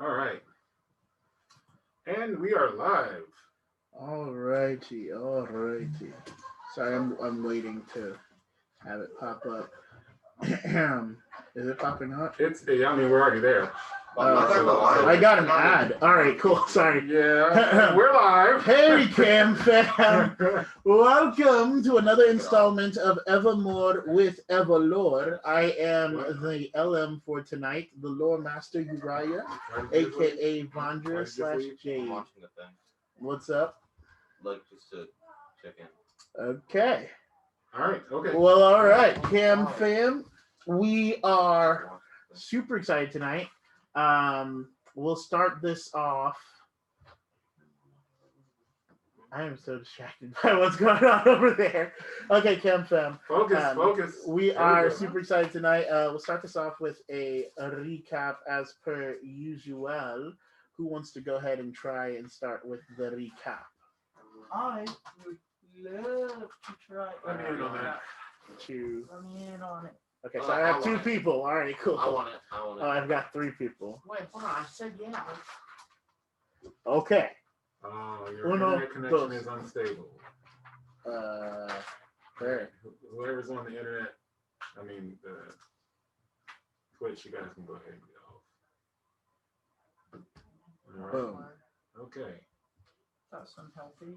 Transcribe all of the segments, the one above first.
All right. And we are live. Alrighty. Sorry, I'm waiting to have it pop up. Is it popping up? We're already there. I got an ad. All right, cool. Sorry. Yeah, we're live. Hey, Cam fam. Welcome to another installment of EverMore with EverLore. I am the LM for tonight, the lore master Uriah, aka Vandra / Jade. What's up? Like, just to check in. Okay. All right. Okay. Well, all right, Cam fam. We are super excited tonight. We'll start this off. I am so distracted by what's going on over there. Okay, Cam fam. Focus. We are super excited tonight. We'll start this off with a recap as per usual. Who wants to go ahead and try and start with the recap? I would love to try. Let me in on that. Let me in on it. Okay, so I have two people. All right, cool. I want it. I've got three people. Wait, hold on. I said yeah. Okay. Oh, your internet connection is unstable. Fair. Whoever's on the internet, Twitch, you guys can go ahead and get off. All right. Boom. Okay. That's unhealthy.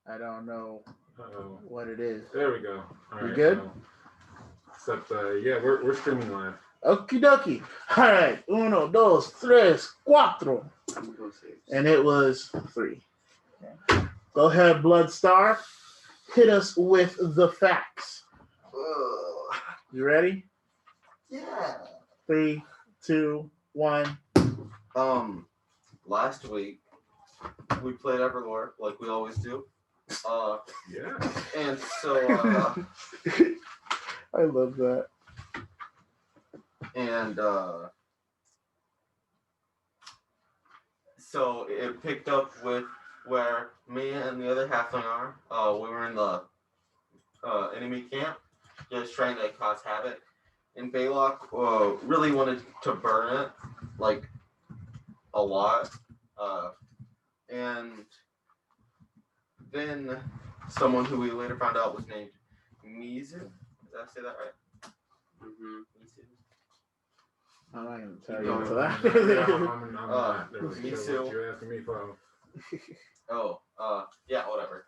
I don't know Uh-oh. what it is. There we go. All You right, good? Except, we're streaming live. Okie dokie. All right. 1, 2, 3, 4. And it was 3. Okay. Go ahead, Bloodstar. Hit us with the facts. You ready? Yeah. 3, 2, 1. Last week we played EverLore like we always do. Yeah. And so I love that. and so it picked up with where me and the other halfling are. We were in the enemy camp, just trying to cause havoc. And Belac really wanted to burn it, like, a lot. And then someone who we later found out was named Mizu. Did I say that right? Mm-hmm. I'm not going to tell you No, for that. I'm not really me sure what too. you're asking me for. Yeah, whatever.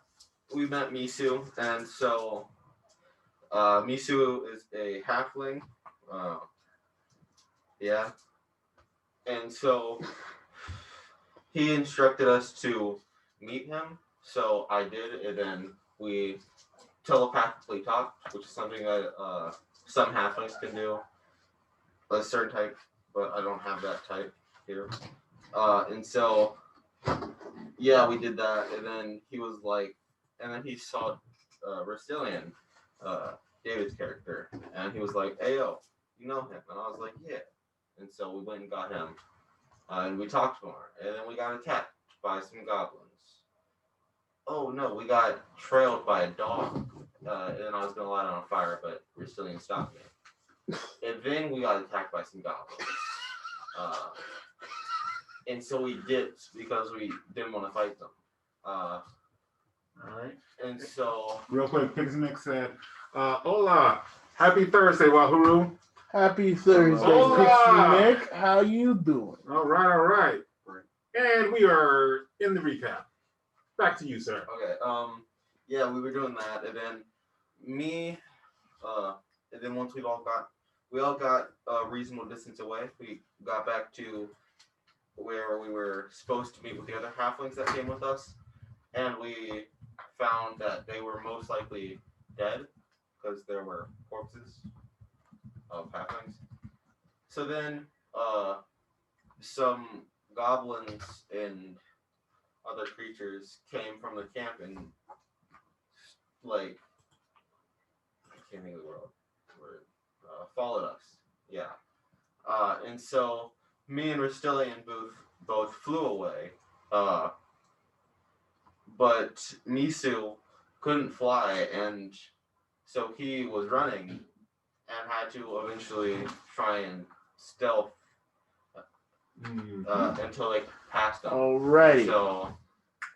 We met Misu, and so Misu is a halfling. Yeah. And so he instructed us to meet him, so I did, and then we telepathically talked, which is something that some halflings can do. A certain type, but I don't have that type here. And so, yeah, we did that, and then he was like, and then he saw Rastilian, David's character, and he was like, "Hey, yo, you know him?" And I was like, "Yeah." And so we went and got him, and we talked more, and then we got attacked by some goblins. Oh no, we got trailed by a dog, and then I was gonna light it on fire, but Rastilian stopped me. And then we got attacked by some goblins. And so we dipped because we didn't want to fight them. All right. And so... Real quick, Pixnick said, hola, happy Thursday, Wahuru. Happy Thursday, Hola. Pixie Nick. How you doing? All right. And we are in the recap. Back to you, sir. Okay, yeah, we were doing that, and then and then once we all got a reasonable distance away, we got back to where we were supposed to meet with the other halflings that came with us, and we found that they were most likely dead, because there were corpses of halflings. So then, some goblins and other creatures came from the camp and, like, I can't think of the word, followed us. Yeah. And so me and Rastilian both flew away. But Misu couldn't fly, and so he was running and had to eventually try and stealth until they passed them. Alrighty. So,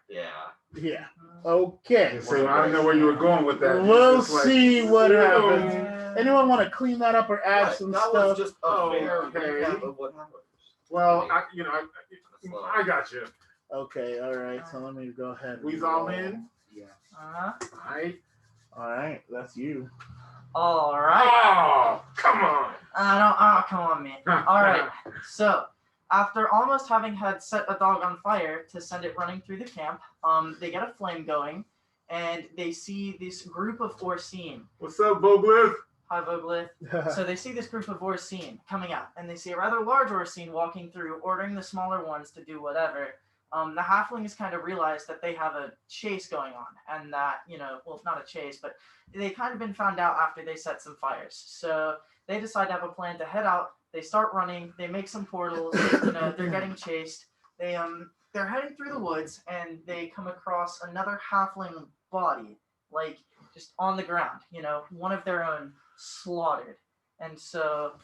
yeah. Yeah. Okay. So I don't know where you were going with that. We'll It's like, see what oh, happens. Anyone want to clean that up or add Right, some that stuff? was just a fair Okay. recap of what happened. Well, I got you. Okay. All right. So let me go ahead. and We's all roll. in. Yeah. Uh-huh. All right. All right. That's you. All right. Oh, come on. Come on, man. All right. So, after almost having had set a dog on fire to send it running through the camp, they get a flame going, and they see this group of Orsine. What's up, Boglith? Hi, Voglith. So they see this group of Orsine coming out, and they see a rather large Orsine walking through, ordering the smaller ones to do whatever. The halflings kind of realize that they have a chase going on, and that, well, not a chase, but they kind of been found out after they set some fires. So they decide to have a plan to head out. They start running. They make some portals. They're getting chased. They're heading through the woods, and they come across another halfling body, like just on the ground. One of their own slaughtered. And so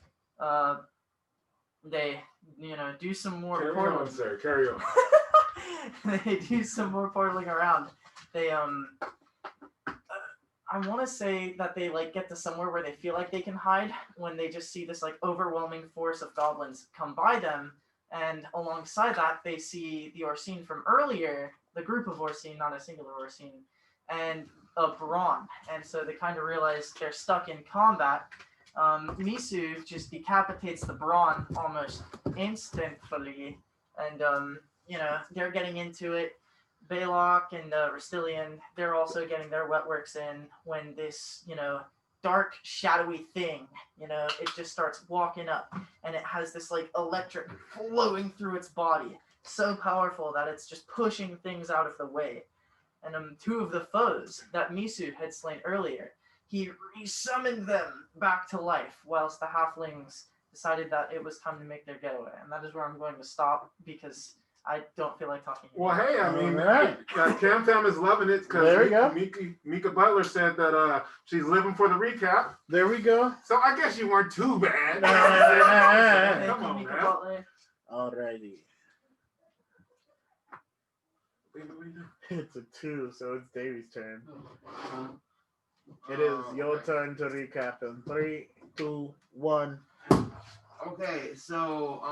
they do some more Carry portaling. on, sir. Carry on. They do some more portaling around. They I want to say that they get to somewhere where they feel like they can hide when they just see this overwhelming force of goblins come by them, and alongside that they see the Orsine from earlier, the group of Orsine, not a singular Orsine, and a Brawn, and so they kind of realize they're stuck in combat. Misu just decapitates the Brawn almost instantly, and they're getting into it. Belac and Rastilian, they're also getting their wet works in when this, dark, shadowy thing, it just starts walking up, and it has this electric flowing through its body, so powerful that it's just pushing things out of the way. And two of the foes that Misu had slain earlier, he resummoned them back to life, whilst the halflings decided that it was time to make their getaway. And that is where I'm going to stop, because I don't feel like talking. Well, hey, I mean, Alright. Cam Tam is loving it There we go. because Mika Butler said that she's living for the recap. There we go. So I guess you weren't too bad. Nah. Come on, man. Alrighty. It's a 2, so it's Davy's turn. It is your turn to recap in 3, 2, 1. Okay, so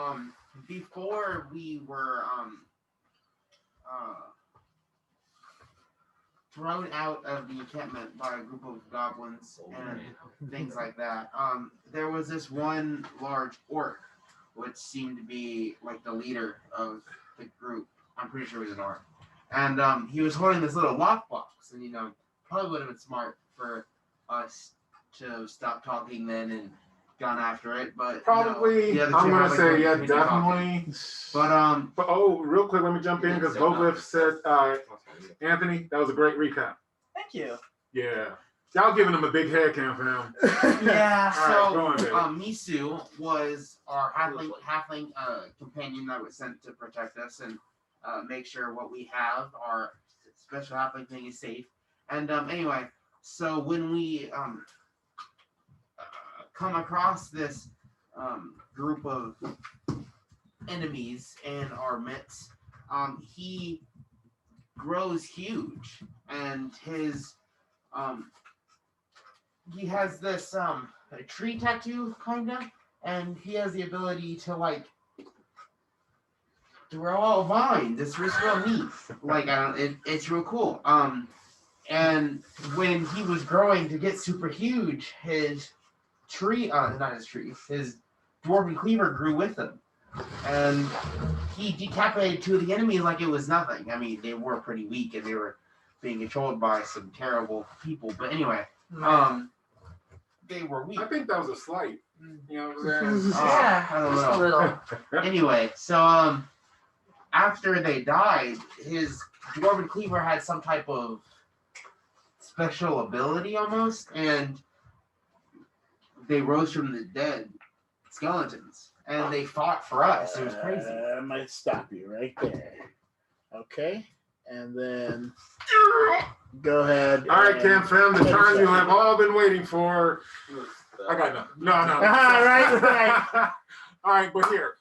before we were thrown out of the encampment by a group of goblins and things like that, there was this one large orc, which seemed to be the leader of the group. I'm pretty sure he was an orc. And he was holding this little lockbox, and probably would have been smart for us to stop talking then and gone after it, but Probably, the other I'm two gonna have, say really yeah, continued talking. definitely. But oh, real quick, let me jump in because Boglith said, Anthony, that was a great recap. Thank you. Yeah, y'all giving him a big head, Cam Fam. Yeah. All right, go on, baby. Misu was our halfling companion that was sent to protect us and make sure what we have, our special halfling thing, is safe. And anyway, so when we come across this group of enemies in our midst, he grows huge, and his he has this a tree tattoo kinda, and he has the ability to throw out vines. It's just real neat. It's real cool. And when he was growing to get super huge, his tree, not his tree, his dwarven cleaver grew with him. And he decapitated two of the enemies like it was nothing. I mean, they were pretty weak and they were being controlled by some terrible people. But anyway, they were weak. I think that was a slight. You know what I'm saying? Yeah, I don't just know. a little. Anyway, so after they died, his dwarven cleaver had some type of special ability almost, and they rose from the dead skeletons, and they fought for us. It was crazy. I might stop you right there. Okay, and then go ahead. All right, and Cam Fam, the finish time you up. have all been waiting for. I got nothing. No. All right. All right, but here,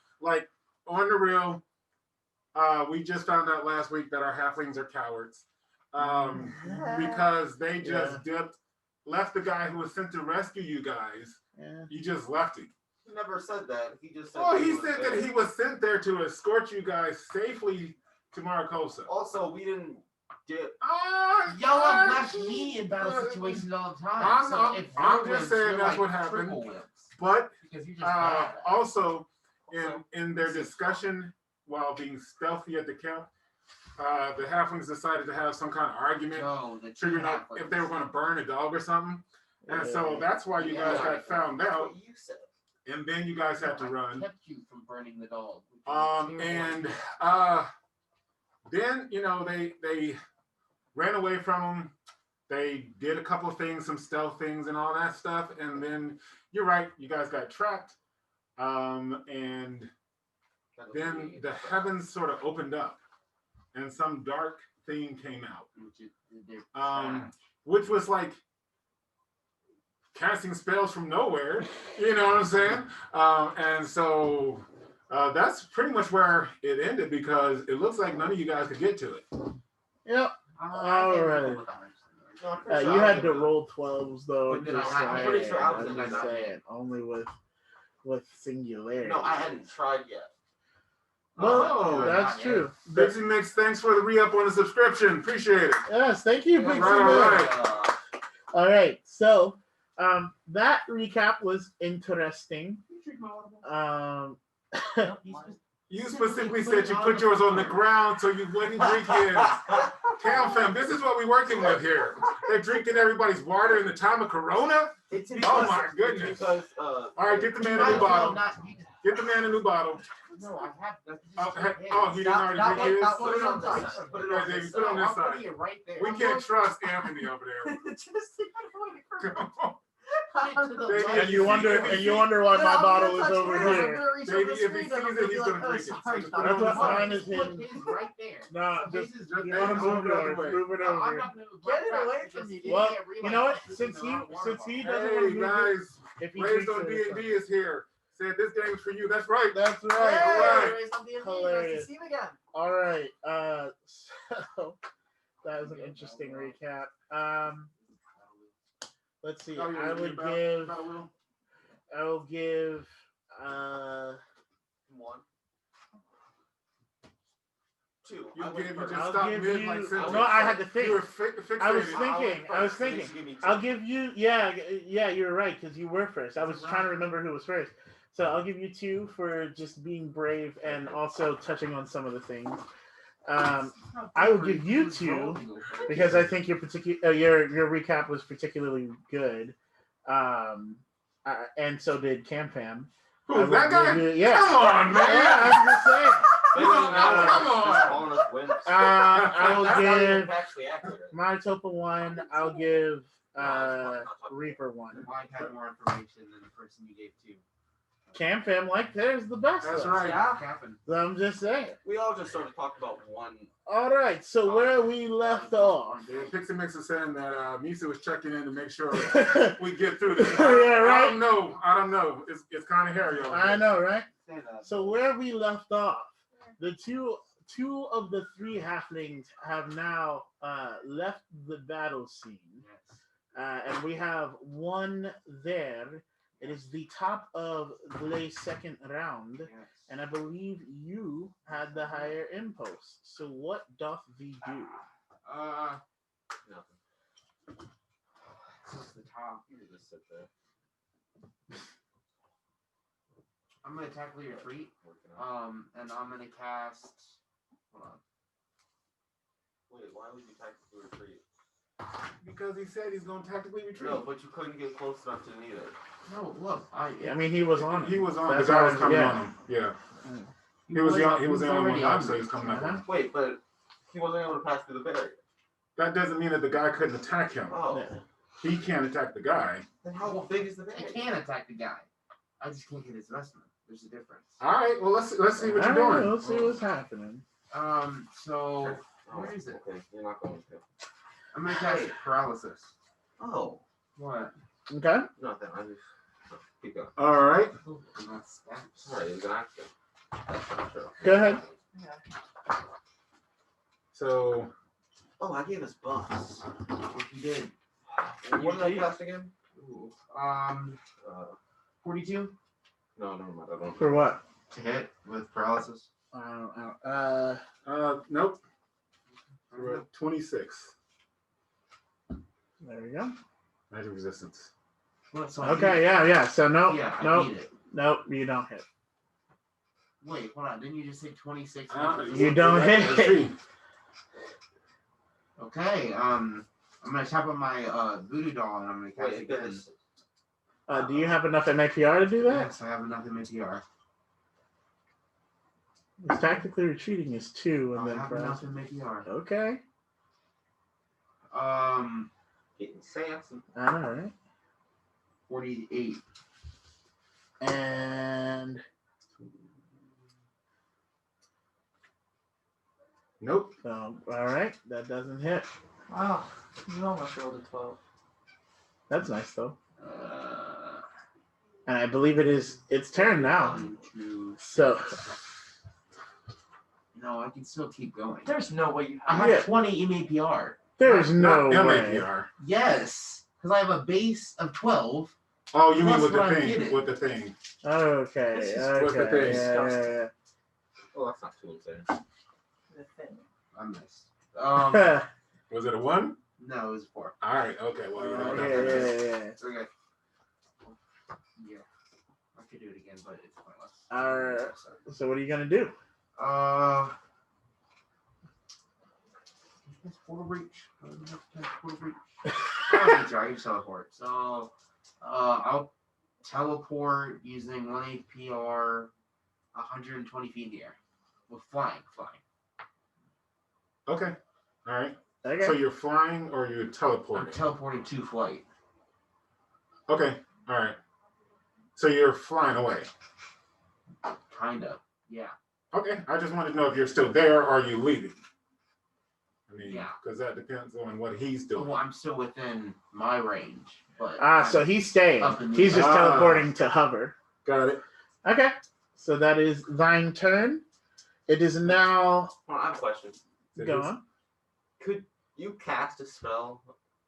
on the real, we just found out last week that our halflings are cowards. Because they just left the guy who was sent to rescue you guys. Yeah. You just left him. He never said that. He just said. Oh, that he was said there. that he was sent there to escort you guys safely to Maracosa. Also, we didn't get. Y'all have left me in battle situations all the time. I'm just saying that's what happened. But because you just also, in their discussion while being stealthy at the camp, the halflings decided to have some kind of argument, figuring out if they were going to burn a dog or something. And so that's why you guys got found That's out. what you said. And then you guys had to run. Kept you from burning the dog. And then they ran away from them. They did a couple of things, some stealth things and all that stuff. And then you're right, you guys got trapped. And then the heavens sort of opened up, and some dark thing came out, which was like casting spells from nowhere. You know what I'm saying? And so that's pretty much where it ended, because it looks like none of you guys could get to it. Yep. All right. You had to roll 12s though. I'm pretty sure I was in just that. saying, only with singularity. No, I hadn't tried yet. Well, that's true. Pixie Mix, thanks for the re-up on the subscription. Appreciate it. Yes, thank you, Pixie Right, Mix. right. All right, so that recap was interesting. You specifically said you put yours on the ground so you wouldn't drink his. Damn, fam, this is what we're working with here. They're drinking everybody's water in the time of Corona? Oh my goodness. Because, All right, get the man a new bottle. Get the man a new bottle. No, I have. He didn't already drink his? put it on this side. Put it on Davey, put it on this I'll put side. it right there. We can't trust Anthony over there. Come on. And you wonder why my bottle is over here. Baby, if he sees it, he's gonna drink it. So just put it on That's the what side. mine is hidden. Right there. No, This just is you want to move yours, move it over here. Get it away from me, dude. Well, you know what? Since he doesn't want Hey to move it, guys, if he Raised drinks on it, D&D is here. Said this game's for you. That's right. that's Hey, right. right. raised on D&D. Nice Hilarious. to see you again. All right. So that was an interesting recap. Let's see. Oh, yeah, I would about give. Will? I will give. 1, 2. You I went just first. I'll stopped give mid you- like sentence. No, I had to think. You were fixated. I was I thinking. went I was first, so you thinking. should give me 2. I'll give you. Yeah, you're right, because you were first. I was trying to remember who was first. So I'll give you 2 for just being brave and also touching on some of the things. I will give you 2 because I think your recap was particularly good. And so did Cam Fam. Who's that guy? Yeah. Come on, man. Yeah, I'm just saying. Come on. I will give Actually accurate. Manitopa 1. I'll give Reaper 1. Mike had more information than the person you gave 2. Cam Fam like theirs the best. That's though. right. Yeah. Happened. So I'm just saying. We all just sort of talked about one. All right. So where we left off. Yeah, Pixie Mix is saying that Misa was checking in to make sure we get through this. Yeah, right. I don't know. It's kind of hairy over I here. know, right? Say that. So where we left off, the two of the 3 halflings have now left the battle scene, and we have one there. It is the top of the second round, and I believe you had the higher impost. So what doth thee do? Nothing. This is the top. You just sit there. I'm gonna tactically retreat. Working out. And I'm gonna cast. Hold on. Wait, why would you tactically retreat? Because he said he's going to tactically retreat. No, but you couldn't get close enough to neither. No, look. I mean, he was on. He was on. That's The guy was all- coming yeah. on him. Yeah. He was the only one already up, on so he's coming up. Uh-huh. Wait, but he wasn't able to pass through the barrier. That doesn't mean that the guy couldn't attack him. Oh, Yeah. He can't attack the guy. then how big is the I barrier? can attack the guy. I just can't hit his vestment. There's a difference. All right. Well, let's see what you're All right, doing. let's see what's happening. So Oh, where is it? Okay, you're not going to. I'm gonna cast paralysis. Oh, What? Okay. nothing. I just keep going. All right. Oh, I'm not stacked. Sorry, it was an accident. Go ahead. Yeah. So Oh, I gave us buffs. You did. What did I cast again? Ooh. 42 No, never mind. I don't. For what? to hit with paralysis. nope. We're at 26. There we go. Magic resistance. Well, so Okay, yeah. So no, Yeah, I nope, beat it. nope, you don't hit. Wait, hold on. Didn't you just say 26? You don't hit. Let's see. Okay, I'm gonna tap on my voodoo doll and I'm gonna cast Wait, it again. this. Do you have enough MAPR to do that? Yes, I have enough in my TR. Tactically retreating is 2, and I then have enough in my TR. okay. Getting sassy. I know, right? 48. And Nope. all right, that doesn't hit. Wow, you almost rolled a 12. That's nice though. And I believe it's turn now. 1, 2, So no, I can still keep going. There's no way you I have. have 20 MAPR. there's no Not way. MAPR. Yes, because I have a base of 12. Oh, you mean Plus with the what I thing? needed. With the thing. Okay, This is what the okay, thing. yeah. Oh, that's not too insane. The thing. I missed. Was it a 1? No, it was 4. All right. Okay. Well, you know yeah. Okay. Yeah, I could do it again, but it's pointless. So what are you gonna do? That's portal breach. Portal breach. Oh, sorry, you teleport. So, I'll teleport using 1 APR, 120 feet in the air, with flying. Okay. All right. Okay. So you're flying or you're I'm teleporting? teleporting to flight. Okay. All right. So you're flying away. Kinda. Yeah. Okay. I just wanted to know if you're still there or are you leaving? I mean, Yeah. because that depends on what he's doing. Well, I'm still within my range, but So he's staying. Up in the He's just air. teleporting to hover. Got it. Okay. So that is thine turn. It is now Well, I have a question. go on. Could you cast a spell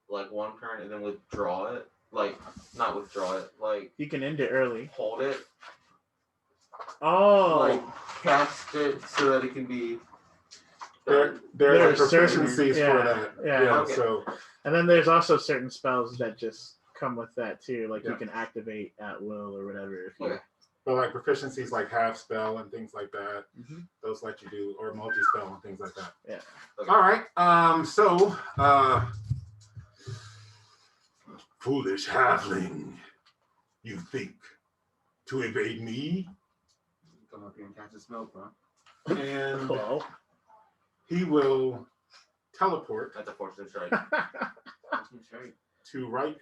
like one turn and then withdraw it? Like, not withdraw it. Like, You can end it early. hold it. Oh, Like, cast it so that it can be. There's There's certain- proficiencies yeah, for that. yeah. Okay. So and then there's also certain spells that just come with that too. Like you Yeah. can activate at will or whatever. If you, Okay. but like proficiencies like half spell and things like that, Mhm. those let you do, or multi spell and things like that. Yeah. Okay. All right. So foolish halfling, you think to evade me? come up here and catch a smoke, bro. And Well, he will teleport That's a fortune strike. That's right. to right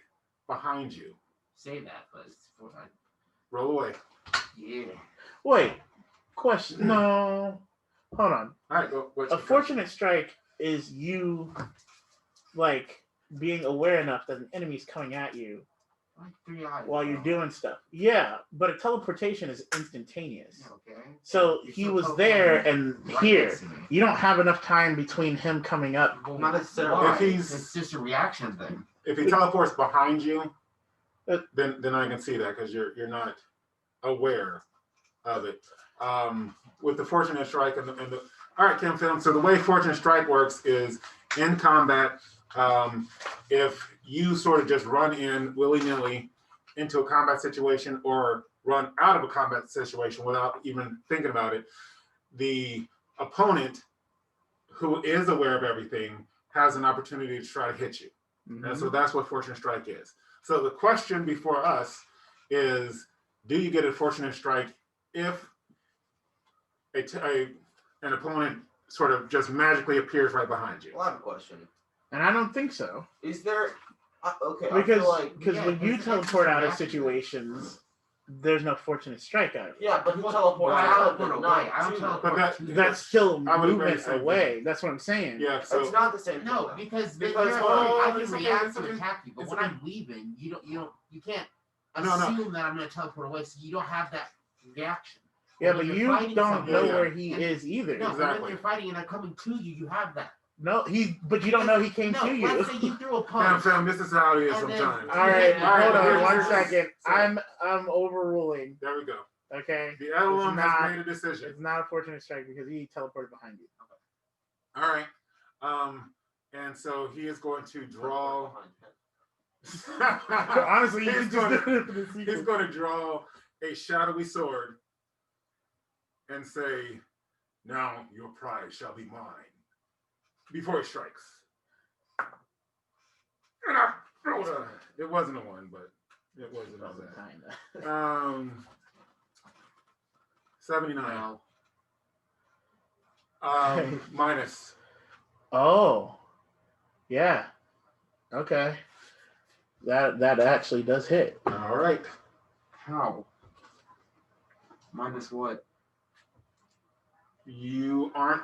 behind you. Say that, but it's Fortnite. Roll away. Yeah. wait. Question. No. Hold on. All right. Go. What's A your fortunate strike is you, like, being aware enough that an enemy's coming at you Like 3 eyes. while you're bro. doing stuff. Yeah, but a teleportation is instantaneous. Okay. So You're he still was teleporting there and right here. next to me. You don't have enough time between him coming up. Well, Not necessarily. why? If he's- It's just a reaction thing. If he teleports behind you, Uh, then I can see that because you're not aware of it. With the fortunate strike and the all right, Kim Film. So the way fortunate strike works is in combat. If you sort of just run in willy-nilly into a combat situation or run out of a combat situation without even thinking about it, the opponent who is aware of everything has an opportunity to try to hit you. And so that's what fortunate strike is. So the question before us is, do you get a fortunate strike if an opponent sort of just magically appears right behind you? Well, I have a question. And I don't think so. Is there. Okay, I Because feel like. Yeah, when you because teleport out of reaction. situations, there's no fortunate strike out of it. Yeah, but you Well, teleport I out of teleport the away. night. I don't too. teleport. But that- to you. That's still I would agree movement the same away. thing. That's what I'm saying. Yeah, so It's not the same thing. No, though. because Because- you're oh, I can it's okay, react it's to okay. attack you, but It's when okay. I'm leaving, you can't No, no. assume that I'm gonna teleport away, so you don't have that reaction. Yeah, When but you're you fighting don't somebody- know Yeah. where he is either. No, but Exactly. when you're fighting and they're coming to you, you have that. No, but you don't know he came No, to you. let's say you threw a Fam, punch. fam, this is how it is And then- sometimes. All right, Yeah. hold on Here's- 1 here's- second. so- I'm overruling. There we go. Okay, The elon not- has made a decision. it's not a fortunate strike because he teleported behind you. All right. And so he is going to draw. Honestly, you he's can just gonna, do it for the he's sequel. going to draw a shadowy sword and say, "Now your prize shall be mine." Before he strikes. And I rolled it wasn't a one, but it wasn't all that. Kinda. 79. No. Minus. Oh, yeah. Okay. That actually does hit. All right. How? Minus what? You aren't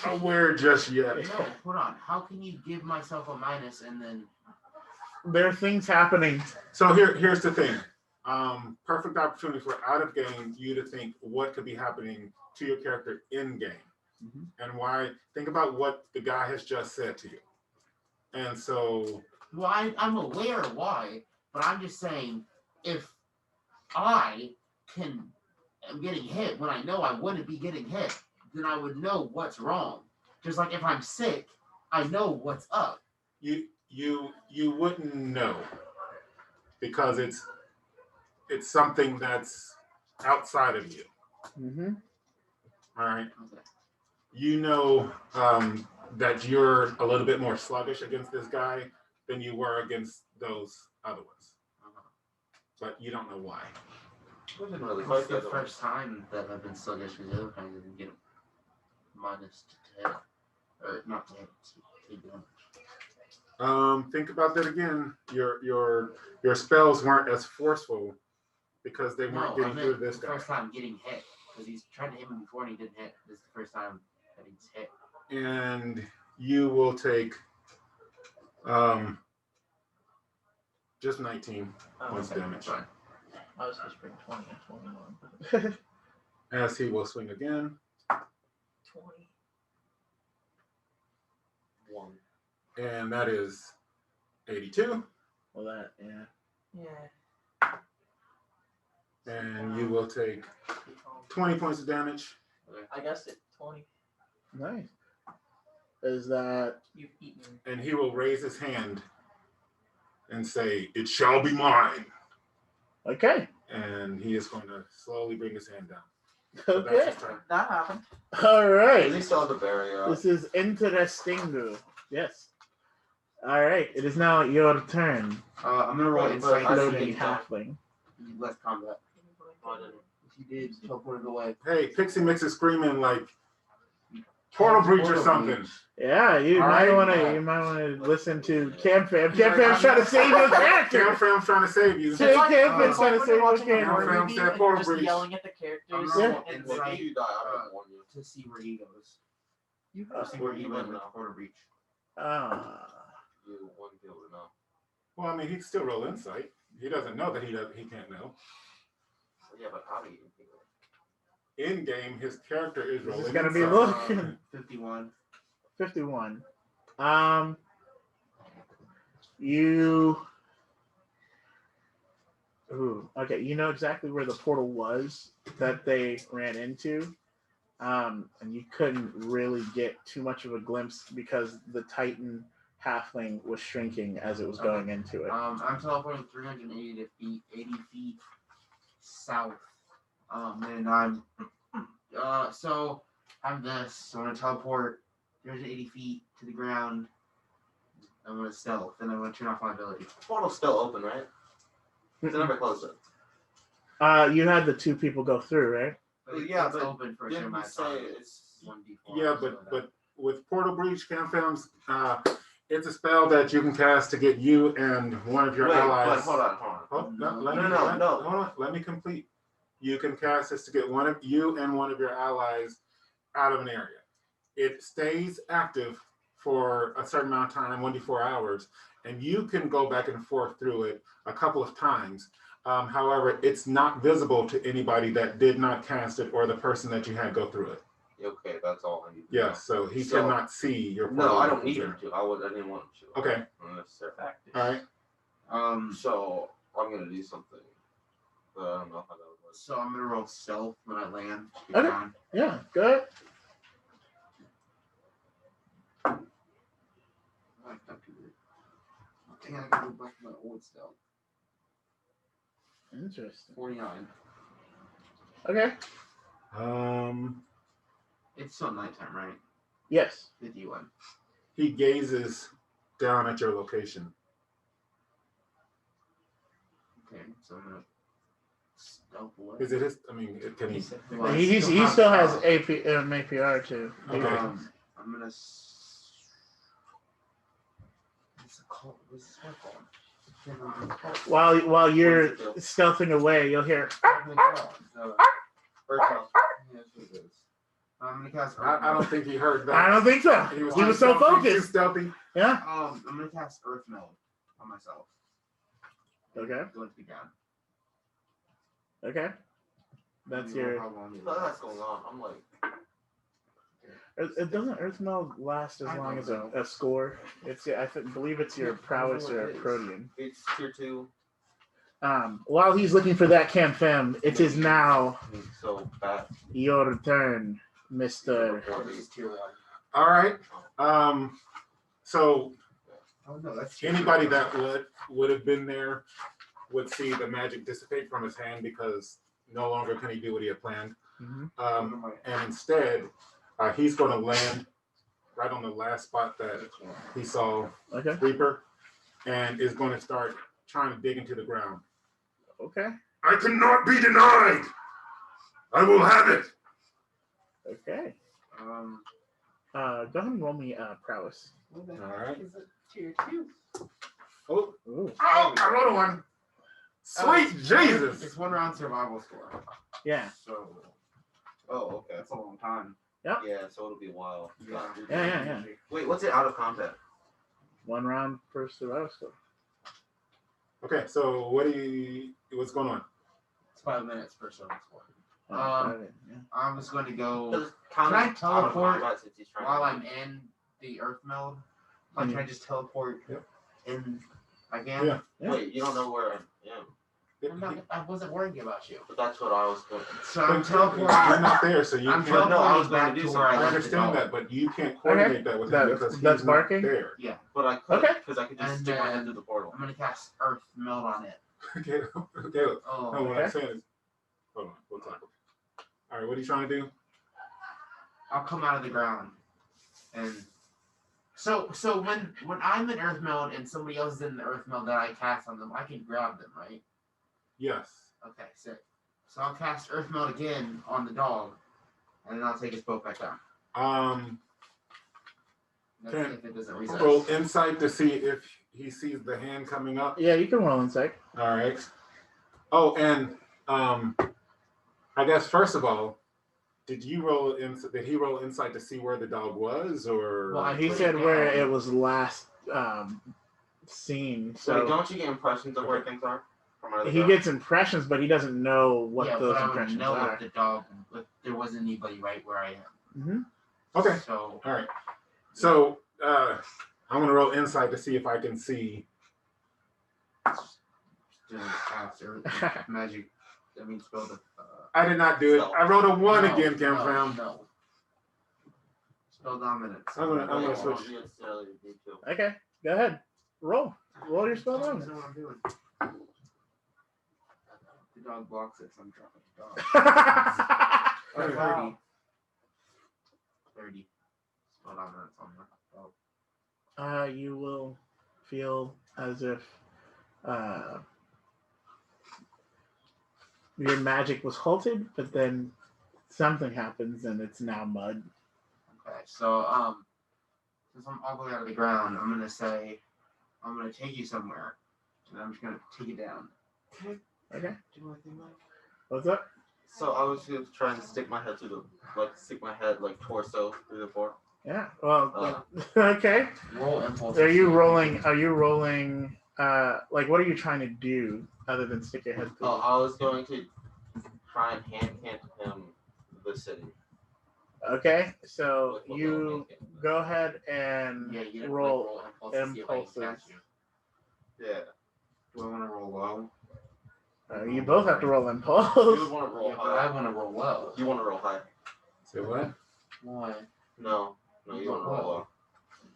aware just yet. No, hold on. How can you give myself a minus and then? There are things happening. So here's the thing. Perfect opportunity for out of game you to think what could be happening to your character in game. Mhm. And why. Think about what the guy has just said to you. And so Well, I'm aware why, but I'm just saying if I am getting hit when I know I wouldn't be getting hit, then I would know what's wrong. Just like if I'm sick, I know what's up. you wouldn't know because it's something that's outside of you. Mm-hmm. All right. Okay. You know that you're a little bit more sluggish against this guy than you were against those other ones, but you don't know why. We didn't really It's fight the the other one. first time that I've been sluggish with the other kind of didn't get minus to hit. Or not to hit, to damage. Think about that again. Your spells weren't as forceful because they weren't No, I getting through meant this the guy. first time getting hit. Because he's tried to hit me before and he didn't hit. This is the first time that he's hit. And you will take just 19 points of damage Fine. I was supposed to bring 20 and 21. as he will swing again. 20. 1. And that is 82. Well, that, yeah. Yeah. And you will take 20 points of damage. I guessed it. 20. Nice. Is that You've eaten. And he will raise his hand and say, "It shall be mine." okay? And he is going to slowly bring his hand down. So that's Okay. his turn. That happened. All At right. least all the barrier. This is interesting. Yes. All right. It is now your turn. I'm gonna roll But insight. I Loading see. halfling. Less combat. If you did, teleport it away. Hey, Pixie Mix is screaming like portal breach or something. Yeah, you All might right. want to listen to Cam Fam. Cam Fam's trying to save your character. Cam Fam's trying to save you. Say Cam Fam's It's trying to when save you're your watching a character. horror Fam movie said and portal you're just breach. yelling at the I'm characters. gonna Yeah. roll And If insight you die, I don't want you. to see where he goes. You To see where he went with now. quarter breach. Ah. You wouldn't be able to know. Well, I mean, he'd still roll insight. He doesn't know that he can't know. Yeah, but how do you? In game, his character is This rolling is gonna be insight. looking 51. 51. You. Ooh. Okay. You know exactly where the portal was that they ran into. And you couldn't really get too much of a glimpse because the Titan halfling was shrinking as it was going into it. I'm teleporting 380 feet, 80 feet south. And I'm so I'm this. So I'm gonna teleport 380 feet to the ground. I'm gonna stealth, and I'm gonna turn off my ability. Portal's still open, right? They never closed it. You had the two people go through, right? Yeah, it's but open for a certain Didn't we amount of say time. it's 1d4. Yeah, but with portal breach, Cam Fam's, it's a spell that you can cast to get you and one of your Wait, allies. but hold on. Oh, No, let no, me, no, let- no. Hold on. Let me complete. You can cast this to get one of you and one of your allies out of an area. It stays active for a certain amount of time, 1 to 4 hours, and you can go back and forth through it a couple of times. However, it's not visible to anybody that did not cast it or the person that you had go through it. Okay, that's all I need. To Yeah, know. so he So- cannot see your. No, I don't portal need there. him to. I didn't want him to. Okay. Unnecessary. All right. So I'm gonna do something. I don't know how that would work. So I'm gonna roll stealth when I land. Okay. Yeah, go ahead. Dang, I gotta go back to my old stealth. Interesting. 49. Okay. It's still nighttime, right? Yes. 51. He gazes down at your location. Okay, so I'm gonna stealth away. Is it his? I mean, can he? Well, I He still still have has stealth. APR too. Okay. I'm gonna. What's it called? What's this one called? Can't remember what it's called. While you're What does it do? stealthing away, you'll hear. Oh my God. First off, Yeah, that's what it is. I'm gonna cast. I don't think he heard that. I don't think so. He was so too focused. stealthy. Yeah. I'm gonna cast Earth Meld on myself. Okay. Go into the ground. Okay. That's Let me roll your. how long it what's lasts. going on? I'm like, It doesn't Earth Meld last as I long don't as know. a score. It's believe it's your prowess or a protean. it's tier 2. While he's looking for that Cam Fem, it is now So bad. your turn, Mr. This is tier 1. All right. So Oh no, that's tier anybody 2. that would have been there would see the magic dissipate from his hand because no longer can he do what he had planned. And instead, he's going to land right on the last spot that he saw Okay. Reaper, and is going to start trying to dig into the ground. Okay. I cannot be denied. I will have it. Okay. Go ahead and roll me prowess. What the All heck right. is it tier 2? Oh, Ooh. I rolled a 1. Sweet Jesus. It's 1 round survival score. Yeah. So Oh, okay. that's a long time. Yeah, so it'll be a while. Yeah. Wait, what's it out of combat? 1 round per survival score. Okay, so what's going on? It's 5 minutes per survival score. Oh, got it, yeah. I was going to go Does it Can count I as out of teleport combat since he's trying while to- I'm in the Earth Meld. Like, can I just teleport in again? Yeah. Yeah. Wait, you don't know where I am. I wasn't worrying about you. But that's what I was going. So I'm But you're teleporting. not there, so you I'm can't. No, I was teleporting going back to do to where I something. I left the understand dog. that, but you can't coordinate that with him That- because that's he's not barking? there. Yeah. But I could, Okay. because I could just And stick my head then- through the portal. I'm gonna cast Earth Meld on it. Okay, okay. No, Oh. what Okay. I'm saying is, hold on, we'll talk. All right, what are you trying to do? I'll come out of the ground. And so when I'm in Earth Meld and somebody else is in the Earth Meld that I cast on them, I can grab them, right? Yes. Okay, sick. So I'll cast Earth Meld again on the dog, and then I'll take his boat back down. That's Can- if it doesn't reset. Roll insight to see if he sees the hand coming up. Yeah, you can roll insight. All right. Oh, and I guess first of all, did he roll insight to see where the dog was, or? Well, He said where it was last seen. So So don't you get impressions of where things are? From where they he go? gets impressions, but he doesn't know what yeah, those but I would impressions know are. if the dog, if there wasn't anybody right where I am. Mm-hmm. Okay. So All right. So I'm gonna roll insight to see if I can see. doing cast or magic. I mean, spell the. I did not do it. I rolled a 1 no, again, Cam no, Fam. No. Spell dominance. I'm gonna Wait, switch. you necessarily need to. Okay, go ahead. Roll. Roll your spell I don't down. know what I'm doing. The dog blocks it, so I'm dropping the dog. Okay. 30. 30. Spell dominance on that. Oh. You will feel as if your magic was halted, but then something happens and it's now mud. Okay, so since I'm all the way out of the ground, I'm gonna say I'm gonna take you somewhere, and I'm just gonna take it down. Okay. Do my thing, Mike. What's up? So I was just trying to stick my head torso through the portal. Yeah. Well. Okay. Roll impulse. Are you rolling? like, what are you trying to do other than stick your head through? Oh, I was going to try and hand him the city. Okay, so With you hand. go ahead and Yeah, you roll impulse to see if I can catch impulses. you. Yeah. Do I want to roll low? You both have to roll You would impulse. want to roll Yeah, but I high. want to roll low. You want to roll high? Say what? Why? No, you want to roll low.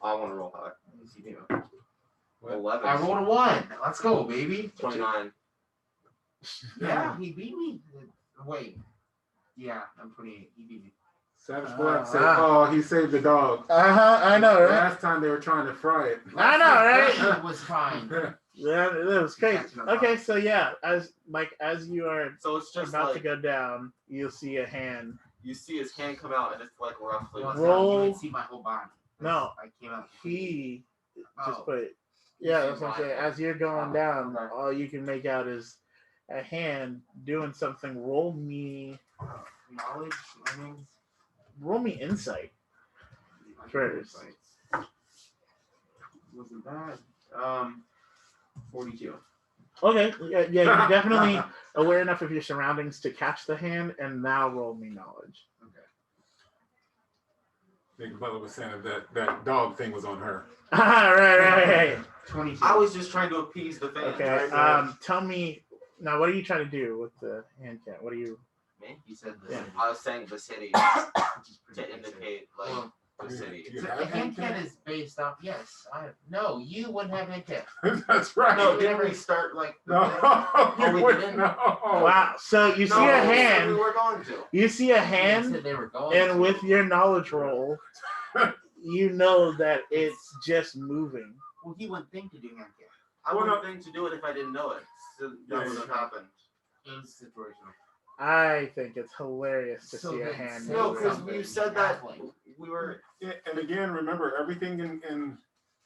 I want to roll high. What does he do? 11. I rolled a 1. Let's go, baby. 29. Yeah, he beat me. Wait. Yeah, I'm 28. He beat me. Savage Black said, Ah. "Oh, he saved the dog." I know, right? Last time they were trying to fry it. I know, right? It was fine. Yeah, that was crazy. Okay, so yeah, as you are So it's just about like to go down, you'll see a hand. you see his hand come out and it's like roughly. Roll. You can see my whole body. No, I came out. he just Oh. put. Yeah, see that's what I'm my saying. hand. As you're going down, okay. all you can make out is a hand doing something. Roll me Knowledge, learning. insight. First. Wasn't bad. 42. Okay, yeah, you're definitely aware enough of your surroundings to catch the hand, and now roll me knowledge. Okay. Big Bella was saying that dog thing was on her. right. 22. I was just trying to appease the fans. Okay. Right. Tell me now. What are you trying to do with the hand cat? What are you? Me? You said the Yeah. I was saying the city which is to pretty basic. indicate like Well, the city. You the have hand hand cat is based off. Yes, I have. No, you wouldn't have hand cat. That's right. No, didn't we start like? No, Oh, we you wouldn't didn't? know. Wow. So you see No, a we said hand. We were going to. You see a They hand, said they were going and to. with your knowledge roll, you know that it's just moving. Well, he wouldn't think to do hand cat. I Well, wouldn't think to do it if I didn't know it. So that Yeah, would have yeah. happened. It was situational. I think it's hilarious to So see a then hand. say No, moving. because something you said that halfling. we were. Yeah, and again, remember, everything in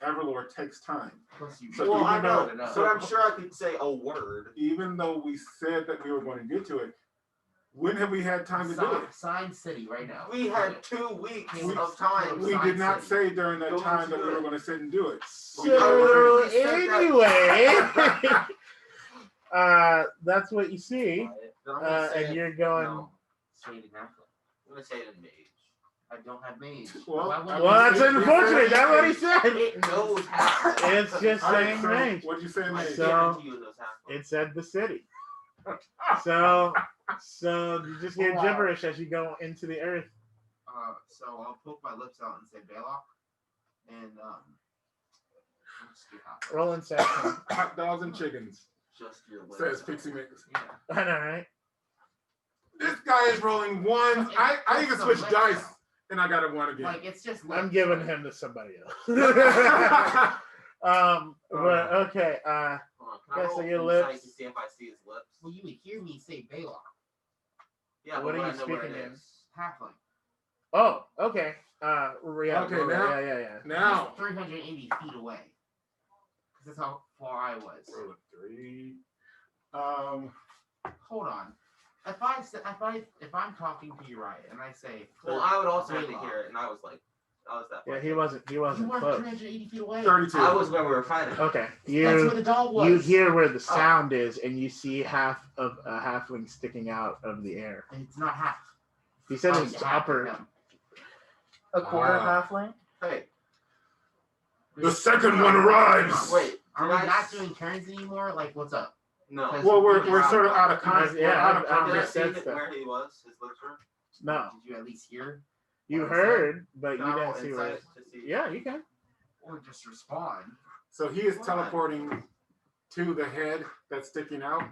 EverLore takes time. Plus you So Well, even I know, though- but I'm sure I could say a word. Even though we said that we were going to get to it, when have we had time to do it? Sign City right now. We had 2 weeks We- of time. We did not say during that Go time to that we it. were going to sit and do it. So We said that- anyway, that's what you see, Then I'm gonna say and it- you're going. No, Say it in halfling. I'm gonna say it in mage. I don't have mage. Well, Why would I I- Well, that's He unfortunate. said- That's what he said. It knows half. It's just All right, saying so range. what'd you say, I Nate? So- guarantee you it knows half. It said the city. So you just hear Wow. gibberish as you go into the earth. So I'll poke my lips out and say Belac, and let's do halfling. Roll insight. Hot dogs and chickens, Just your lips. says Pixie Mix. Yeah. I know, right? This guy is rolling ones. I even It's switched the dice, lips. and I got a one again. Like it's just. I'm lips, giving right? him to somebody else. But okay. Hold on, can I Okay, so roll your insight lips- to see if I see his lips? Well, you would hear me say Belac, Yeah, What but are I you know where speaking it in? is. halfling. Oh, okay. Yeah. Okay, yeah, now- yeah. Now, He's 380 feet away. 'Cause that's how far I was. roll a 3. Hold on. If I'm talking to Uriah and I say, Well, I would also have to Belac. hear it, and I was like, I was that. Yeah, far. he wasn't You weren't close. 380 feet away. 32. I was where we were fighting. Okay. That's where You the dog was. you hear where the sound is, and you see half of a halfling sticking out of the air. It's not half. He said Oh, his it's half of upper. him. A quarter Ah. halfling. Hey, The second one arrives. wait. Are did we I not s- doing turns anymore? Like, what's up? No. Well, we're sort of out of context. Yeah, out of I Did I context. see said that stuff. where he was? His lips were? No, Did you at least hear? you what I heard, but Can you I roll didn't see where. insight to see? Yeah, you can. Or just respond? So he is Why? teleporting to the head that's sticking out.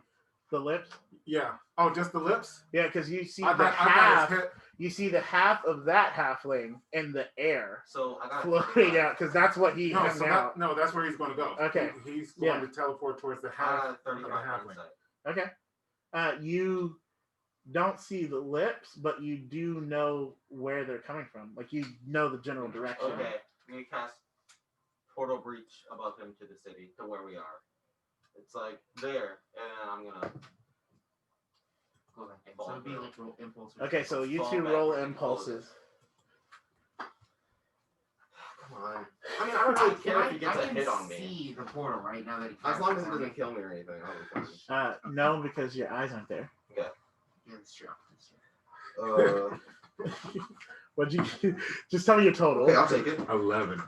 The lips. Yeah. Oh, just the lips? Yeah, because you see I the thought half. his head. You see the half of that halfling in the air So I got floating out, because that's what he No, hung so out. no, that's where he's going to go. Okay. He's going Yeah. to teleport towards the I half got of the 35 halfling. insight. Okay. You don't see the lips, but you do know where they're coming from. Like, you know the general direction. Okay, I'm gonna cast portal breach above him to the city, to where we are. It's like there, and I'm gonna. Go back in. So it'd be like roll impulse. or Okay, so you Fall two back roll where he impulses. Come fine. I mean, I don't really care if he gets a hit on I me. can see the portal right now that he As long as it casts doesn't kill me or anything, I'll be fine. No, because your eyes aren't there. Yeah, that's true. What'd you just tell me your total? Okay, I'll take it. 11.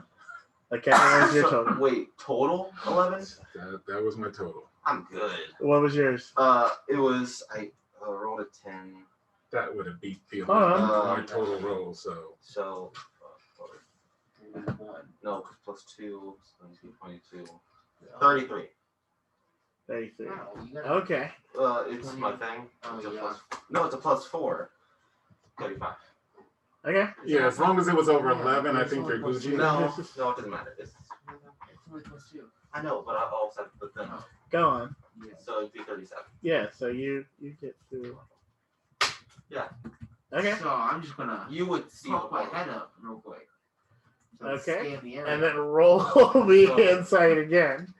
Okay, what was your So, total? wait, total 11? That was my total. I'm good. What was yours? It was I rolled a 10. That would have beat the Oh. my total roll. So No, because plus 2, 22. 33. 33. Wow, you got Okay. It's my thing. Oh, It's a yeah. no, it's a plus 4. 35. Okay. yeah, as long as it was over 11, I think you're Plus Gucci. two. No, it doesn't matter. It's only plus 2. I know, but I also have the thing. Go on. Yeah. So it'd be 37. Yeah, so you get through. Yeah. Okay. So I'm just gonna You would see poke my the head up real quick. So Okay. Stay in the area. And then roll me inside again.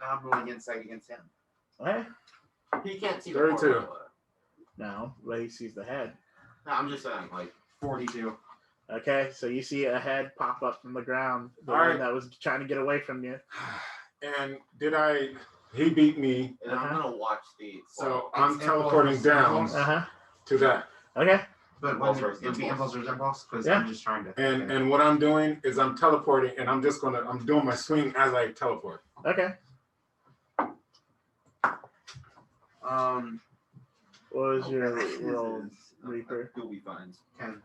I'm rolling insight against him. Okay. He can't see the 32. portal. No, but he sees the head. No, I'm just saying, like, 42. Okay, so you see a head pop up from the ground. The All one right. that was trying to get away from you. And he beat me, and I'm gonna watch the. so portal. I'm It's teleporting impulse, down impulse. Uh-huh. to that. Okay. But Impulse when versus it'd be impulse. impulse versus impulse, because Yeah. I'm just trying to. And what I'm doing is I'm teleporting, and I'm doing my swing as I teleport. Okay. What was your roll, Reaper? You'll be fine. 10.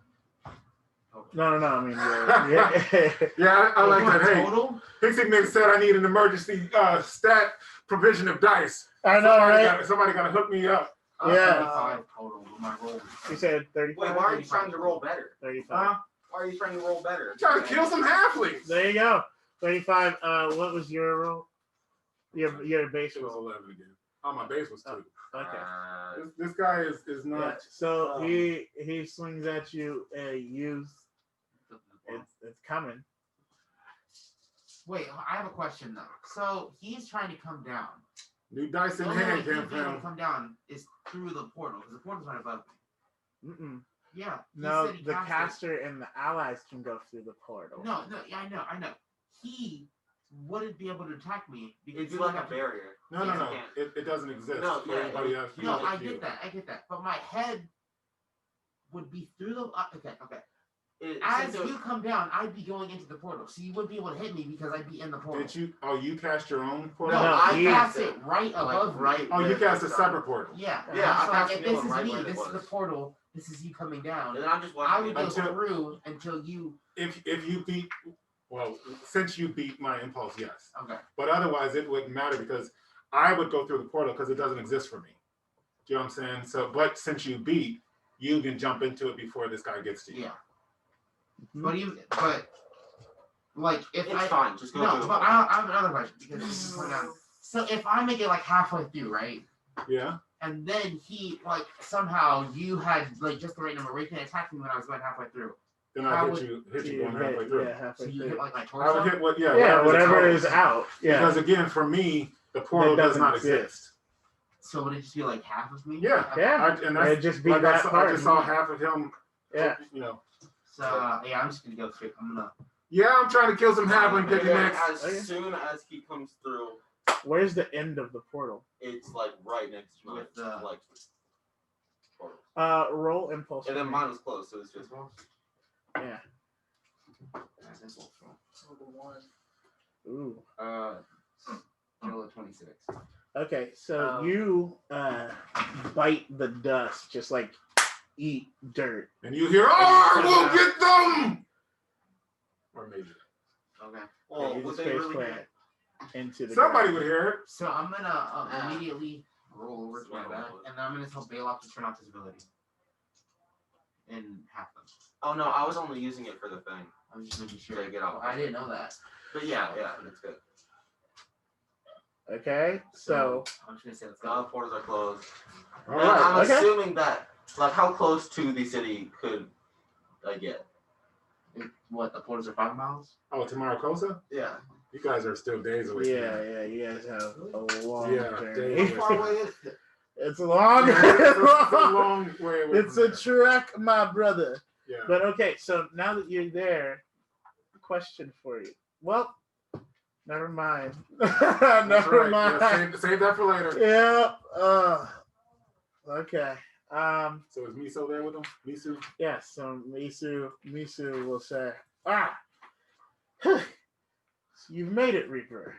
No. I mean, yeah. Yeah, I like that. Hey, Total? Pixie Mix said I need an emergency stat provision of dice. I know, right? Somebody got to hook me up. Yeah. 35 total. My roll. You said 35. Wait, why are you trying to roll better? 35. Why are you trying to roll better? I'm trying to kill some halflings. There you go. 35. What was your roll? Your base It was roll. 11 again. Oh, my base was 2. Okay. This guy is Yeah. not. So he swings at you and it's coming. Wait, I have a question though. So he's trying to come down. New dice in The only way hand he'd came be able to from. come down is through the portal, because the portal's right above me. Mm-mm. Yeah. he No, said he the cast it. caster and the allies can go through the portal. No, yeah, I know. He wouldn't be able to attack me because It'd be he like would a have to- barrier. No. Yeah. It doesn't exist. No, for yeah, anybody it- else. No, I You. get that. But my head would be through the. Okay. Since As you come down, I'd be going into the portal, so you wouldn't be able to hit me because I'd be in the portal. Did you? Oh, you cast your own No, portal. I he- cast it right above me. right. Oh, you where cast a it's separate portal. Yeah, Yeah, I I like, cast if the this new is one right me, where it this is the was. portal, this is you coming down. And then I'm just I watching would it go until- through until you. If you beat, well, since you beat my impulse, yes. Okay. But otherwise, it wouldn't matter because I would go through the portal because it doesn't exist for me. Do you know what I'm saying? So, but since you beat, you can jump into it before this guy gets to you. Yeah. But like if It's I fine. Just go no, through. but I have another question because this is going down. So if I make it like halfway through, right? Yeah. And then he like somehow you had like just the right number where you can attack me when I was going halfway through. Then How I would- hit you going halfway through. Yeah, So halfway you through. hit like my I torso. would hit what? Yeah, whatever the is out. Yeah. Because again, for me, the portal does doesn't not exist. exist. So would it just be like half of me? Yeah. Yeah. And It'd that's just be like that I part. just saw half of him. Yeah. You know. So yeah, I'm just gonna go straight. I'm gonna. Yeah, I'm trying to kill some halfling And then picnics. as soon as he comes through, Where's the end of the portal? it's like right next to my With the- like portal. Roll impulse. And then for me. mine was close, so it's just Yeah. Ooh. Roll a 26. Okay, so you bite the dust, just like eat dirt. And you hear, "Oh, we'll get them!" Or maybe Okay. well, you would just they face really plant into the somebody ground. would hear it. So I'm gonna immediately roll over to my back, and then I'm gonna tell Belac to turn off his ability. And half them. Oh no, I was only using it for the thing. I was just making sure. To get out. I didn't know that. But yeah, it's good. Okay, so I'm just gonna say let's Now the go. portals are closed. All And right. I'm okay. assuming that, like, how close to the city could I get? What, the portals are 5 miles? Oh, to Maracosa? Yeah. You guys are still days away. from that. yeah, you guys have a long Yeah, journey. How far away is it? It's a long. It's a long way away. It's from a that. trek, my brother. Yeah. But okay, so now that you're there, question for you. Well, never mind. That's Never right. mind. Yeah, save that for later. Yeah. Okay. So is Miso there with him? Misu? Yes. So Misu will say, you've made it, Reaper.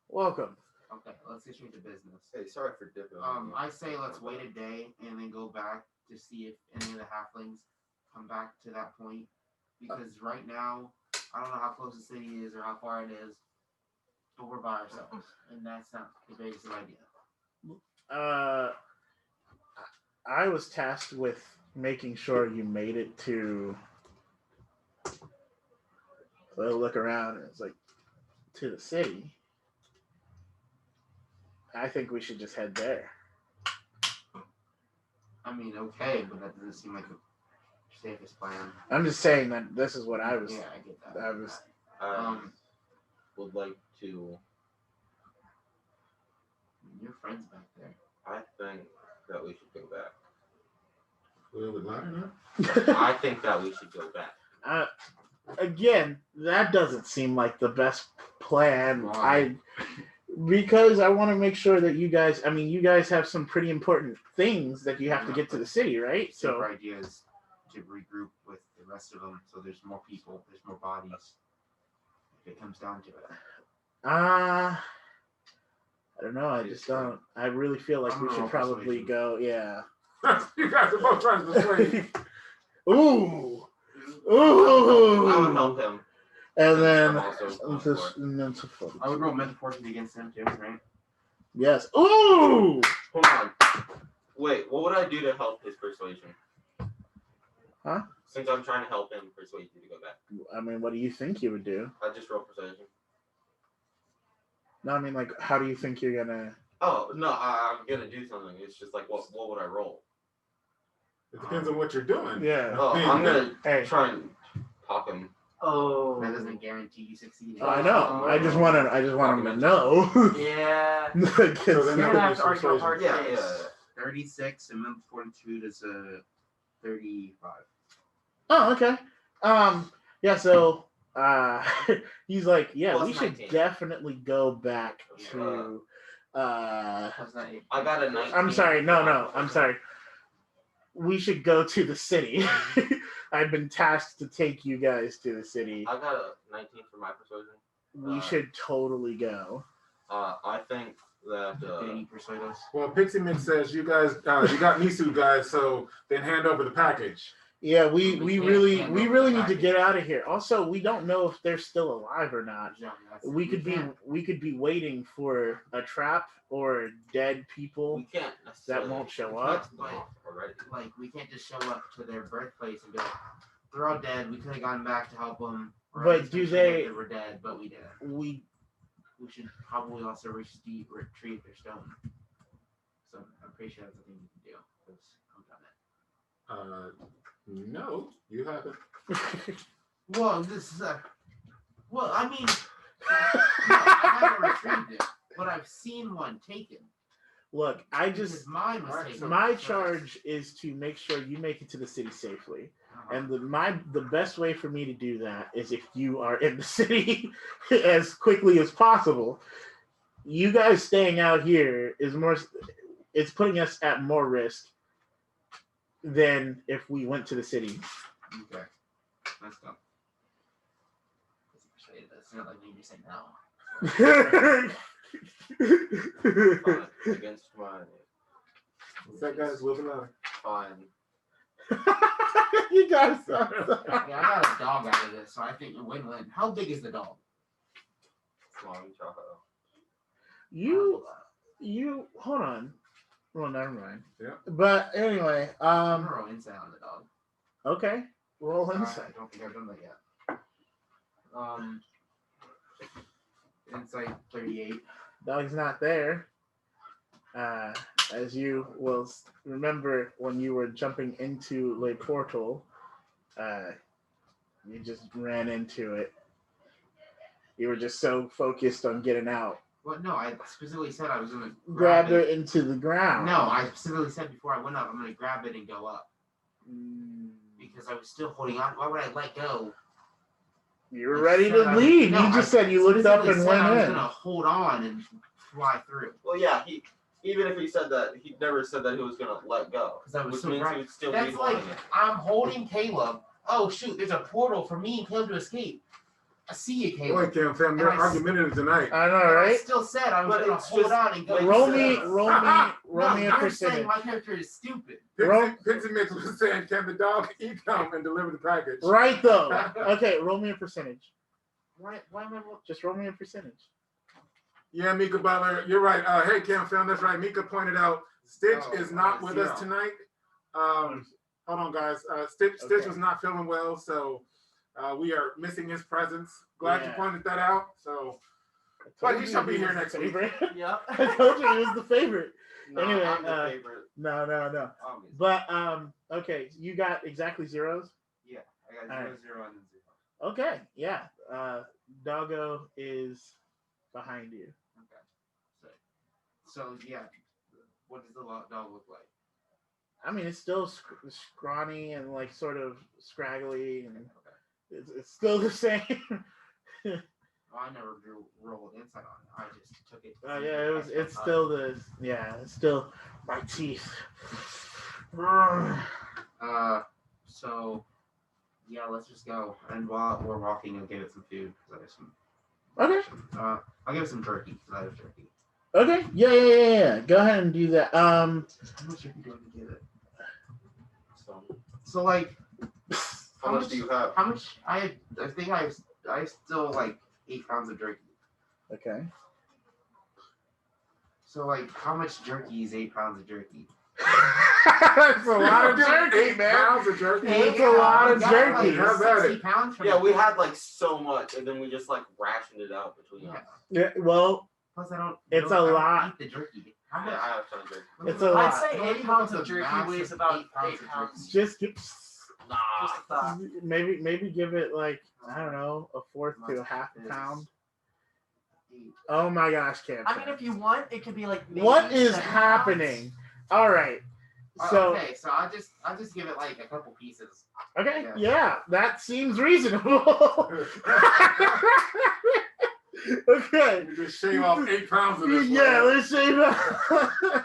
Welcome. Okay, let's get straight to business. Hey, sorry for dipping. I say let's wait a day and then go back to see if any of the halflings come back to that point. Because right now, I don't know how close the city is or how far it is, but we're by ourselves, and that's not the greatest of idea. I was tasked with making sure you made it to. So I look around and it's like to the city. I think we should just head there. I mean, okay, but that doesn't seem like the safest plan. I'm just saying that this is what I was. Yeah, I get that. I was. Would like to. Your friend's back there. I think that we should go back. We're with louder now? I think that we should go back. Again, that doesn't seem like the best plan. Why? Because I want to make sure that you guys. I mean, you guys have some pretty important things that you have to get to the city, right? So So our idea is to regroup with the rest of them, so there's more people, there's more bodies. If it comes down to it. I don't know. I just don't. I really feel like I'm we gonna should roll probably persuasion. go. Yeah. You guys are both trying to persuade. Ooh. I would Ooh. help him. And I'm then also mental fortitude. I would roll mental fortitude against them too, right? Yes. Ooh. Hold on. Wait, what would I do to help his persuasion? Huh? Since I'm trying to help him persuade you to go back. I mean, what do you think you would do? I just roll persuasion. No, I mean, like, how do you think you're gonna? Oh, no, I'm going to do something. It's just like, what would I roll? It depends on what you're doing. Yeah. Oh, I'm going to Hey. try and talk him. Oh. That doesn't guarantee you succeeding. I know. I just want him to know. Yeah. So then You're that gonna would have be to argue a persuasion. hard Yeah, case. yeah. 36 and mental fortitude is a 35. Oh, okay. Yeah. So, he's like, yeah, Plus we should 19. definitely go back to. Plus 9. I got a 19. I'm sorry. No. I'm sorry. We should go to the city. I've been tasked to take you guys to the city. I got a 19 for my persuasion. We should totally go. I think that. 80 persuade us. Well, Pixie Mix says you guys, you got Misu guys, so then hand over the package. Yeah, we We really can't we go really back. need to get out of here. Also, we don't know if they're still alive or not. Yeah, We could be waiting for a trap or dead people. We can't necessarily. won't show we up. can't them off already. Like, we can't just show up to their birthplace and be like, they're all dead. We could have gone back to help them. or at But least do make sure they- that they were dead, but we didn't. We We should probably also retrieve their stone. So I'm pretty sure that's the thing we can do. Because I'm done it. No, you haven't. Well, this is well, I mean, I haven't retrieved it, but I've seen one taken. look. I Because just mine was taken. my first. charge is to make sure you make it to the city safely. Uh-huh. And the best way for me to do that is if you are in the city as quickly as possible. You guys staying out here is more. It's putting us at more risk than if we went to the city. Okay. Let's go. It's not like you just say no. Fine. Against mine. What's that, guys? Live alive. Fine. You guys Yeah, I got a dog out of this, so I think a win-win. How big is the dog? Long Chaho. you hold on. Well, never mind. Yeah. But anyway, I'm gonna roll insight on the dog. okay. Roll I insight. don't think I've done that yet. Insight 38. Dog's not there. As you will remember when you were jumping into Le Portal, you just ran into it. You were just so focused on getting out. Well, no, I specifically said I was gonna Grabbed it into the ground. No, I specifically said before I went up, I'm gonna grab it and go up Mm, because I was still holding on. Why would I let go You were ready to leave. No, You just said you looked up and specifically went said I was in. gonna hold on and fly through. Well, yeah, even if he said that, he never said that he was gonna let go. Because I was Which so means right. he would still That's be like holding it. I'm holding Caleb. Oh shoot, there's a portal for me and Caleb to escape. I see you, Boy, Caleb. Cam, fam, they're And I argumentative tonight. I know, And I right? still said I was But gonna it's hold just on and go. like Roll you me, said. roll me, roll No, me a you're percentage. saying my character is stupid. Roll- Pixie Mix was saying, can the dog e-come and deliver the package? Right though. Okay, roll me a percentage. Why am I? Just roll me a percentage. Yeah, Mika Butler, you're right. Hey, Cam, fam, that's right. Mika pointed out Stitch Oh, is not with us tonight. Hold on, guys. Stitch was not feeling well, so we are missing his presence. Glad you pointed that out. So, but he shall be here next week. Yep. I told you he was the favorite. No, Anyway, I'm the favorite. No. Obviously. But okay, you got exactly zeros. Yeah, I got 0, 0, and then 0. Okay, yeah. Doggo is behind you. Okay. So yeah, what does the dog look like? I mean, it's still scrawny and like sort of scraggly, and it's still the same. I never rolled insight on it. I just took it. Yeah, it's still my teeth. So yeah, let's just go. And while we're walking, I'll give it some food because I have some. Okay. I'll give it some turkey because I have turkey. Okay. Yeah. Go ahead and do that. How much turkey do I have to give it? So like, How much do you have? How much? I think I still like 8 pounds of jerky. Okay. So like, how much jerky is 8 pounds of jerky? That's a lot of jerky, 8 man. pounds of jerky. It's a lot of jerky. How about 60 it? pounds from Yeah, we had like so much, and then we just like rationed it out between us. Yeah. Well, Plus, I don't. It's I a don't lot. Eat the jerky. How Yeah, much? I have some jerky. It's a I'd lot. say 8 pounds of jerky Max weighs of about 8 pounds 8 of pounds. just give, Nah. Just a thought. maybe give it like, I don't know, a fourth to a half a pound. Oh my gosh, Cam. I mean, if you want, it could be like. maybe What is 7 happening? All right. So Okay, so I'll just give it like a couple pieces. okay, yeah, that seems reasonable. Okay. You just shave off 8 pounds of this. Yeah, one. let's shave it.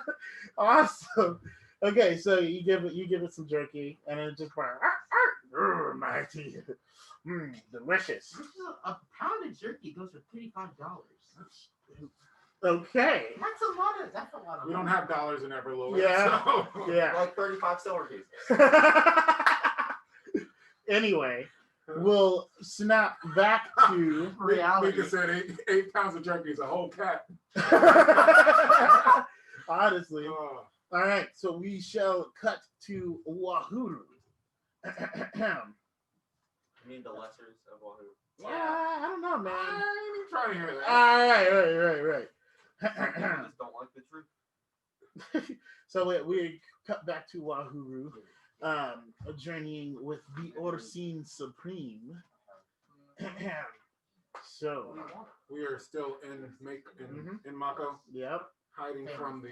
Awesome. Okay, so you give it some jerky, and then it just my teeth. Delicious. A pound of jerky goes for $35. Okay. That's a lot of. We don't have dollars in EverLore. Yeah. So. Yeah. Like 35 silver pieces. Anyway, we'll snap back to Reality. Mika said 8 pounds of jerky is a whole cat. honestly. Oh. All right, so we shall cut to Wahuru. You mean the lessers of Wahoo? Yeah, I don't know, man. I ain't even trying to hear that. All right. Some people just don't like the truth. So we cut back to Wahuru, journeying with the Orsine Supreme. So, We are still in Mako, yep. hiding from the.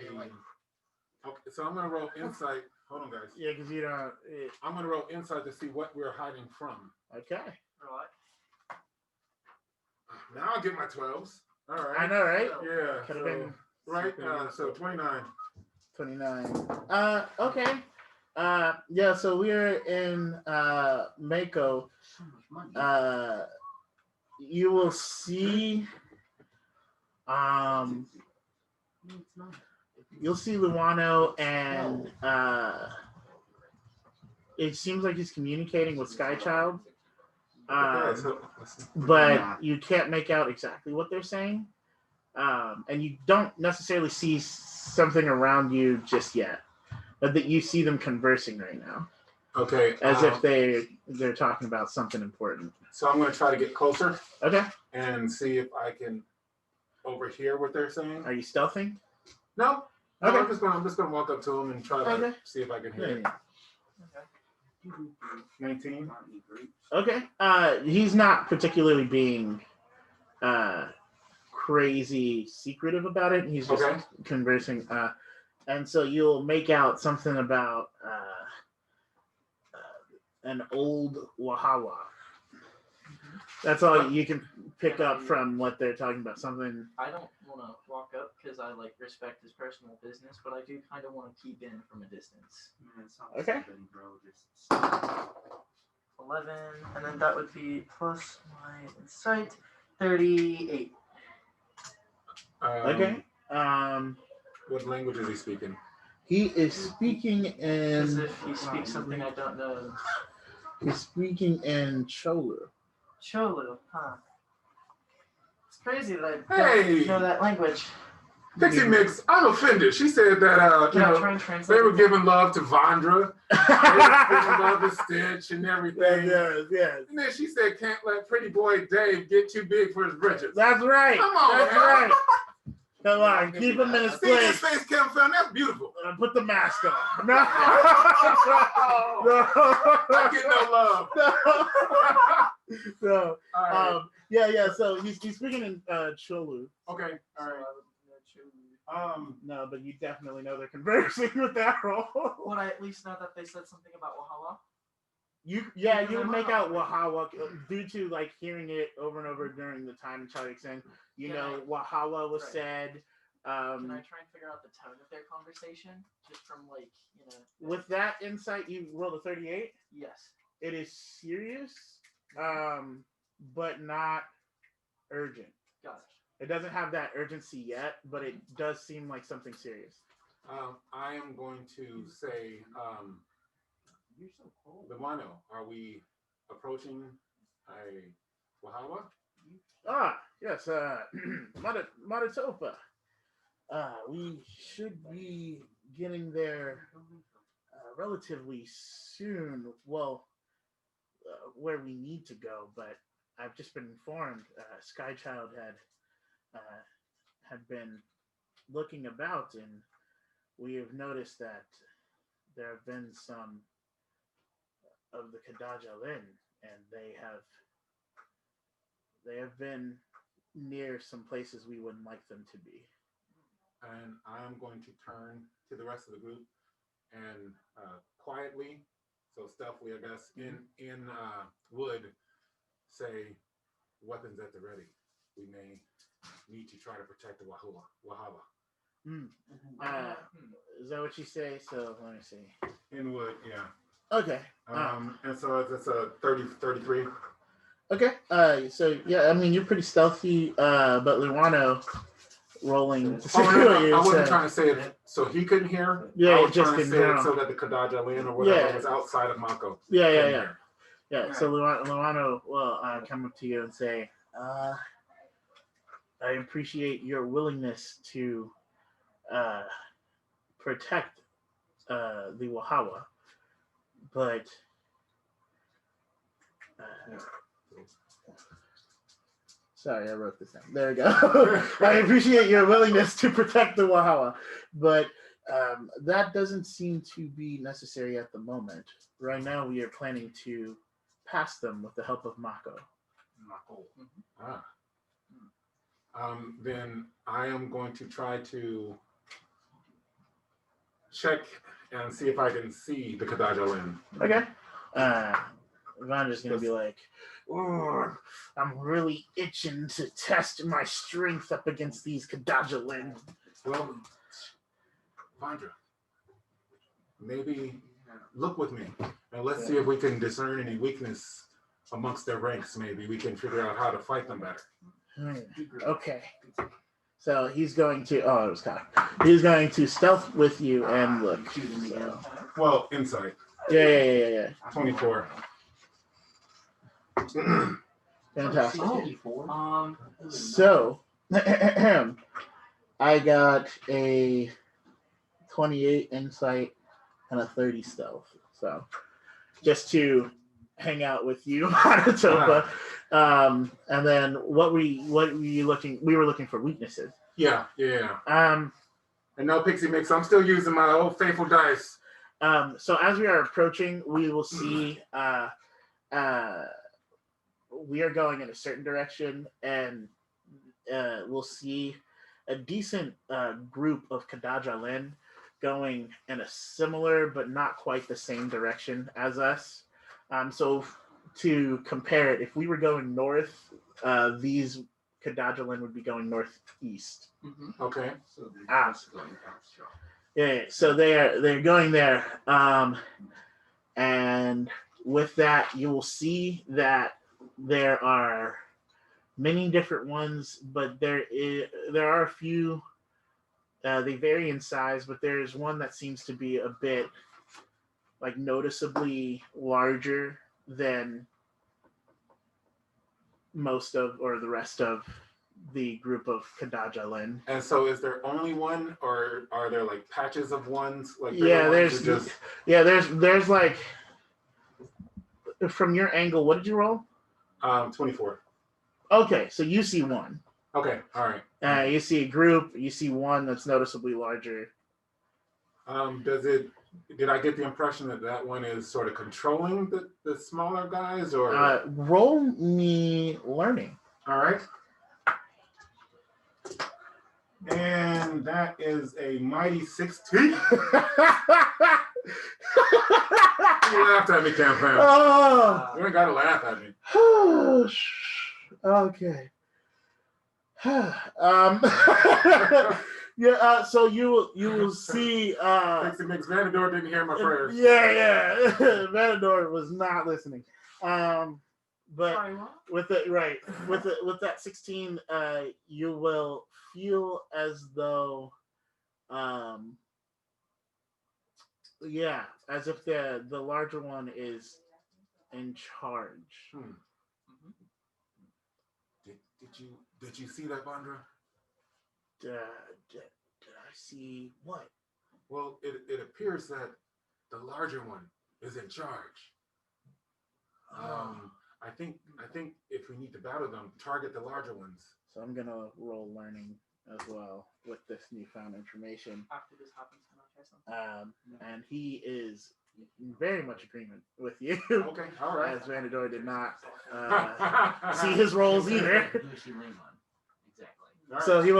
Okay, so I'm gonna roll insight. Hold on, guys. Yeah, because you don't. I'm gonna roll insight to see what we're hiding from. Okay. Now I'll get my 12s. All right. I know, right? Yeah. Could have So, been right. So 29. 29. Okay. Yeah, so we're in Mako. So much money. You will see No, it's not. you'll see Liwano, and it seems like he's communicating with Skychild. Okay, so But you can't make out exactly what they're saying. And you don't necessarily see something around you just yet. But that you see them conversing right now. okay. As if they're talking about something important. So I'm gonna try to get closer Okay. and see if I can overhear what they're saying. Are you stealthing? No. Okay. I'm just gonna walk up to him and try to Okay. see if I can hear it. 19. Okay. He's not particularly being crazy secretive about it. He's just Okay. conversing. And so you'll make out something about an old Wahawa. That's all you can pick up from what they're talking about. Something. I don't want to walk up because I like respect his personal business, but I do kind of want to peep in from a distance. Okay. 11, and then that would be plus my insight, 38. Okay. What language is he speaking? He is speaking As in. if he speaks something I don't know. He's speaking in Cholu. Cholu, huh? It's crazy that I Hey! don't know that language. Pixie Mix, I'm offended. She said that Can I try and translate? they were it? giving love to Vandra. They were giving love to Stitch and everything. Yes. And then she said, can't let pretty boy Dave get too big for his britches. That's right. Come on, That's man. right. Come on, keep him in his See this place. face cam film? That's beautiful. Put the mask on. No. I get no love. No. All right. Yeah. So he's speaking in Cholu. Okay. All right. No, but you definitely know they're conversing with that role. Would I at least know that they said something about Wahala? You would make out Wahala due to like hearing it over and over during the time in Chaluk'Sen. Wahala was said. Can I try and figure out the tone of their conversation just from like With that insight, you rolled a 38. Yes. It is serious, but not urgent. Gotcha. It doesn't have that urgency yet, but it does seem like something serious. I am going to say, You're so cold. Liwano, are we approaching a Wahawa? Yes, Maratopa. We should be getting there relatively soon. Well, where we need to go, but I've just been informed Skychild had been looking about, and we have noticed that there have been some of the Kadajalin, and they have been near some places we wouldn't like them to be. And I'm going to turn to the rest of the group and quietly, so stealthily, I guess, in wood, say, weapons at the ready. We may need to try to protect the Wahala. Is that what you say? So let me see. In wood, yeah. Okay. And so it's a 33. Okay. So yeah, I mean you're pretty stealthy, but Liwano rolling to see Oh, no, what you're I wasn't saying. trying to say it so he couldn't hear. Yeah, I was just trying to in say general. it so that the Kadaja land or whatever Yeah. was outside of Mako. Yeah. So Liwano will come up to you and say, I appreciate your willingness to protect the Wahawa, but sorry, I wrote this down. There we go. I appreciate your willingness to protect the Wahawa, but that doesn't seem to be necessary at the moment. Right now, we are planning to pass them with the help of Mako. Then I am going to try to check and see if I can see the Kadaja land. Okay. Vandra's gonna be like, "Oh, I'm really itching to test my strength up against these Kadajalin." Well, Vandra, maybe look with me and let's see if we can discern any weakness amongst their ranks. Maybe we can figure out how to fight them better. Okay. So he's going to. Oh, it was Kai. He's going to stealth with you and look. So. Well, insight. Yeah. 24. Fantastic. Oh, So, I got a 28 insight and a 30 stealth. So, just to hang out with you, Manitoba. And then what were you looking? We were looking for weaknesses. Yeah. And no Pixie Mix. I'm still using my old faithful dice. So as we are approaching, we will see. We are going in a certain direction, and we'll see a decent group of Kadajalin going in a similar but not quite the same direction as us. So to compare it, if we were going north, these Kadajalan would be going northeast. Okay. So they're Ah. just going down. Yeah, so they're going there, and with that, you will see that there are many different ones, but there are a few. They vary in size, but there's one that seems to be a bit like noticeably larger than most of or the rest of the group of Kadajalan. And so, is there only one, or are there like patches of ones? Like Yeah, bigger ones, there's or just there's like, from your angle, what did you roll? 24. Okay, so you see one. Okay, all right. You see a group. You see one that's noticeably larger. Did I get the impression that one is sort of controlling the smaller guys, or? Roll me learning. All right. And that is a mighty 16. You laughed at me, campaign. Oh. You ain't gotta laugh at me. Okay. Yeah. So you will see. Dixie Mix Vanador didn't hear my prayers. Yeah. Vanador was not listening. But Sorry, what? with that 16, you will feel as though, as if the larger one is in charge. Did you see that, Vandra? Did I see what? Well, it appears that the larger one is in charge. I think if we need to battle them, target the larger ones. So I'm gonna roll learning as well with this newfound information. After this happens, can I try something? And he is in very much agreement with you. Okay, all right. As Vanador did not see his rolls either. Who is she laying on? Exactly. All right. So he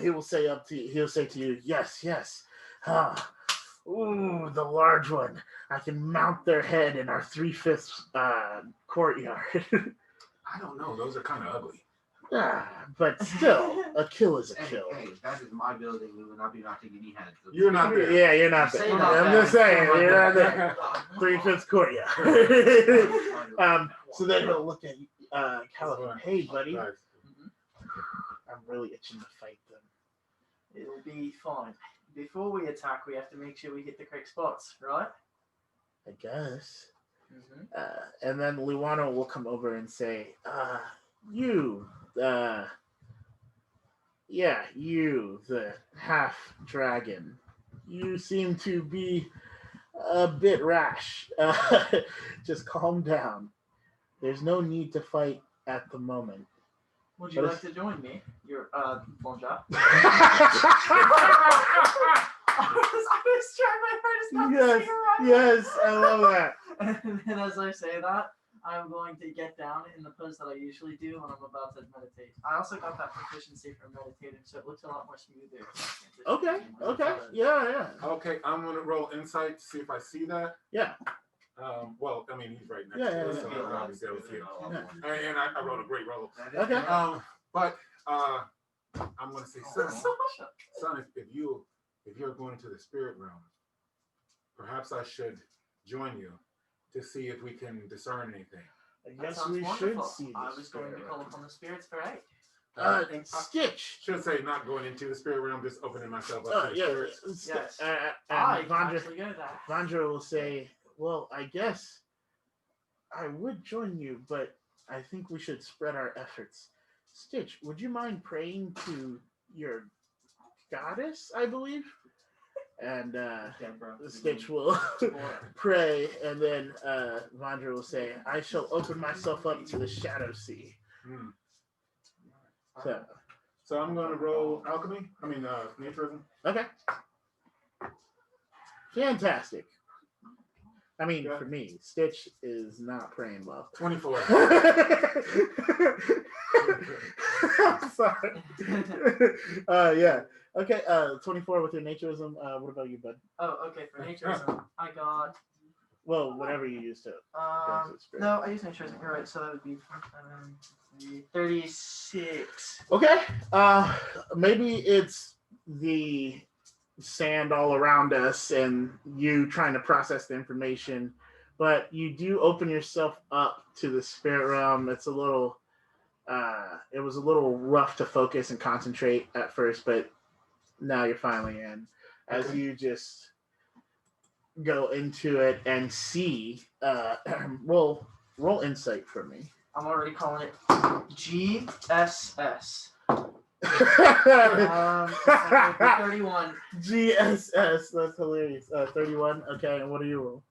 will say to you, yes. Ooh, the large one. I can mount their head in our 3/5 courtyard. I don't know. Those are kind of ugly. But still, a kill is a kill. Hey, that is my building. We will not be knocking any heads. You're not there. Yeah, you're not there. Say that. I'm just saying, you're not there. 3/5 courtyard. So then he'll look at Kaliff. Hey, buddy. Nice. I'm really itching to fight them. It'll be fine. Before we attack, we have to make sure we hit the correct spots, right? I guess. And then Liwano will come over and say, you, the half dragon, you seem to be a bit rash. Just calm down. There's no need to fight at the moment. Would you like to join me? Your Bonja? I was trying my hardest not to say it right. Yes, I love that. And then as I say that, I'm going to get down in the pose that I usually do when I'm about to meditate. I also got that proficiency for meditating, so it looks a lot more smoother. Okay. Yeah. Okay, I'm gonna roll insight to see if I see that. Yeah. Well, I mean, he's right next Yeah, to us, yeah, so yeah. I'll obviously able to see it. Yeah. And I rolled a great roll. Okay. But I'm gonna say, son, if you're going to the spirit realm, perhaps I should join you to see if we can discern anything. I guess we should see I this. was going to call upon the spirits for aid. And Stitch. should say not going into the spirit realm, just opening myself up to the spirits. Yes. And I Vandra, actually go there. Vandra will say, well, I guess I would join you, but I think we should spread our efforts. Stitch, would you mind praying to your goddess, I believe? And Stitch will pray, and then Vandra will say, I shall open myself up to the Shadow Sea. So I'm going to roll alchemy. Naturism. Okay. Fantastic. I mean, for me, Stitch is not praying well. 24. I'm sorry. Yeah. Okay. 24 with your naturism. What about you, bud? Oh, okay. For naturism, I got Well, whatever you use to. go to the spirit. No, I use nature. You're right. So that would be 36. Okay. Maybe it's the sand all around us and you trying to process the information, but you do open yourself up to the spirit realm. It's a little. It was a little rough to focus and concentrate at first, but now you're finally in. As you just go into it and see, roll insight for me. I'm already calling it GSS. 31. GSS, that's hilarious. 31. Okay, and what do you roll?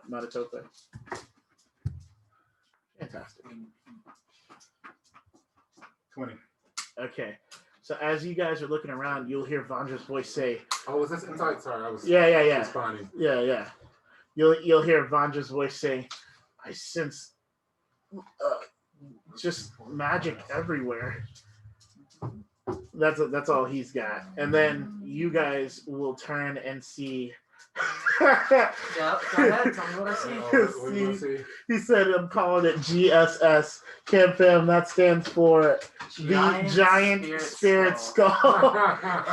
Maracosa. Fantastic. 20. Okay, so as you guys are looking around, you'll hear Vandra's voice say, Oh, was this inside? Sorry, I was Yeah. responding. Yeah. You'll hear Vandra's voice say, I sense just magic everywhere. That's all he's got. And then you guys will turn and see. Yeah, go ahead. Tell me what I see. What do you want to see? He said, I'm calling it GSS. Can't fam, that stands for the giant spirit skull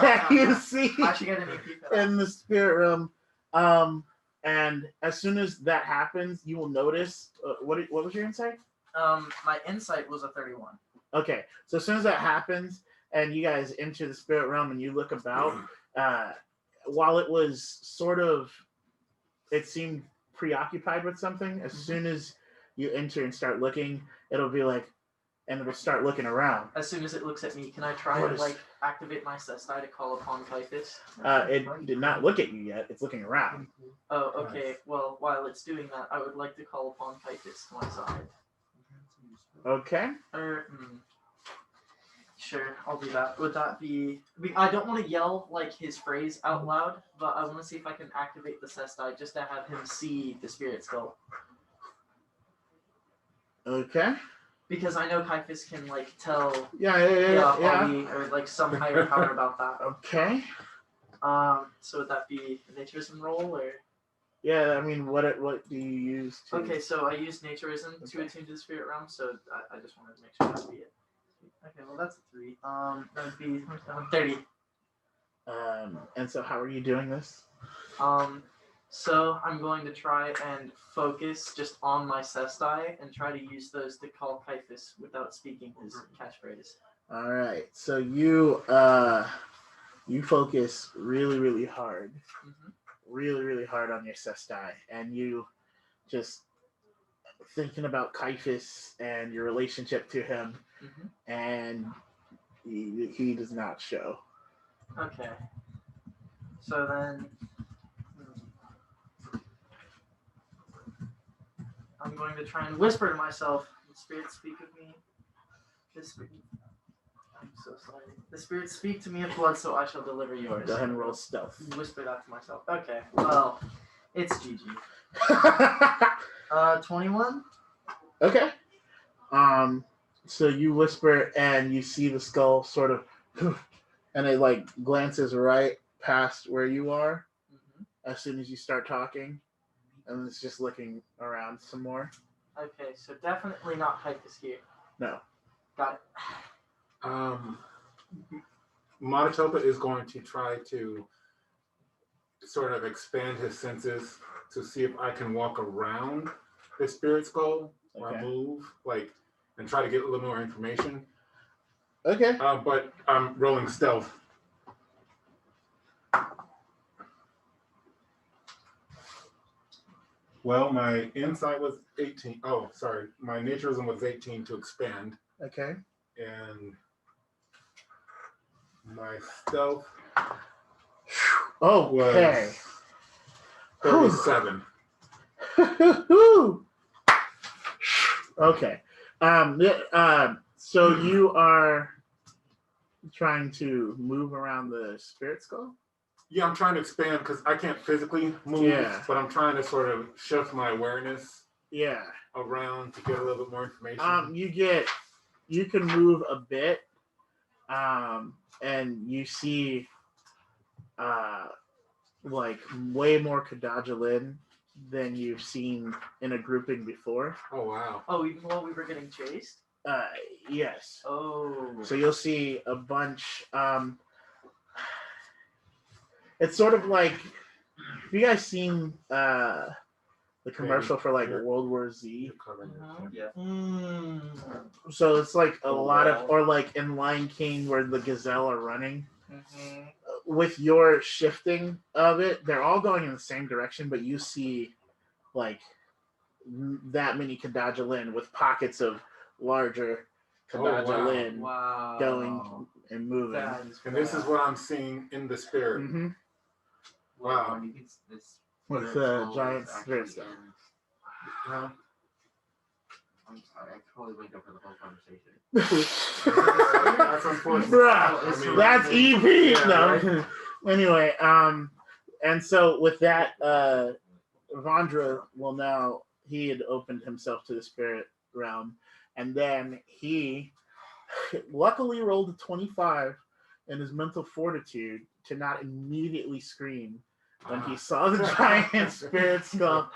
that you see I should get an EP for that. in the spirit room. And as soon as that happens, you will notice. What was your insight? My insight was a 31. Okay, so as soon as that happens, and you guys enter the spirit realm, and you look about, while it was sort of, it seemed preoccupied with something. As soon as you enter and start looking, it'll be like, and it'll start looking around. As soon as it looks at me, can I try and activate my Sestai to call upon Kaliff? It did not look at you yet. It's looking around. Oh, okay. Well, while it's doing that, I would like to call upon Kaliff to my side. Okay. Sure, I'll do that. Would that be? I don't want to yell like his phrase out loud, but I want to see if I can activate the Sestai just to have him see the spirit skull. Okay. Because I know Kaliff can like tell. Yeah. Or like some higher power about that. Okay. So would that be a naturism roll or? Yeah, I mean, what do you use to? Okay, so I use naturism to attune to the spirit realm, so I just wanted to make sure that'd be it. Okay, well that's a 3. That would be 30. And so how are you doing this? So I'm going to try and focus just on my Sestai and try to use those to call Kaliff without speaking his catchphrase. All right, so you focus really hard, really hard on your Sestai, and you just thinking about Kaliff and your relationship to him, and he does not show. Okay. So then I'm going to try and whisper to myself, the spirits speak of me. I'm so sorry. The spirits speak to me of blood, so I shall deliver yours. Go ahead and roll stealth. Whisper that to myself. Okay, well, it's GG. 21? Okay. So you whisper and you see the skull sort of, and it like glances right past where you are as soon as you start talking, and it's just looking around some more. Okay, so definitely not Kaliff here. No. Got it. Matotopa is going to try to sort of expand his senses to see if I can walk around the spirit skull or move, and try to get a little more information. Okay. But I'm rolling stealth. Well, my insight was 18. Oh, sorry. My naturism was 18 to expand. Okay. And my stealth okay. was 37. Okay. So you are trying to move around the spirit skull? Yeah, I'm trying to expand because I can't physically move, but I'm trying to sort of shift my awareness around to get a little bit more information. You can move a bit, and you see like way more Kadajilin than you've seen in a grouping before. Oh wow. Oh, even while we were getting chased? Yes. Oh. So you'll see a bunch. It's sort of like, have you guys seen the commercial for like World War Z? Yeah. So it's like a lot of, or like in Lion King where the gazelle are running. With your shifting of it, they're all going in the same direction, but you see like that many Kadajilin with pockets of larger Kadajilin Wow. going and moving. And this is what I'm seeing in the spirit. Mm-hmm. Wow. With giant spirit stuff. Huh? I'm sorry, I totally went over the whole conversation. That's unfortunate. Bruh, that's EP. Yeah, No. Anyway, and so with that, Vandra will now, he had opened himself to the spirit realm, and then he luckily rolled a 25 in his mental fortitude to not immediately scream when he saw the giant spirit skull,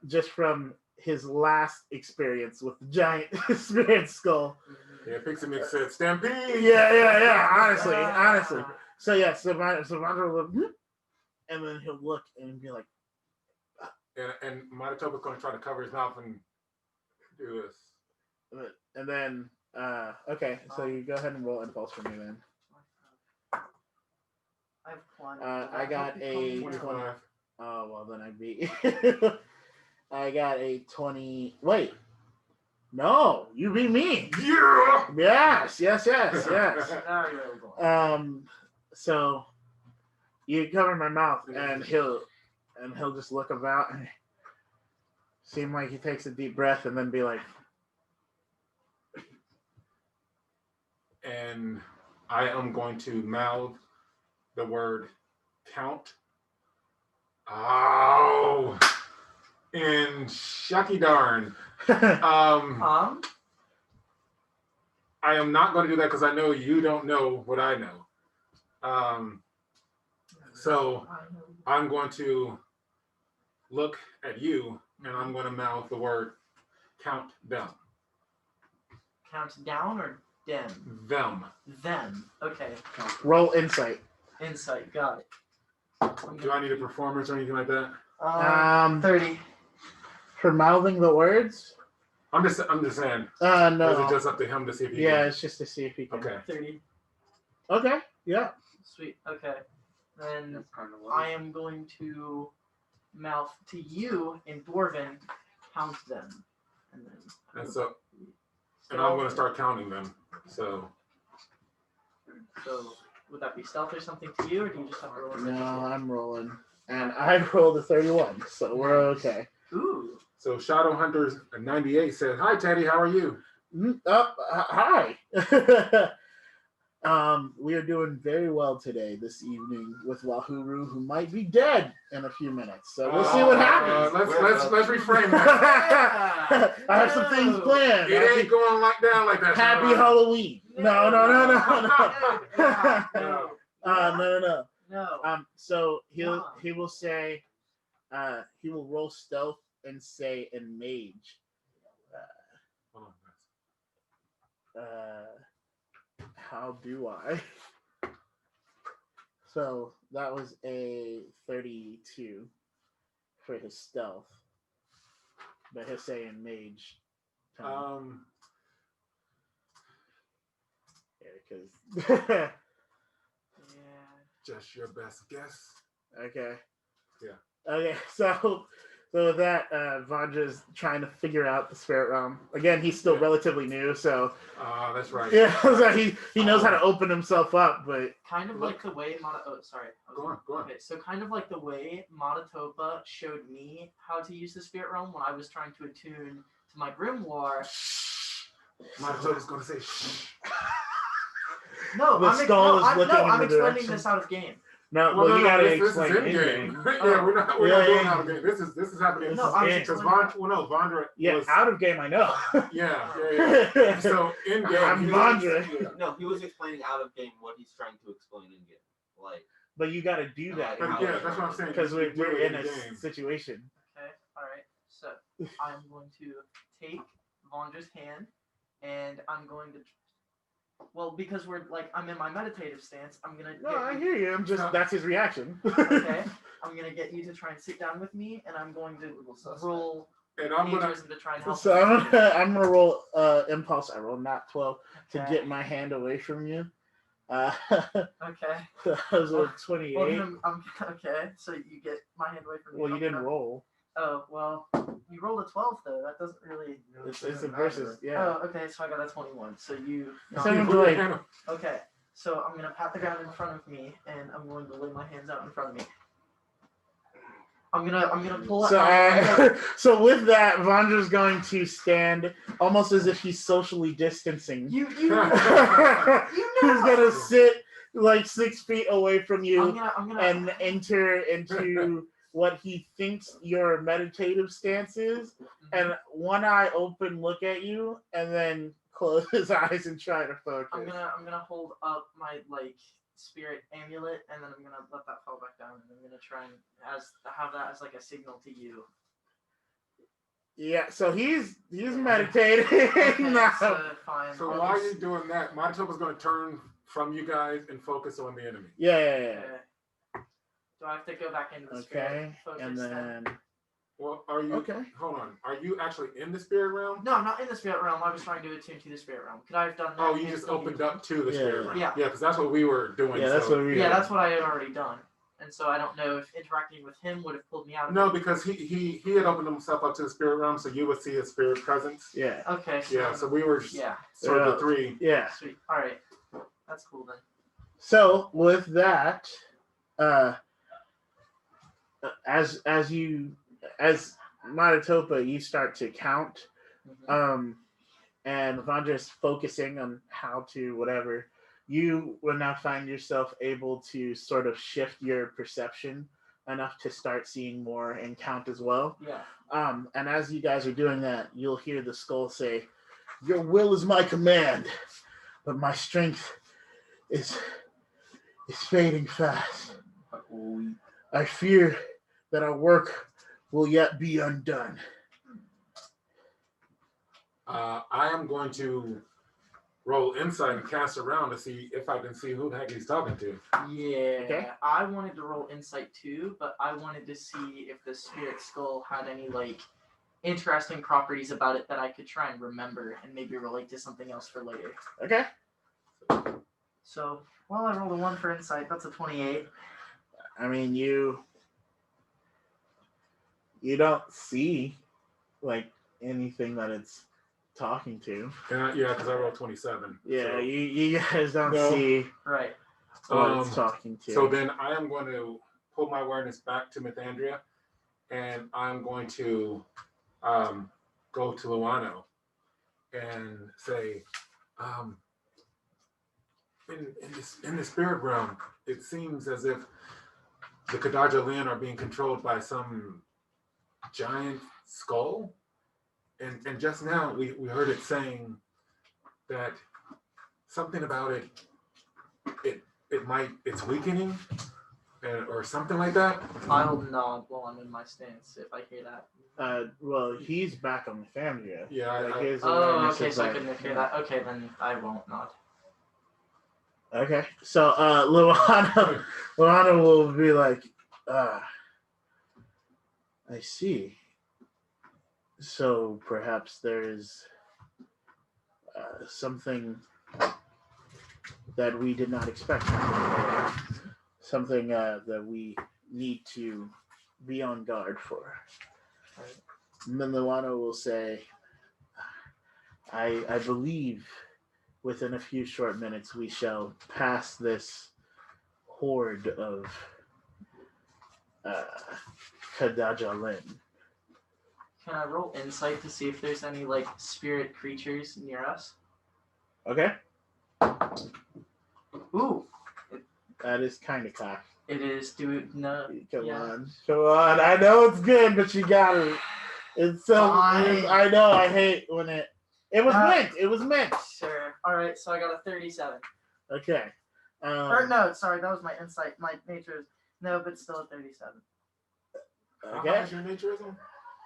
just from his last experience with the giant spirit skull. Yeah, Pixie Mix said Stampede. Yeah. Honestly. So yeah, so Vandra will look, and then he'll look and be like, And Manitoba's going to try to cover his mouth and do this. and then okay, so you go ahead and roll impulse for me then. I got a 20. Oh well, then I beat. I got a 20. Wait, no, you beat me. Yeah. Yes. So you cover my mouth, and he'll just look about and seem like he takes a deep breath, and then be like, And I am going to mouth the word count. Oh, and shucky darn. I am not going to do that because I know you don't know what I know. So I'm going to look at you and I'm going to mouth the word count them. Count down or dem? Them. Them. Okay. roll insight. Insight. Got it. Do I need a performance or anything like that? 30. For mouthing the words. I'm just saying. No. Or is it just up to him to see if he Yeah, can? it's just to see if he can. Okay. 30. Okay. Yeah. Sweet. Okay. Then I am going to mouth to you in Dwarven, count them. And then. And I'm going to start counting them. So would that be stealth or something to you, or do you just have to roll? No, I'm rolling, and I rolled a 31, so we're okay. Ooh. So Shadowhunters 98 says, "Hi Teddy, how are you?" Hi. We are doing very well today, this evening, with Wahuru, who might be dead in a few minutes. So we'll see what happens. Let's reframe that. I have some things planned. It ain't going down like that. Happy Halloween. No. No. So he will say, he will roll stealth and say in mage. How do I? So that was a 32 for his stealth, but he'll say in mage. Yeah, because. Yeah. Just your best guess. Okay. Yeah. Okay. So with that, Vandra's trying to figure out the spirit realm. Again, he's still relatively new, so. That's right. Yeah. So he knows how to open himself up, but. Kind of like the way sorry. Go on. Okay, so kind of like the way Manitoba showed me how to use the spirit realm when I was trying to attune to my grimoire. Manitoba's going to say, "Shh." No, The skull is looking in the I'm explaining direction. this out of game. No, Well, you gotta this is explain in game. Yeah, we're not Yeah, doing yeah. out of game. This is happening. No, I'm Because explaining. Vandra Yeah, was, out of game, I know. yeah. So in game, I'm Vandra. No, he was explaining out of game what he's trying to explain in game. Like but you got to do that But yeah, that's what I'm saying. because we're We're in a game. situation. Okay, alright. So I'm going to take Vandra's hand and I'm going to because we're like I'm in my meditative stance, I'm gonna No, I hear you. I'm just that's his reaction. okay. I'm gonna get you to try and sit down with me and I'm going to roll And I'm gonna. to try and help So you. I'm gonna roll impulse. I roll not 12 to Okay. get my hand away from you. Okay. That was a 28. Well, okay, so you get my hand away from me. Well, you didn't roll. Oh, well, you rolled a 12 though. That doesn't really. It's a versus. Yeah. Oh, okay, so I got a 21. So you. Someone's like, Okay, so I'm gonna pat the ground in front of me, and I'm going to lay my hands out in front of me. I'm gonna pull out. so, so with that, Vandra's going to stand almost as if he's socially distancing. You He's know. gonna sit like 6 feet away from you I'm gonna and enter into what he thinks your meditative stance is, and one eye open, look at you, and then close his eyes and try to focus. I'm gonna hold up my spirit amulet, and then I'm gonna let that fall back down, and I'm gonna try and have that as like a signal to you. Yeah, so he's meditating now. Fine. So while you're doing that, Manitoba's gonna turn from you guys and focus on the enemy. Yeah. Okay. Do I have to go back into the spirit Okay, focus and then Well, are you? okay. Hold on. Are you actually in the spirit realm? No, I'm not in the spirit realm. I was trying to attune to the spirit realm. Could I have done that? Oh, you just opened up to the spirit realm. Yeah. Yeah, because that's what we were doing. Yeah, that's so, what we. Yeah, that's what I had already done. And so I don't know if interacting with him would have pulled me out of No, it. because he had opened himself up to the spirit realm, so you would see his spirit presence. Yeah. Okay. Yeah, so we were Yeah. sort of the three. Yeah. Sweet. All right. That's cool then. So with that, as Manitoba, you start to count, and Vandra's focusing on how to whatever. You will now find yourself able to sort of shift your perception enough to start seeing more and count as well. Yeah. And as you guys are doing that, you'll hear the skull say, "Your will is my command, but my strength is fading fast. I fear that our work will yet be undone." I am going to roll insight and cast around to see if I can see who the heck he's talking to. Yeah. Okay. I wanted to roll insight too, but I wanted to see if the spirit skull had any interesting properties about it that I could try and remember and maybe relate to something else for later. Okay. So, I rolled a 1 for insight. That's a 28. I mean, you don't see anything that it's talking to. Yeah, because I rolled 27. Yeah, so. you guys don't No. see Right. what it's talking to. So then I am going to pull my awareness back to Mythandria, and I'm going to go to Liwano and say, in the spirit realm, it seems as if the Kadaja are being controlled by some giant skull. And just now we heard it saying that something about it's weakening or something like that. I'll nod while I'm in my stance if I hear that. Well, he's back on the family. Yeah, His Oh, awareness okay, is so I couldn't hear that. Okay, then I won't nod. Okay, so Liwano will be like, I see. So perhaps there is something that we did not expect, something that we need to be on guard for. And then Liwano will say, I believe within a few short minutes we shall pass this horde of Kadaja. Can I roll insight to see if there's any spirit creatures near us? Okay. Ooh, That is kind of cocky. it is. Come on. I know it's good, but you got it. It's so. Fine. I know. I hate when it was meant. It was meant. Sure. All right. So I got a 37. Okay. Or no, sorry, that was my insight. My nature is no, but still a 37. How Okay. high is your naturism?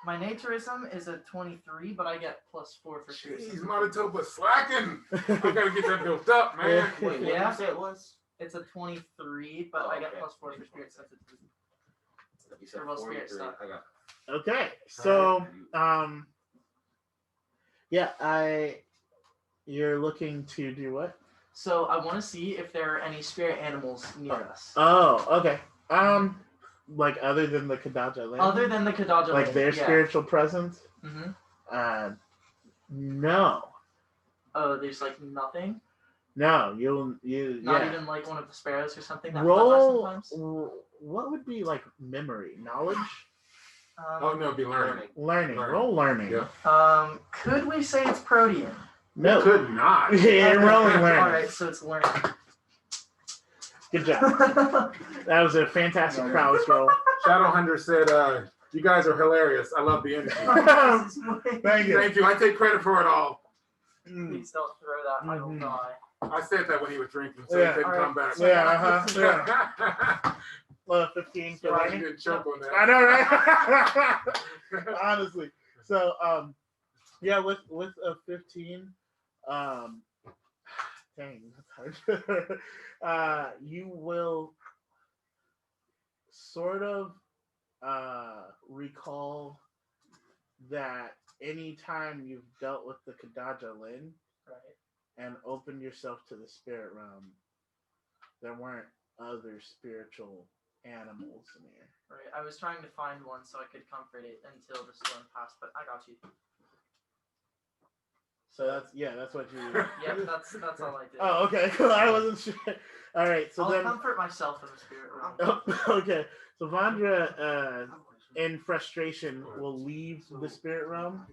My naturism is a 23, but I get +4 for Jeez, fierce. Manitoba slacking. I gotta get that built up, man. Wait, what did Yeah. you say it was? It's a 23, but Oh, I get okay. +4 for spirit sensitivity. You said For most spirit 43. stuff. I got. Okay. So you're looking to do what? So I want to see if there are any spirit animals near us. Oh, okay. Like other than the Kadaja land? Other than the Kadaja like land, their yeah. spiritual presence? Mm-hmm. No. Oh, there's like nothing? No, Not even like one of the sparrows or something that fly roll. by sometimes? What would be like memory, knowledge, Oh no, it'd be learning. learning? Learning. Roll learning. Yeah. Could we say it's protean? No. Could not. Yeah, rolling learning. All right, so it's learning. Good job. That was a fantastic prowess roll. Shadowhunter said, "You guys are hilarious. I love the energy." Thank you. Thank you. I take credit for it all. Please don't throw that. I will Mhm. die. I said that when he was drinking, so Yeah. he couldn't come back. Yeah, yeah. 15 for Glad you learning. didn't choke on that. I know, right? Honestly. So, yeah, with a 15, dang, that's hard. You will sort of recall that anytime you've dealt with the Kadaja Lin Right. and opened yourself to the spirit realm, there weren't other spiritual animals near. Right. I was trying to find one so I could comfort it until the storm passed, but I got you. So that's what you. Yep, that's all I did. Oh, okay. Cool. I wasn't sure. All right. So I'll then. comfort myself in the spirit realm. Oh, okay. So Vandra, in frustration, will leave the spirit realm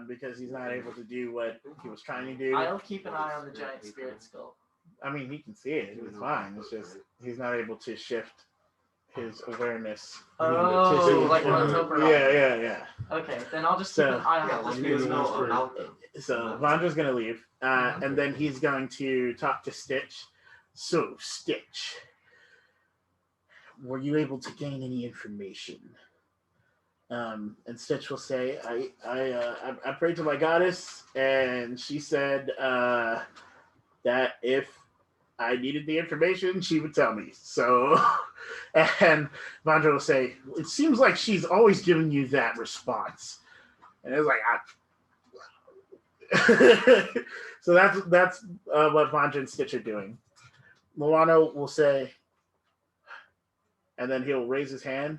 because he's not able to do what he was trying to do. I'll keep an eye on the giant spirit skull. I mean, he can see it. It's fine. It's just he's not able to shift his awareness. Oh, like Manitoba. Yeah. Okay, then I'll just keep an eye on Yeah, the let's spirit be skull. about So Vandra's gonna leave, and then he's going to talk to Stitch. So Stitch, were you able to gain any information? And Stitch will say, I prayed to my goddess, and she said that if I needed the information, she would tell me. So, and Vandra will say, it seems like she's always giving you that response. And it's like, so that's what Vandra and Stitch are doing. Liwano will say, and then he'll raise his hand,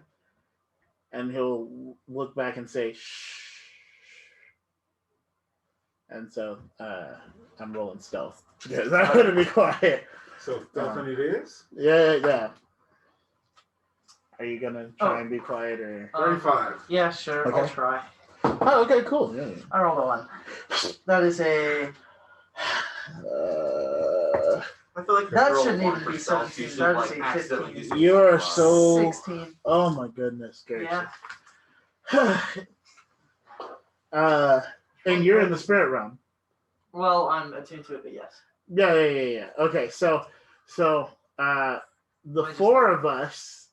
and he'll look back and say, shh. And so I'm rolling stealth because I'm going to be quiet. So stealth it is? Yeah. Are you going to try and be quiet or? 35. Yeah, sure. Okay. I'll try. Oh, okay, cool. Yeah. I rolled a 1. That is a. I feel like That if you shouldn't roll even 1 be for stealth, 17, you should, that like, is a accidentally 15. do You're something. so. 16. Oh my goodness gracious. Yeah. And you're in the spirit realm. Well, I'm attuned to it, but yes. Yeah. Okay, so the four of us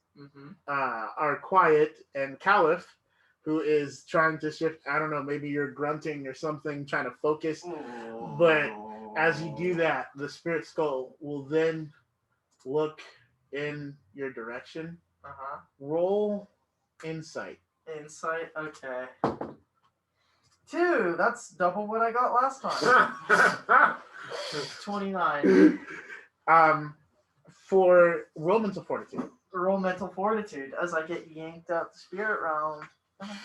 are quiet, and Kaliff, who is trying to shift, I don't know, maybe you're grunting or something, trying to focus. But as you do that, the spirit skull will then look in your direction. Roll insight. Insight, okay. 2, that's double what I got last time. 29. For roll mental fortitude. Roll mental fortitude as I get yanked out the spirit realm. That's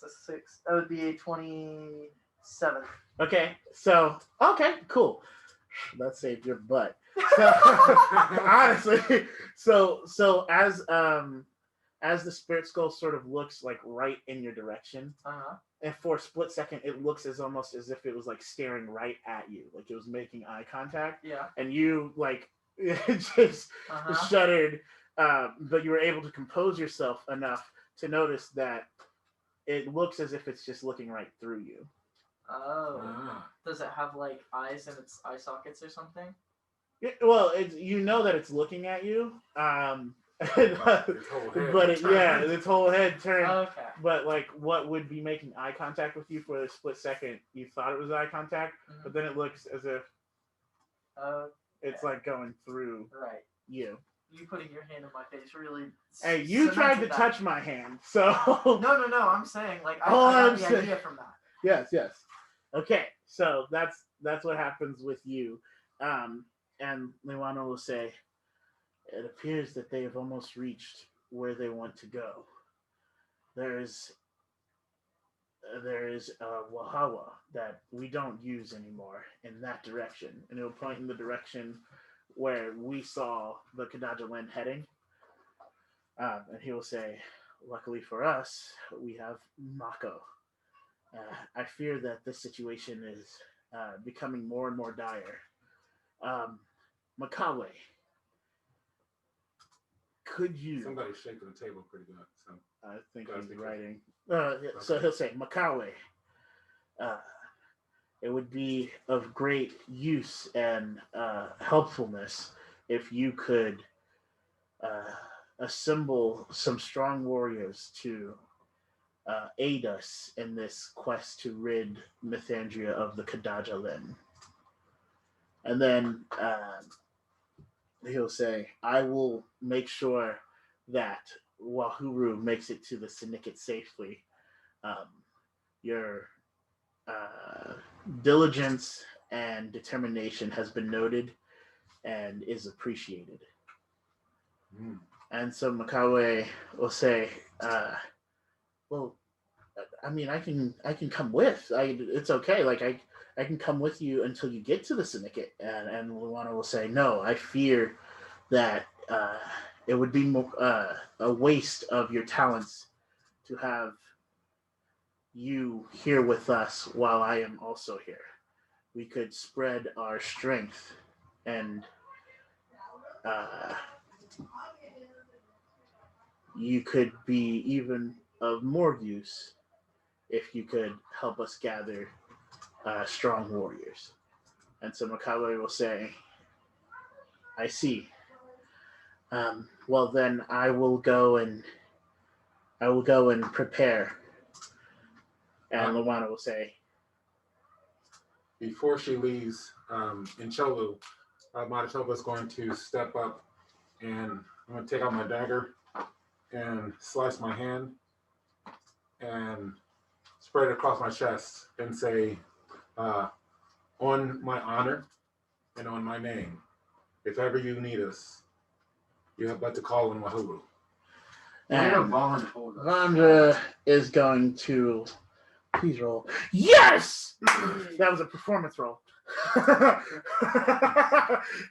a 6. That would be a 27. Okay, cool. That saved your butt. So, honestly, so as the spirit skull sort of looks like right in your direction, and for a split second, it looks almost as if it was like staring right at you, like it was making eye contact. Yeah. And you like just shuddered, but you were able to compose yourself enough to notice that it looks as if it's just looking right through you. Oh. Ah. Does it have like eyes in its eye sockets or something? Well, it's that it's looking at you. Its whole head But turned. its whole head turned. Okay. But like, what would be making eye contact with you for a split second? You thought it was eye contact, but then it looks as if it's like going through Right. you. You putting your hand in my face really. Hey, you tried to cemented that. touch my hand, so. No. I'm saying like I I'm got the saying- idea from that. Yes. Okay, so that's what happens with you, and Liwano will say, "It appears that they have almost reached where they want to go. There is a wahawa that we don't use anymore in that direction," and he'll point in the direction where we saw the Kadaja Land heading, and he will say, "Luckily for us, we have Mako. I fear that this situation is becoming more and more dire. Makawe, could you..." Somebody's shaking the table pretty good. So. I think That's he's the writing. So he'll say, "Makawe, it would be of great use and helpfulness if you could assemble some strong warriors to aid us in this quest to rid Mythandria of the Kadaja Lin." And then he'll say, "I will make sure that Wahuru makes it to the Sinikit safely. Your diligence and determination has been noted and is appreciated." And so Makawe will say, "Well, I mean, I can come with. It's okay. Like I can come with you until you get to the Sinikit." And Liwano will say, "No, I fear that it would be a waste of your talents to have you here with us while I am also here. We could spread our strength and you could be even of more use if you could help us gather strong warriors." And so Makawe will say, "I see. Well, then I will go and prepare." And Liwano will say, Before she leaves, in Cholu, Matatopa is going to step up and I'm going to take out my dagger and slice my hand and spread it across my chest and say, "On my honor and on my name, if ever you need us, you have but to call on Wahuru." and volunteer. Vandra is going to, please roll. Yes! That was a performance roll.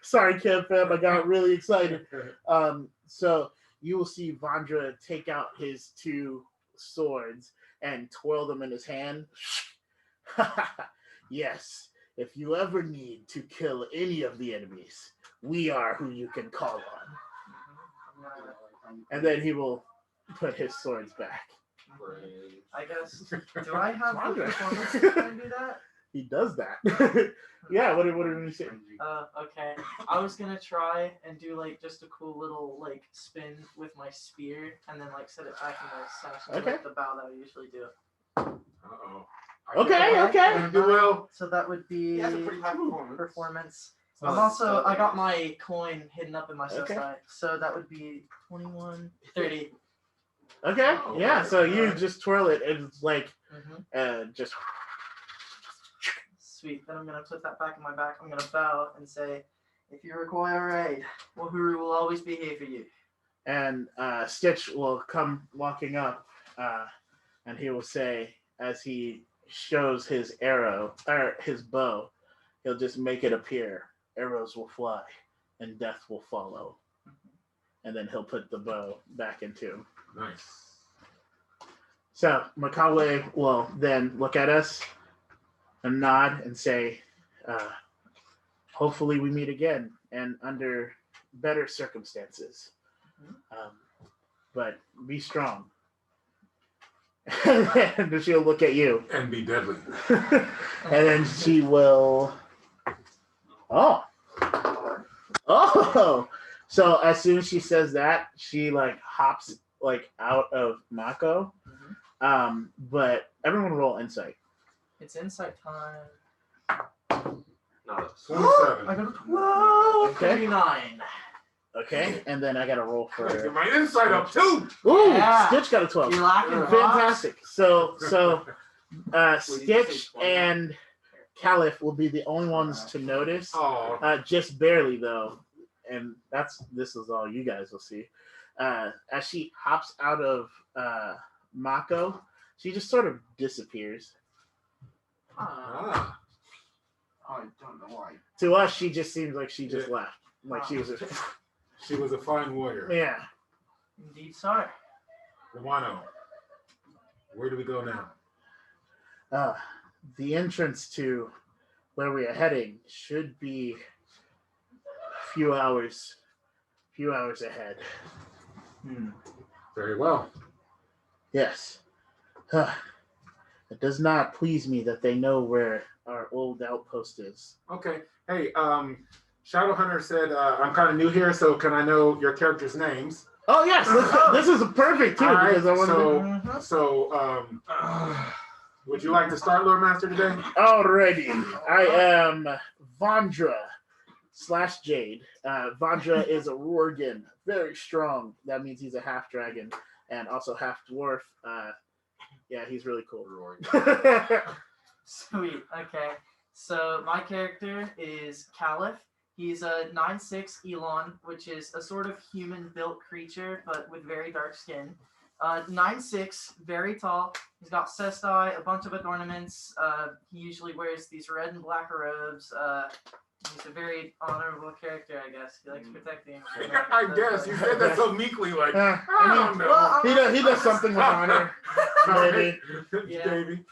Sorry, Kev fam, I got really excited. So you will see Vandra take out his two swords and twirl them in his hand. "Yes, if you ever need to kill any of the enemies, we are who you can call on." And then he will put his swords back. I guess. Do I have the Vandra. performance to try and do that? He does that. Yeah, what did you say? Okay. I was gonna try and do like just a cool little like spin with my spear and then like set it back in my sash and like the bow that I usually do. Uh-oh. Okay. You do well. So that would be He has a pretty high performance. So I'm also I got it's- my coin hidden up in my Okay. side, so that would be 21, 30. Okay, Oh, yeah, so you alright. just twirl it and it's like, Mm-hmm. just, Sweet. Then I'm gonna put that back in my back. I'm gonna bow and say, "If you require aid, Wahuru will always be here for you." and Stitch will come walking up, and he will say, as he shows his arrow, or his bow, he'll just make it appear. Arrows will fly, and death will follow. And then he'll put the bow back into. Nice. So Makawe will then look at us and nod and say, "Hopefully we meet again and under better circumstances. But be strong." And then she'll look at you. And be deadly. And then she will. Oh. So as soon as she says that, she like hops like out of Mako. But everyone roll insight. It's insight time. Not us. 27. I got a 12. Okay. 39. Okay, and then I gotta roll I gotta get for. my insight up too. Ooh, Yeah. Stitch got a 12. You laughing? Fantastic. So Wait, did you say Stitch 20? and Kaliff will be the only ones to notice. Oh, Just barely though, and this is all you guys will see. As she hops out of Mako, she just sort of disappears. ah. I don't know why. To us, she just seems like she just Yeah. left. Like she was. She was a fine warrior. Yeah. Indeed, sir. Liwano, where do we go now? The entrance to where we are heading should be a few hours ahead. Very well. Yes. It does not please me that they know where our old outpost is. Okay. Hey, Shadowhunter said I'm kind of new here, so can I know your characters' names? Oh yes, this is perfect too All right, because I wanted to. so would you like to start, Lord Master, today? Alrighty, I am Vandra / Jade. Vandra is a rorgn, very strong. That means he's a half dragon and also half dwarf. Yeah, he's really cool. Sweet. Okay. So my character is Kaliff. He's a 9'6" elon, which is a sort of human-built creature, but with very dark skin. 9'6", very tall. He's got cesti, a bunch of adornments. He usually wears these red and black robes. He's a very honorable character, I guess. He likes protecting. I guess you said that so meekly, like I I don't know. Well, he does something with honor, maybe. Yeah. Baby.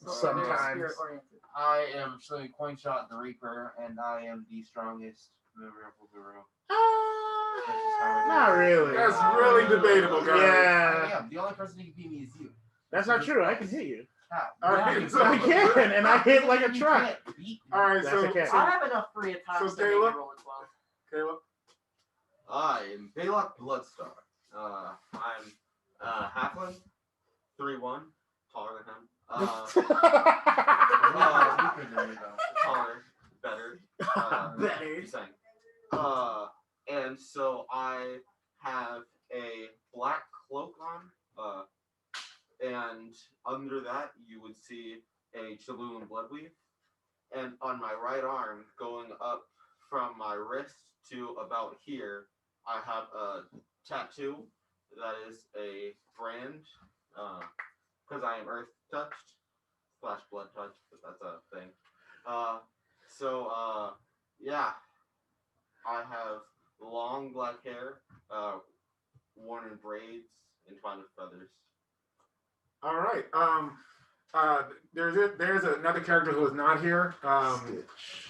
Sometimes. Spirit-oriented. I am Sinikit Coinshot, the Reaper, and I am the strongest member of Wahuru. Not really. That's really debatable, guys. Yeah. I am. The only person who can beat me is you. That's not true. I can hit you. How? All right, Yeah, so- I can, and I hit like a you truck. can't beat me. All right, That's so, okay. so I have enough free attacks So to make Caleb? you roll as well. Caleb. I am Belac Bloodstar. I'm halfling, 3'1", taller than him. Taller, better. Better. Just saying. And so I have a black cloak on, and under that you would see a Chaluk'Sen bloodweave, and on my right arm, going up from my wrist to about here, I have a tattoo that is a brand, because I am earth touched / blood touched, but that's a thing. Yeah, I have long black hair, worn in braids, entwined with feathers. All right. There's another character who is not here,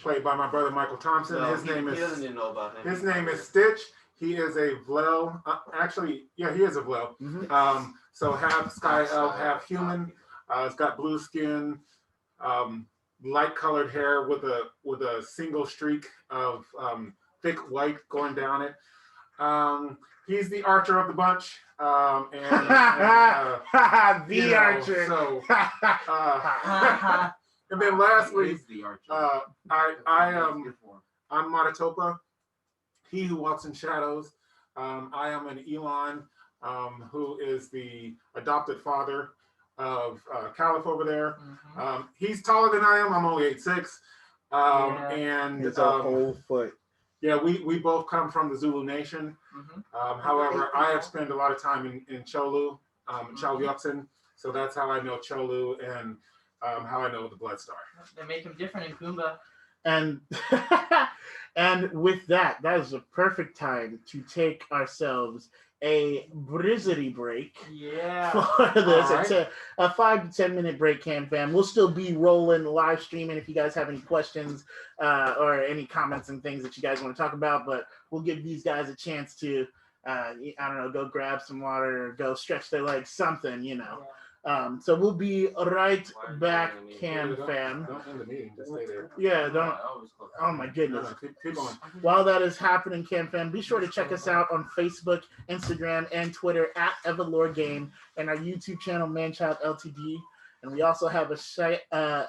played by my brother Michael Thompson. No, his he doesn't even know about him. His name is Stitch. He is a vlel. Actually, yeah, he is a vlel. Mhm. So half sky elf, half human. It's got blue skin, light colored hair with a single streak of thick white going down it. He's the archer of the bunch. The You know, archer. So, and then lastly, He's the archer. I'm Maratopa, he who walks in shadows. I am an Elon, who is the adopted father of Kaliff over there. He's taller than I am. I'm only 8'6". And It's a whole foot. yeah, we both come from the Zulu Nation. However, I have spent a lot of time in Cholu, Chaluk'Sen, so that's how I know Cholu and how I know the Bloodstar. They make him different in Goomba. And and with that is a perfect time to take ourselves a brizzity break Yeah. for this. All It's a 5 to 10 minute break, fam. We'll still be rolling live streaming if you guys have any questions or any comments and things that you guys want to talk about. But we'll give these guys a chance to I don't know, go grab some water or go stretch their legs, something, you know. So we'll be right Why are you back, yelling at me? Cam fam. Don't end the meeting. Just stay there. Yeah, don't. I always close Oh my No, goodness. no, keep going. While that is happening, Cam fam, be sure to check us out on Facebook, Instagram, and Twitter at EverLore Game, and our YouTube channel ManChild Ltd. And we also have a site. A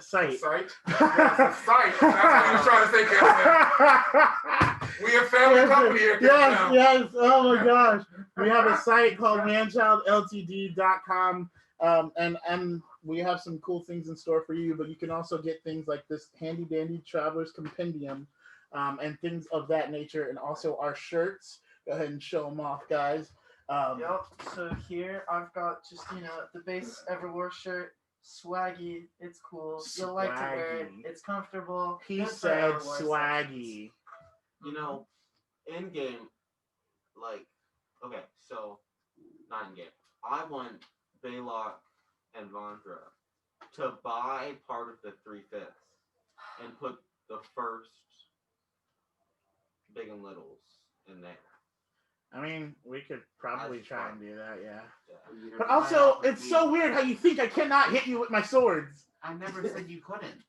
site. Site? Yes, a site. That's what he was trying to say, Captain. We a family company here, Captain. Yes. Oh my gosh. We have a site called manchildltd.com. And we have some cool things in store for you, but you can also get things like this handy dandy traveler's compendium, and things of that nature, and also our shirts. Go ahead and show them off, guys. Yep. So here I've got just the base EverWar shirt. Swaggy, it's cool. You'll like to wear it. Swaggy. It's comfortable. He Good for said EverWar swaggy. You know, in game, like, okay, so not in game. I want Belac and Vandra to buy part of the 3/5 and put the first big and littles in there. I mean, we could probably That's try fine. and do that, yeah. Yeah. But also, it's so weird how you think I cannot hit you with my swords. I never said you couldn't.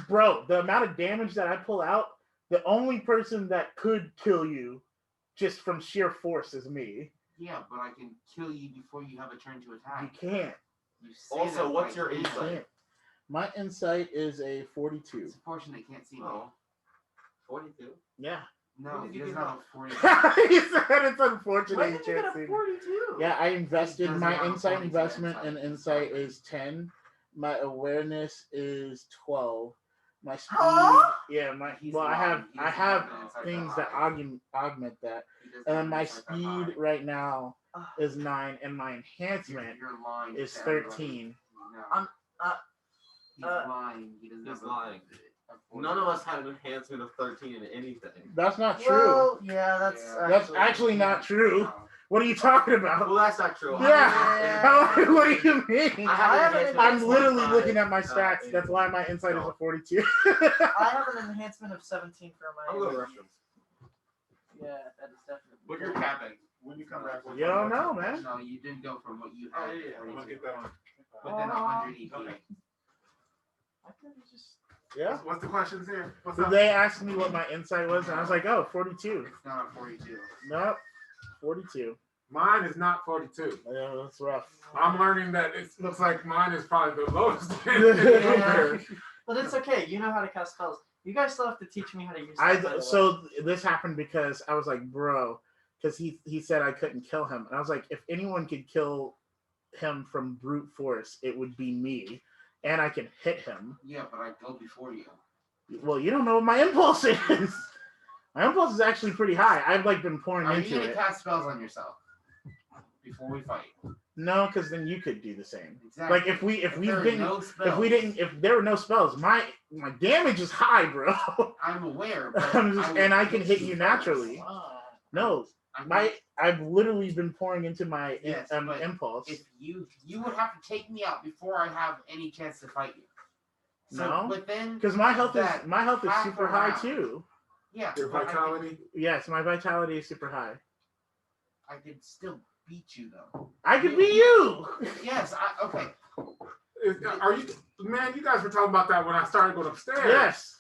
Bro, the amount of damage that I pull out, the only person that could kill you just from sheer force is me. Yeah, but I can kill you before you have a turn to You attack. can't. You say Also, that what's like your you You insight? can't. My insight is a 42. It's a portion they can't see me. Oh, 42. Yeah. No, When did he you doesn't get have a 40. He said it's unfortunate When you did you can't get see a me. 42? Yeah, I invested doesn't my have a insight 42 investment, insight. and insight is 10. My awareness is 12. My speed, Huh? yeah, my He's well, I lying. have He I doesn't have have an insight things that that high. augment that, He doesn't and have then an my insight that speed high. right now Ugh. is 9, and my enhancement You're lying is to everybody. 13. No. I'm- He's uh, lying. He doesn't He's have lying. a 40. None of us had an enhancement of 13 in anything. That's not true. Well, yeah, that's Yeah. That's actually not true. No. What are you talking about? Well, that's not true. Yeah. What do you mean? I have I an have an enhancement I'm of literally 25, looking at my stats. in- That's why my insight is a 42. I have an enhancement of 17 for I'm my. going to restrooms. Yeah, that is definitely. But you're capping. When you come back, we'll You don't know, man. No, you didn't go from what you Oh, had. yeah, I'm gonna 42. get that one. Within 100 EP. I could just. Yeah. What's the questions here? What's up? They asked me what my insight was, and I was like, oh, 42. It's not a 42. Nope. 42. Mine is not 42. Yeah, that's rough. I'm learning that it looks like mine is probably the lowest. Yeah. But it's okay. You know how to cast spells. You guys still have to teach me how to use them. by the way. So this happened because I was like, bro, because he said I couldn't kill him, and I was like, if anyone could kill him from brute force, it would be me, and I can hit him. Yeah, but I go before you. Well, you don't know what my impulse is. My impulse is actually pretty high. I've like been pouring Are you into gonna it. cast spells on yourself before we fight? No, because then you could do the same. Exactly. Like if we there are no spells, if there were no spells, my damage is high, bro. I'm aware, but I'm just, I and will I can hit you first. naturally. No, I've literally been pouring into my Yes, but impulse. If you would have to take me out before I have any chance to fight you. So, No. but then Because my health is half super a high round. too. yeah, Your but vitality. Yes, my vitality is super high. I could still beat you though. I could be you. Yes, okay. Are you, man? You guys were talking about that when I started going upstairs. Yes.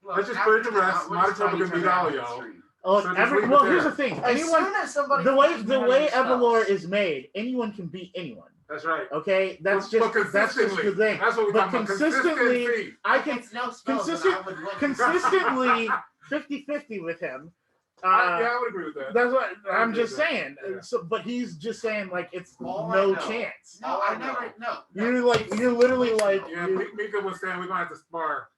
Look, Let's just put it to after rest. this, we're Might just as well trying to beat turn all around y'all. the street. Oh, So just leave it well, there. here's the thing. As Anyone, soon as somebody the teaches me how to way use EverLore spells. is made, anyone can beat anyone. That's right. Okay, that's But just the thing. That's what we're But talking about. consistently, Consistency. I If can it's no spells, then consistent- I would win. consistently 50-50 with him. Yeah, I would agree with that. That's what I I'm agree just with that. saying. Yeah. So, but he's just saying like it's All I no know- chance. No, I never. No. You're literally like, Yeah, you- Mika was saying we're gonna have to spar.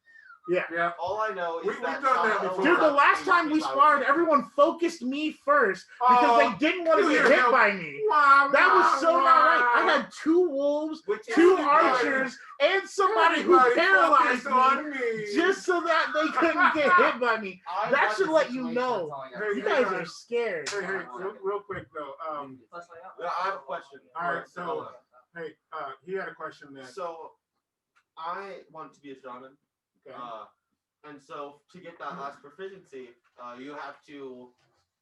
yeah. Yeah. All I know is We've that done that before. Dude, the last time we sparred, everyone focused me first because they didn't want to you get hear hit him. by me. Wow, That was so not right. I wow. had 2 wolves, Which is 2 everybody- archers, and somebody who Everybody paralyzed focused me on me. just so that they couldn't get hit by me. That should let you know. Hey, You hey, guys are guys. scared. Hey, real quick though. Yeah, I have a question. All right, so hey, he had a question there. So, I want to be a shaman. Okay. And so, to get that last proficiency, you have to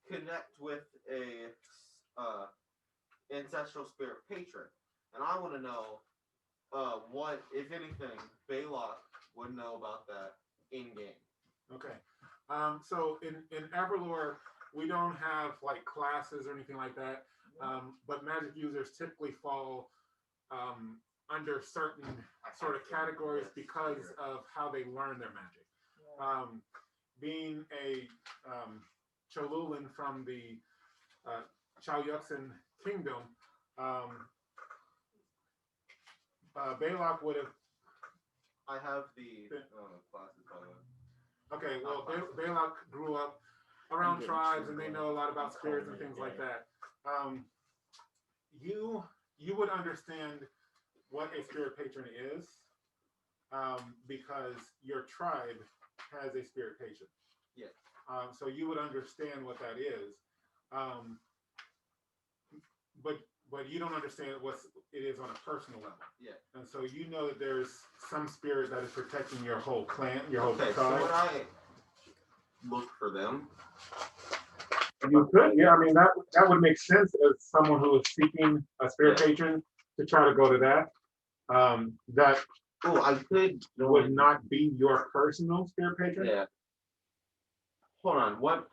connect with a ancestral spirit patron, and I want to know what, if anything, Belac would know about that in game. Okay. So in EverLore, we don't have like classes or anything like that. But magic users typically fall under certain sort of categories because of how they learn their magic. Being a Chaluk'Sen from the Chaluk'Sen kingdom, Belac would have. I have the classes, by the way. Okay, well, Belac grew up around tribes, and they know a lot about spirits and things like that. You would understand what a spirit patron is, because your tribe has a spirit patron. Yeah. So you would understand what that is, but you don't understand what it is on a personal level. Yeah. And so you know that there's some spirit that is protecting your whole clan, your whole Okay, tribe. so would I look for them? You could, yeah. I mean, that would make sense as someone who is seeking a spirit patron to try to go to that. That I could would not be your personal spirit patron. Yeah. Hold on. What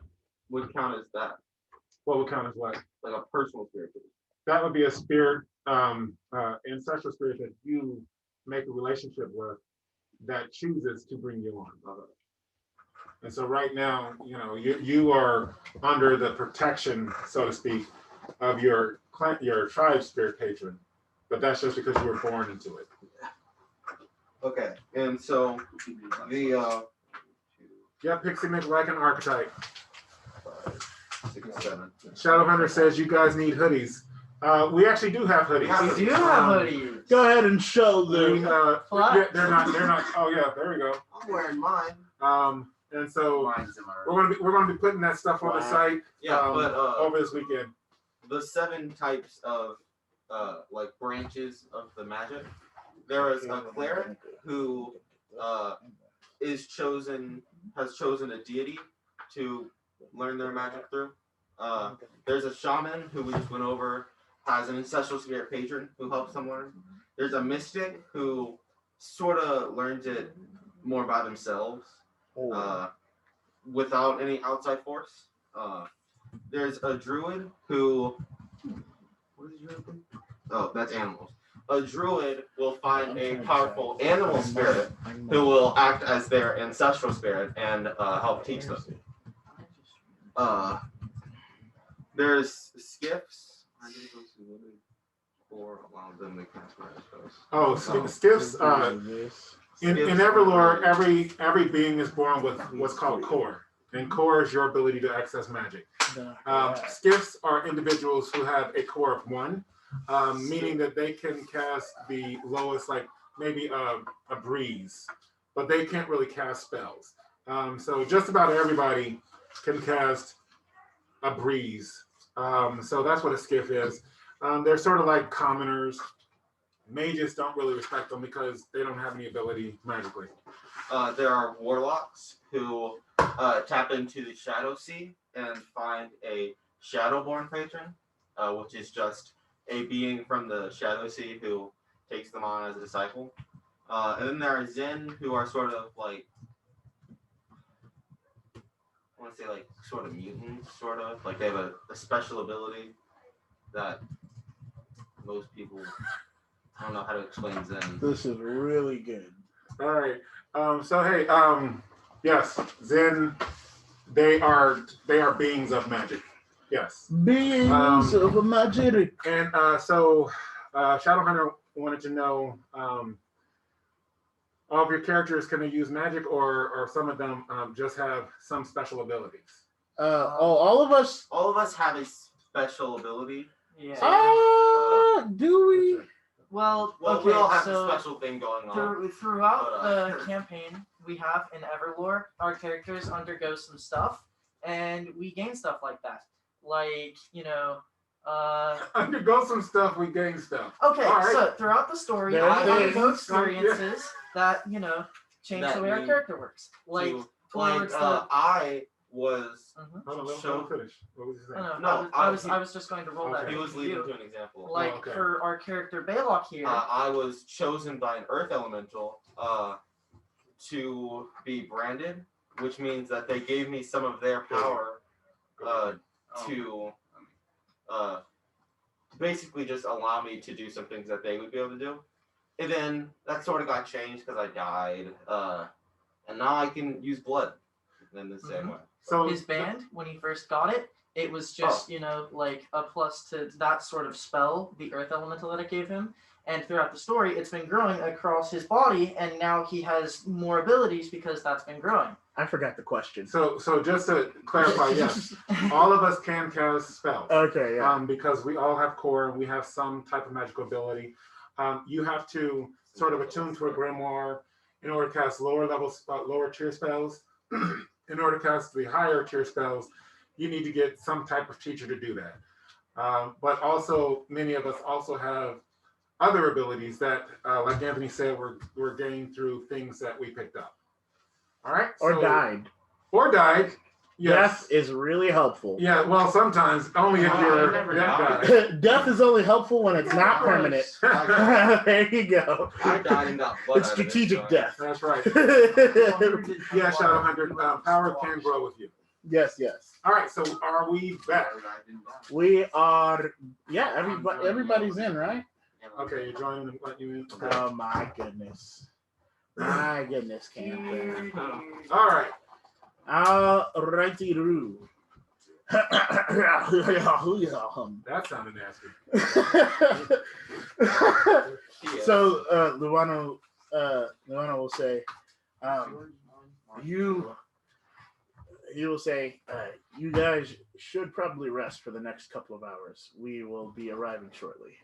would count as that? What would count as what? Like a personal spirit patron? That would be a spirit, ancestral spirit that you make a relationship with that chooses to bring you on. And so right now, you are under the protection, so to speak, of your tribe spirit patron, but that's just because you were born into it. Okay, and so the Pixie Nick like an archetype. 5, 6, 7. Shadowhunter says you guys need hoodies. We actually do have hoodies. We do have hoodies. Go ahead and show them. They're not. Oh yeah, there we go. I'm wearing mine. And so we're gonna be putting that stuff on the site. Yeah, but over this weekend. The 7 types of like branches of the magic. There is a cleric who has chosen a deity to learn their magic through. There's a shaman who we just went over, has an ancestral spirit patron who helps them learn. There's a mystic who sort of learns it more by themselves, without any outside force. There's a druid who, what is druid? Oh, that's animals. A druid will find a powerful animal spirit who will act as their ancestral spirit and help teach them. There's skiffs. Or allow them to cast spells. Oh, skiffs. In EverLore, every being is born with what's called core, and core is your ability to access magic. Skiffs are individuals who have a core of 1, meaning that they can cast the lowest, like maybe a breeze, but they can't really cast spells. So just about everybody can cast a breeze. So that's what a skiff is. They're sort of like commoners. Mages don't really respect them because they don't have any ability magically. There are warlocks who tap into the Shadow Sea and find a Shadowborn patron, which is just a being from the Shadow Sea who takes them on as a disciple. And then there are Zen who are sort of like, I want to say like sort of mutants, sort of. Like they have a special ability that most people, I don't know how to explain Zen. This is really good. All right. So hey, yes, Zen, they are beings of magic. Yes. Beings of magic. And so Shadowhunter wanted to know, all of your characters can they use magic, or some of them just have some special abilities? All of us. All of us have a special ability. Yeah. Do we? Well, okay, we all have so a special thing going on. Throughout the campaign we have in EverLore, our characters undergo some stuff, and we gain stuff like that. Like, undergo some stuff, we gain stuff. Okay, right. So throughout the story, we undergo experiences that, change the way our character works. Like, towards I was Hold on, let him finish. What was he saying? No, I was just going to roll that. Okay. he with was leading you. to an example. Like okay. for our character Belac here. I was chosen by an earth elemental to be branded, which means that they gave me some of their power to basically just allow me to do some things that they would be able to do. And then that sort of got changed because I died. And now I can use blood in the same way. So His band, when he first got it, it was just, like a plus to that sort of spell, the earth elemental that it gave him. And throughout the story, it's been growing across his body, and now he has more abilities because that's been growing. I forgot the question. So just to clarify, yes, all of us can cast spells. Okay, yeah. Because we all have core and we have some type of magical ability. You have to sort of attune to a grimoire in order to cast lower tier spells. In order to cast the higher tier spells, you need to get some type of teacher to do that. But also, many of us also have other abilities that, like Anthony said, were gained through things that we picked up. All right? Or died. Or died. Yes. Death is really helpful. Yeah, well, sometimes only if you're that guy. Death is only helpful when it's not permanent. There you go. I died and got blood. It's strategic death. That's right. Yeah, Shadowhunter, power can grow with you. Yes. All right, so are we back? We are. Yeah, everybody's in, right? Okay, you're joining and letting you in. Okay. Oh my goodness. My goodness, Campbell. All right. Alrighty, Roo. That sounded nasty. So, Liwano will say, he will say, you guys should probably rest for the next couple of hours. We will be arriving shortly.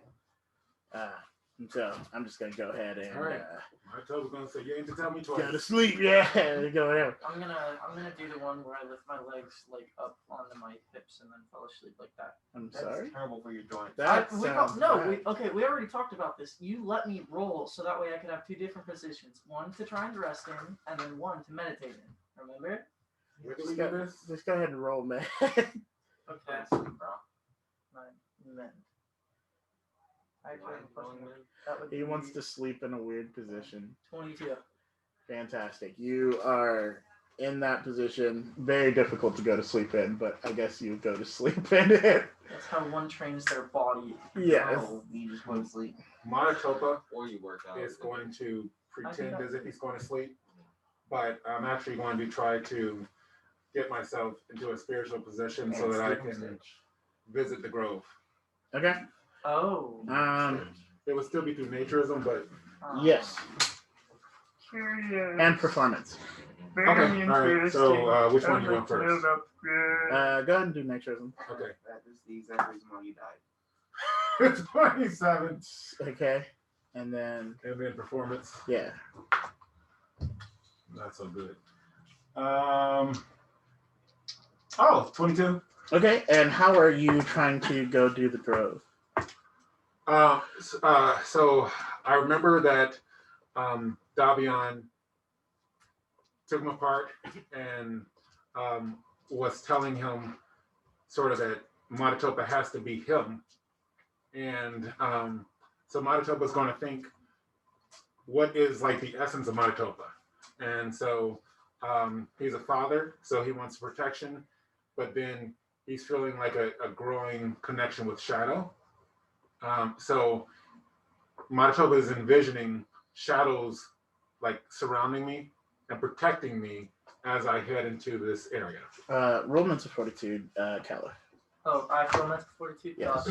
And so I'm just gonna go ahead and all right. My toe was gonna say you ain't to tell me twice. go to sleep. Yeah, go ahead. I'm gonna do the one where I lift my legs like up onto my hips and then fall asleep like that. I'm That's sorry. terrible for your joints. That we sounds bad. we already talked about this. You let me roll so that way I could have two different positions. One to try and rest in, and then one to meditate in. Remember? Where do we do this? Just go ahead and roll, man. Okay. Men. He wants to sleep in a weird position. 22. Fantastic. You are in that position. Very difficult to go to sleep in, but I guess you go to sleep in it. That's how one trains their body. Yes. You just want to sleep. Monotopa Or you work out. is going to pretend as if he's going to sleep, but I'm actually going to try to get myself into a spiritual position so that I can visit the grove. Okay. Oh. It would still be through naturism, but Yes. Curious. And performance. okay. All right. So which one do you want first? Go ahead and do naturism. Okay. That is the exact reason why you died. It's 27. Okay. And then Performance. yeah. Not so good. 22. Okay. And how are you trying to go do the grove? So I remember that Davion took him apart and was telling him sort of that Monotopa has to be him. And so Monotopa is going to think, what is like the essence of Monotopa? And so he's a father, so he wants protection, but then he's feeling like a growing connection with Shadow. So Monotopa is envisioning shadows like surrounding me and protecting me as I head into this area. Roll mental fortitude, Kaliff. Oh, I feel mental fortitude. Yes.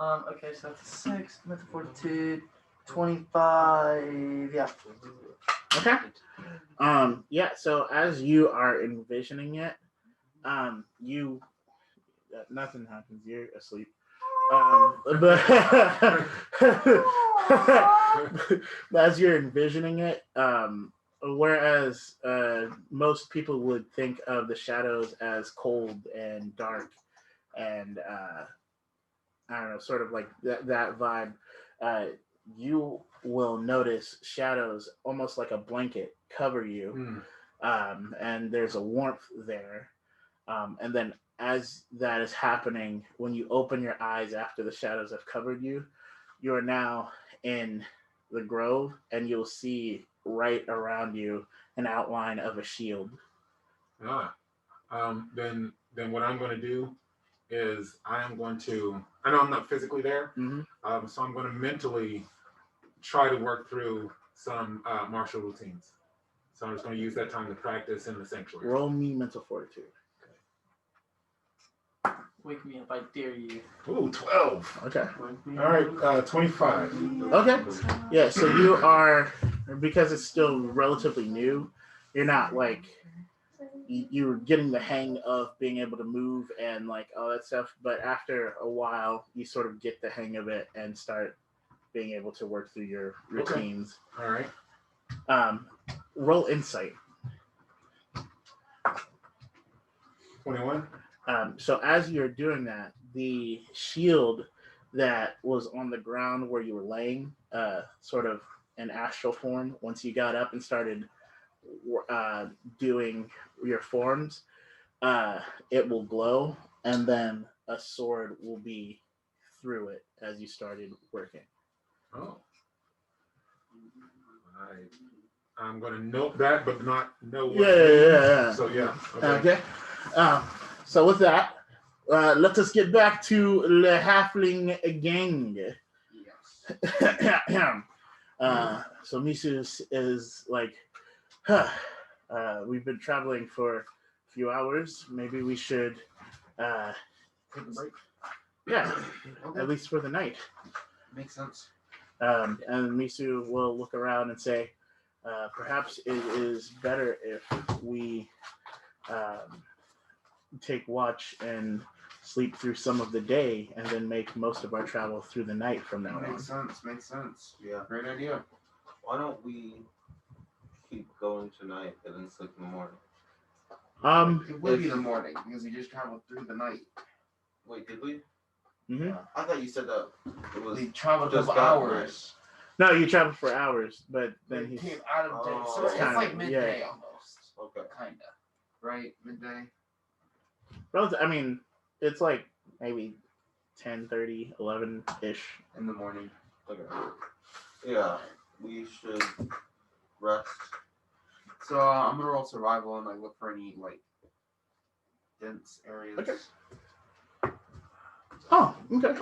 Okay, so that's 6, mental fortitude, 25. Yeah. Okay. Yeah, so as you are envisioning it, you nothing happens, you're asleep. But as you're envisioning it, whereas most people would think of the shadows as cold and dark and I don't know, sort of like that vibe, you will notice shadows almost like a blanket cover you. and there's a warmth there. And then as that is happening, when you open your eyes after the shadows have covered you, you are now in the grove, and you'll see right around you an outline of a shield. Then what I'm going to do is I know I'm not physically there, so I'm going to mentally try to work through some martial routines. So I'm just going to use that time to practice in the sanctuary. Roll me mental fortitude. Wake me up, I dare you. Ooh, 12. Okay. All right, 25. Okay. Yeah, so you are, because it's still relatively new, you're not like, you're getting the hang of being able to move and like all that stuff, but after a while, you sort of get the hang of it and start being able to work through your routines. Okay. All right. Roll insight. 21. So as you're doing that, the shield that was on the ground where you were laying, sort of in astral form, once you got up and started doing your forms, it will glow, and then a sword will be through it as you started working. Oh. I'm going to note that, but not know what Yeah. So, yeah. Okay. So with that, let us get back to the halfling gang. Yes. So Misu is like, we've been traveling for a few hours. Maybe we should, Take a break. yeah, Okay. at least for the night. Makes sense. And Misu will look around and say, perhaps it is better if we take watch and sleep through some of the day and then make most of our travel through the night from now on. Makes sense. Yeah. Great idea. Why don't we keep going tonight and then sleep in the morning? It will be the morning because we just traveled through the night. Wait, did we? Mm-hmm. I thought you said that it was We traveled just for that hours. No, you travel for hours, but then We he's came out of day, so It's it's kinda- like midday yeah. almost. okay. Kinda. Right? Midday. I mean, it's like maybe 10:30, 11-ish. In the morning. Okay. Yeah, we should rest. So I'm gonna roll survival and like look for any like dense areas. Okay. Oh, okay.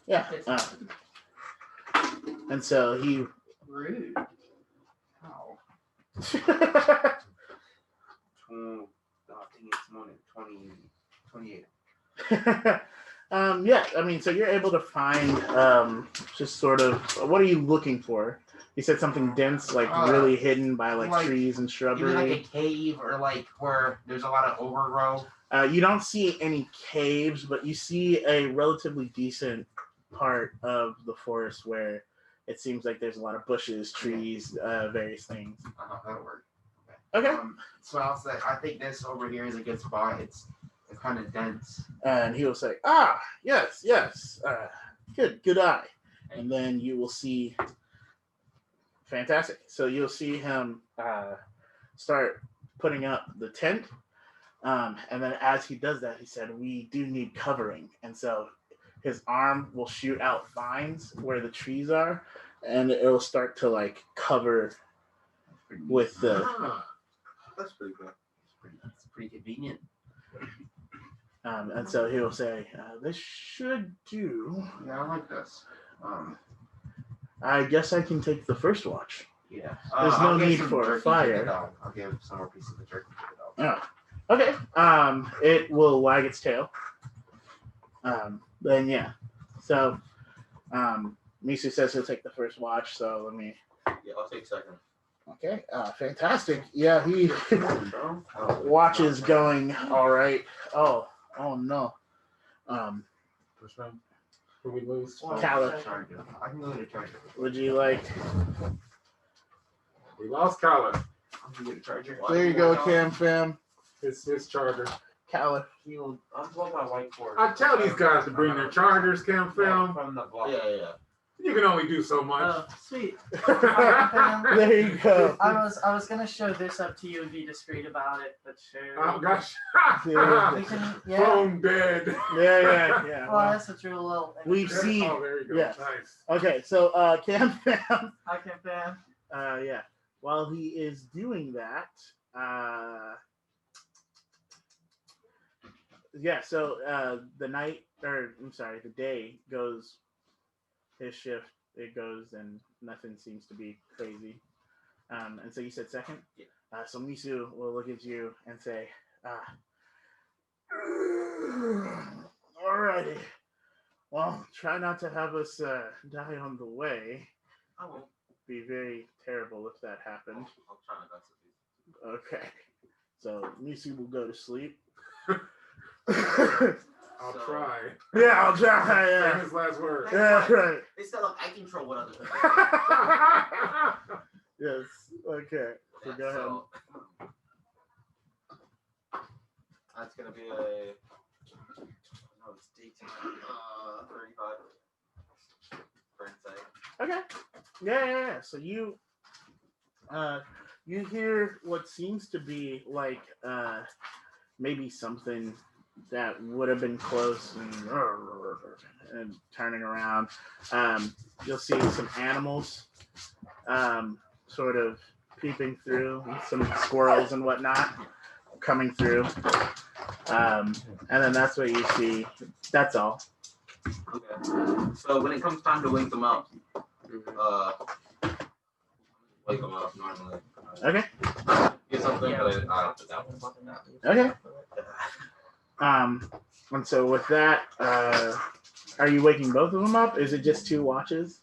Yeah. And so he. Rude. How? Dang, it's morning. 28. Yeah, I mean, so you're able to find just sort of, what are you looking for? You said something dense, like really hidden by like trees and shrubbery. Even like a cave or like where there's a lot of overgrowth. You don't see any caves, but you see a relatively decent part of the forest where it seems like there's a lot of bushes, trees, various things. That'll work. Okay. So I'll say I think this over here is a good spot. It's kind of dense. And he will say, yes, good eye. And then you will see, fantastic. So you'll see him start putting up the tent. And then as he does that, he said, we do need covering. And so his arm will shoot out vines where the trees are, and it will start to like cover with the... That's pretty good. It's pretty convenient. And so he'll say, this should do. Yeah, I like this. I guess I can take the first watch. Yeah. There's no I'll get need some for a jerky to fire. the dog. I'll give some more pieces of the jerky to the dog. Oh, okay. It will wag its tail. Then yeah. So, Misu says he'll take the first watch. So let me. Yeah, I'll take second. Okay. Fantastic. Yeah, he watch is going all right. Oh no. First round. Who we lose? Kaliff. I can go to the charger. Would you like? We lost Kaliff. I'm gonna get a charger. There you go, Cam Fam. His charger. Kaliff. I'm blowing my whiteboard. I tell these guys to bring their chargers, Cam Film. From the block. Yeah. You can only do so much. Oh, sweet. I There you go. was gonna show this up to you and be discreet about it, but sure. Oh gosh. Yeah. We can, yeah. Phone dead. Yeah. Well, that's a true little. We've There- seen. Oh, there you go. Yes. Nice. Okay, so Cam Fam. I can fan. Yeah. While he is doing that, yeah. So the day goes. His shift it goes and nothing seems to be crazy. And so you said second. Yeah. So Misu will look at you and say, "Alrighty. Well, try not to have us die on the way. I won't. Be very terrible if that happened." I'll try my best at least. Okay. So Misu will go to sleep. I'll So- try. Yeah, I'll try. Yeah, Famous last word. yeah, right. Instead of I control what other people do. Yes. Okay. So Yeah, go ahead. so, that's gonna be a. No, it's D10. 35. For insight. Okay. Yeah. So you hear what seems to be like maybe something that would have been close and turning around. You'll see some animals sort of peeping through, some squirrels and whatnot coming through. And then that's what you see. That's all. Okay. So when it comes time to wake them up, wake them up normally. Okay. Get something, but Okay. And so with that, are you waking both of them up? Is it just 2 watches?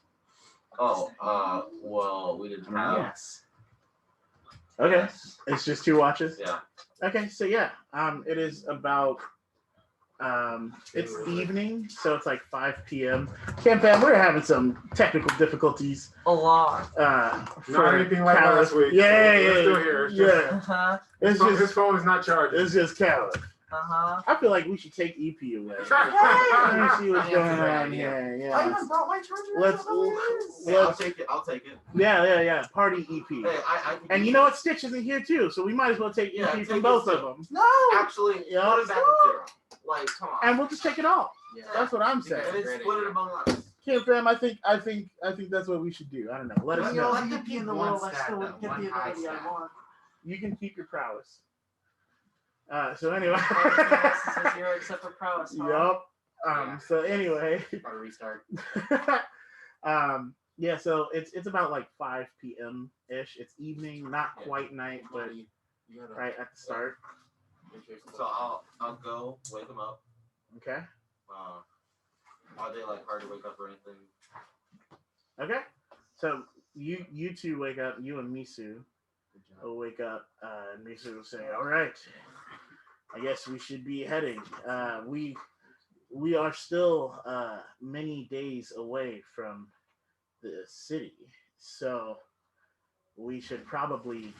Well, we didn't have. Yes. Okay. Yes. It's just 2 watches? Yeah. Okay, so yeah, it is about it's evening, so it's like 5 p.m. Fam, we're having some technical difficulties. A lot. For anything like Kaliff. last week. Yeah, We're yeah, still here. It's yeah. Uh-huh. It's His just phone is not charging. it's just Kaliff. Uh-huh. I feel like we should take EP away. Let me see what's going on here. I Yeah. even brought my charger. Let's- Hey, I'll take it. I'll take it. Yeah. Party EP. Hey, I can And use you know it. what? Stitch isn't here too, so we might as well take Yeah, EP take from it both too. of them. No. Actually, Yeah. put it back at 0. Like, come on. And we'll just take it all. Yeah. That's what I'm And saying. then split it among us. Kim Fam, I think that's what we should do. I don't know. Let us You know, know. let me be in the world. I One still stat, get one the high ability I stat. want. You can keep your prowess. So anyway. Everything else is a 0 except for prowess. Huh? Yup. Yeah. So anyway. Gotta restart. Yeah, so it's about like 5 p.m. ish. It's evening, not quite night, but right at the start. So I'll go wake them up. Okay. Are they like hard to wake up or anything? Okay. So you two wake up, you and Misu will wake up, and Misu will say, "All right, I guess we should be heading. We are still many days away from the city, so we should probably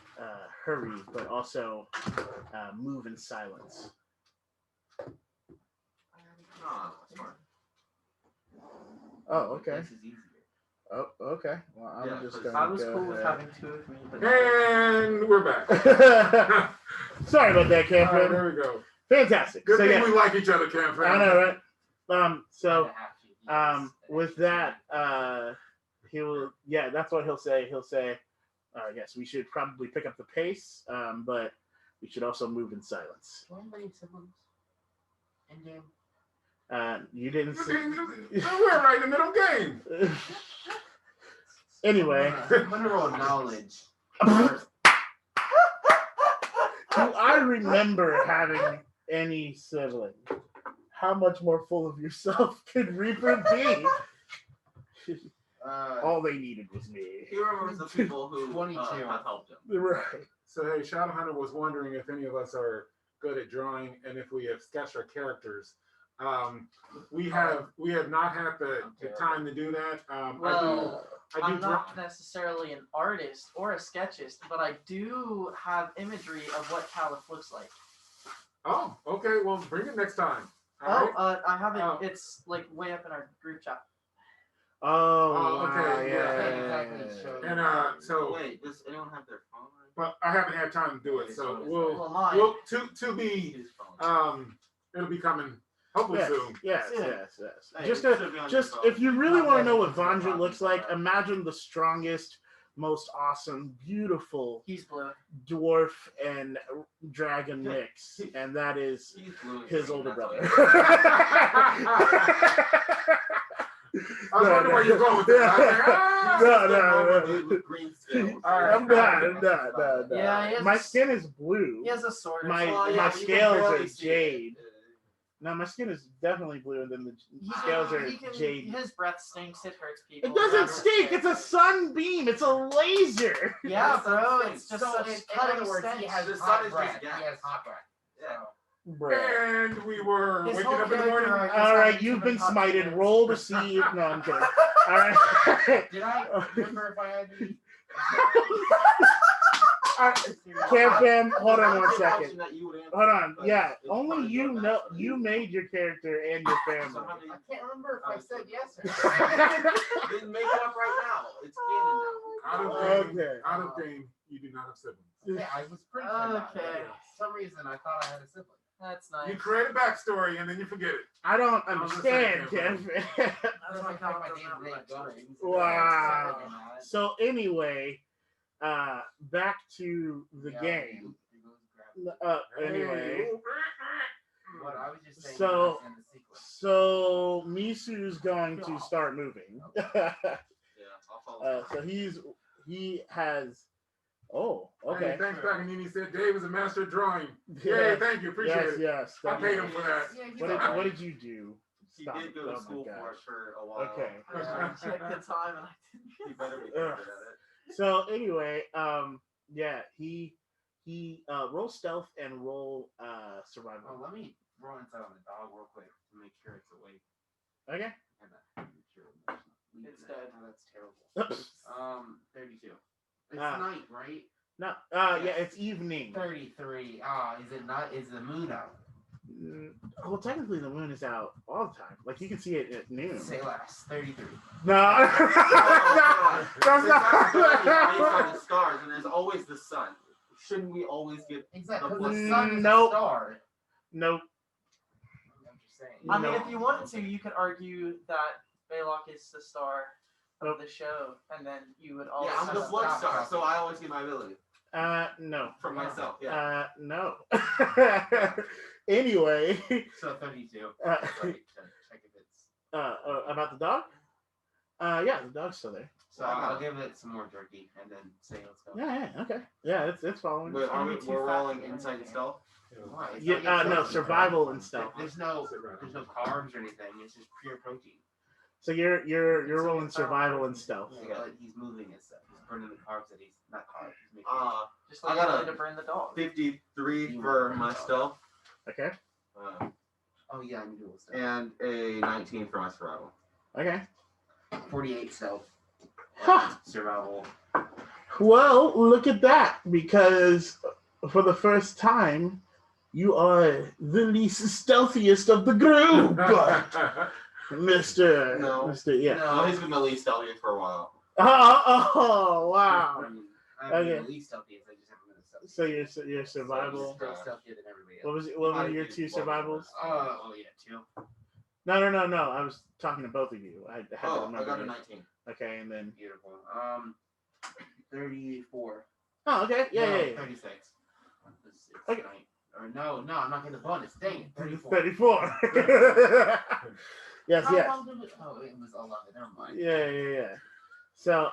hurry, but also move in silence." Ah, smart. Oh, okay. This is easier. Oh, okay. Well, I'm Yeah, just 'cause gonna I was go cool with ahead. having 2 of me, but And we're back. Sorry about that, All right, Cameron. there we go. Fantastic. Good So thing yeah, we like each other, Cam. I know, right? So Yes. with that, he'll that's what he'll say. He'll say, yes, we should probably pick up the pace, but we should also move in silence. Do I have any siblings? In game? You didn't see. We're right in the middle game. Anyway, I'm gonna roll knowledge. do I remember having any sibling? How much more full of yourself could Reaper be? All they needed was me. He remembers the people who 22. have helped him. Right. So hey, Shadowhunter was wondering if any of us are good at drawing and if we have sketched our characters. We have not had the time to do that. well, I do I'm draw. not necessarily an artist or a sketchist, but I do have imagery of what Kaliff looks like. Oh, okay. Well, bring it next time. All right? I have it. Oh. It's like way up in our group chat. Oh, okay, wow, yeah. And so, Wait, does anyone have their phone? but I haven't had time to do it, so Well, mine. we'll to be His phone. it'll be coming hopefully Yes, soon. yes, Yeah. yes, yes. Hey, Just it should be on your phone. if you really want to know what It's not Vandra looks like, talking imagine the strongest, most awesome, beautiful He's blue. dwarf and dragon mix, and that is He's blue and his green, older that's brother. I was wondering where you're going with that. I was like, ah! No. With green scales. All right. I'm not. Yeah, he has My a- skin is blue. He has a sword. My- Well, yeah, my but you can scales barely are see jade. it. No, my skin is definitely blue, and then the He scales can- are he can- jade. His breath stinks. It hurts people. It doesn't That's stink. fair. It's a sunbeam. It's a laser. Yeah, It's bro. not It's just So such in cutting other words, he stench. has The sun hot is breath. just gas. He has hot breath. Yeah. Bruh. And we were His waking whole up in the morning. character arc is All having right, too you've many been hot smited. feelings. Roll to see if. No, I'm kidding. All right. Did I remember if I had any? Cam, hold on one I can second. imagine that you would answer, Hold on. but Yeah, it's only part of you your know. backstory. You made your character and your So family. how many- I can't remember if I said yes or no. Then make it up right now. It's canon now. Out of game, you do not have siblings. Yeah, I was pretty sure that. Okay. For some reason, I thought I had a sibling. That's You nice. create a backstory and then you forget it. I don't I was understand, saying, Kev. That's Doesn't my affect comment my on day-to-day that much. goings. Wow. It's not. So anyway, back to the Yeah, game. it goes grab- Anyway, What I was just saying. So- that's in the sequence. so Misu's going to start moving. Yeah, I'll follow. So he has. Oh, Okay. okay. Thanks, back and Nini said Dave is a master at drawing. Yeah. Yay, thank you, appreciate Yes, it. yes. I paid him for that. Yeah, he's What did, alright. what did you do? He Stop did it. go Oh to my school gosh. for it for a while. Okay. I checked the time and I He didn't. better be good at it. So anyway, yeah, he roll stealth and roll survival. Oh, let me roll inside on the dog real quick to make sure it's awake. Okay. And make sure it's not leaving It's it. dead. Oh, that's terrible. 32. It's night, right? No, yeah, it's evening. 33. Is it not? Is the moon out? Well, technically the moon is out all the time. Like you can see it at noon. Say less. 33. No, Oh, that's God. not. It's based on the stars, and there's always the sun. Shouldn't we always get? Exactly. The Because the sun is Nope. a star. Nope. I'm just saying. I mean, No. if you wanted to, you could argue that Belac is the star of the show, and then you would also. Yeah, I'm the Stop, blood stop, star, stop. so I always get my ability No. from myself. Yeah. No. Anyway, So 32. Uh, That's right, check if it's. about the dog. Yeah, the dog's still there. So I'll give it some more jerky and then say let's go. Yeah, okay. Yeah, it's following. Wait, are we? It's too We're fat. rolling insight and stealth. Why? It's Yeah, not no, protein. survival and stealth. There's no carbs or anything. It's just pure protein. So you're rolling survival and stealth. Yeah, but he's moving and stuff. He's burning the carbs that he's not carbs. He's making Just I like got a- to burn the dog. 53 for my stealth, Okay. oh yeah, I'm doing stuff. and a 19 for my survival. Okay. 48 stealth. Huh. Survival. Well, look at that, because for the first time, you are the least stealthiest of the group, Mister. No. Mister. Yeah. No, he's been the least stealthy for a while. Oh, wow. I'm Okay. the least stealthiest. I just haven't been a So stealthy. your survival. Still stealthier than everybody What else. was it? What were your two survivals? Oh yeah, 2. No. I was talking to both of you. I had to Oh, I remember. got a it. 19. Okay, and then. Beautiful. 34. Oh, okay. Yeah, No, yeah, yeah. 36. It's Okay. nine. Or no, I'm not getting the bonus. Dang it, 34. 34. Yes, How yes. long did it? Oh, it was 11. Never mind. Yeah. So,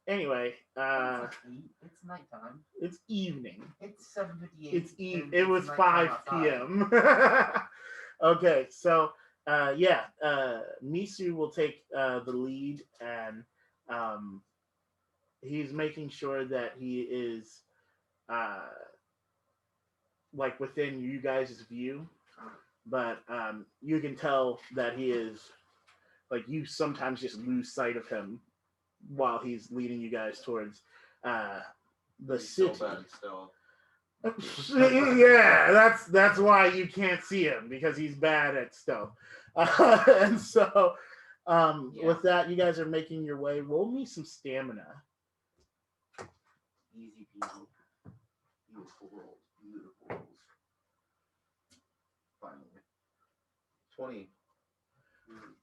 anyway, It's nighttime. it's evening. It's 7:58. It's and it was it's 5 nighttime outside. p.m. Okay, so yeah, Misu will take the lead, and he's making sure that he is like within you guys' view, but you can tell that he is like you sometimes just lose sight of him while he's leading you guys towards the He's so city. bad at stealth. Yeah, that's why you can't see him, because he's bad at stealth. And so Yeah. With that, you guys are making your way. Roll me some stamina. Easy peasy. Beautiful rolls. Beautiful rolls. Finally. 20.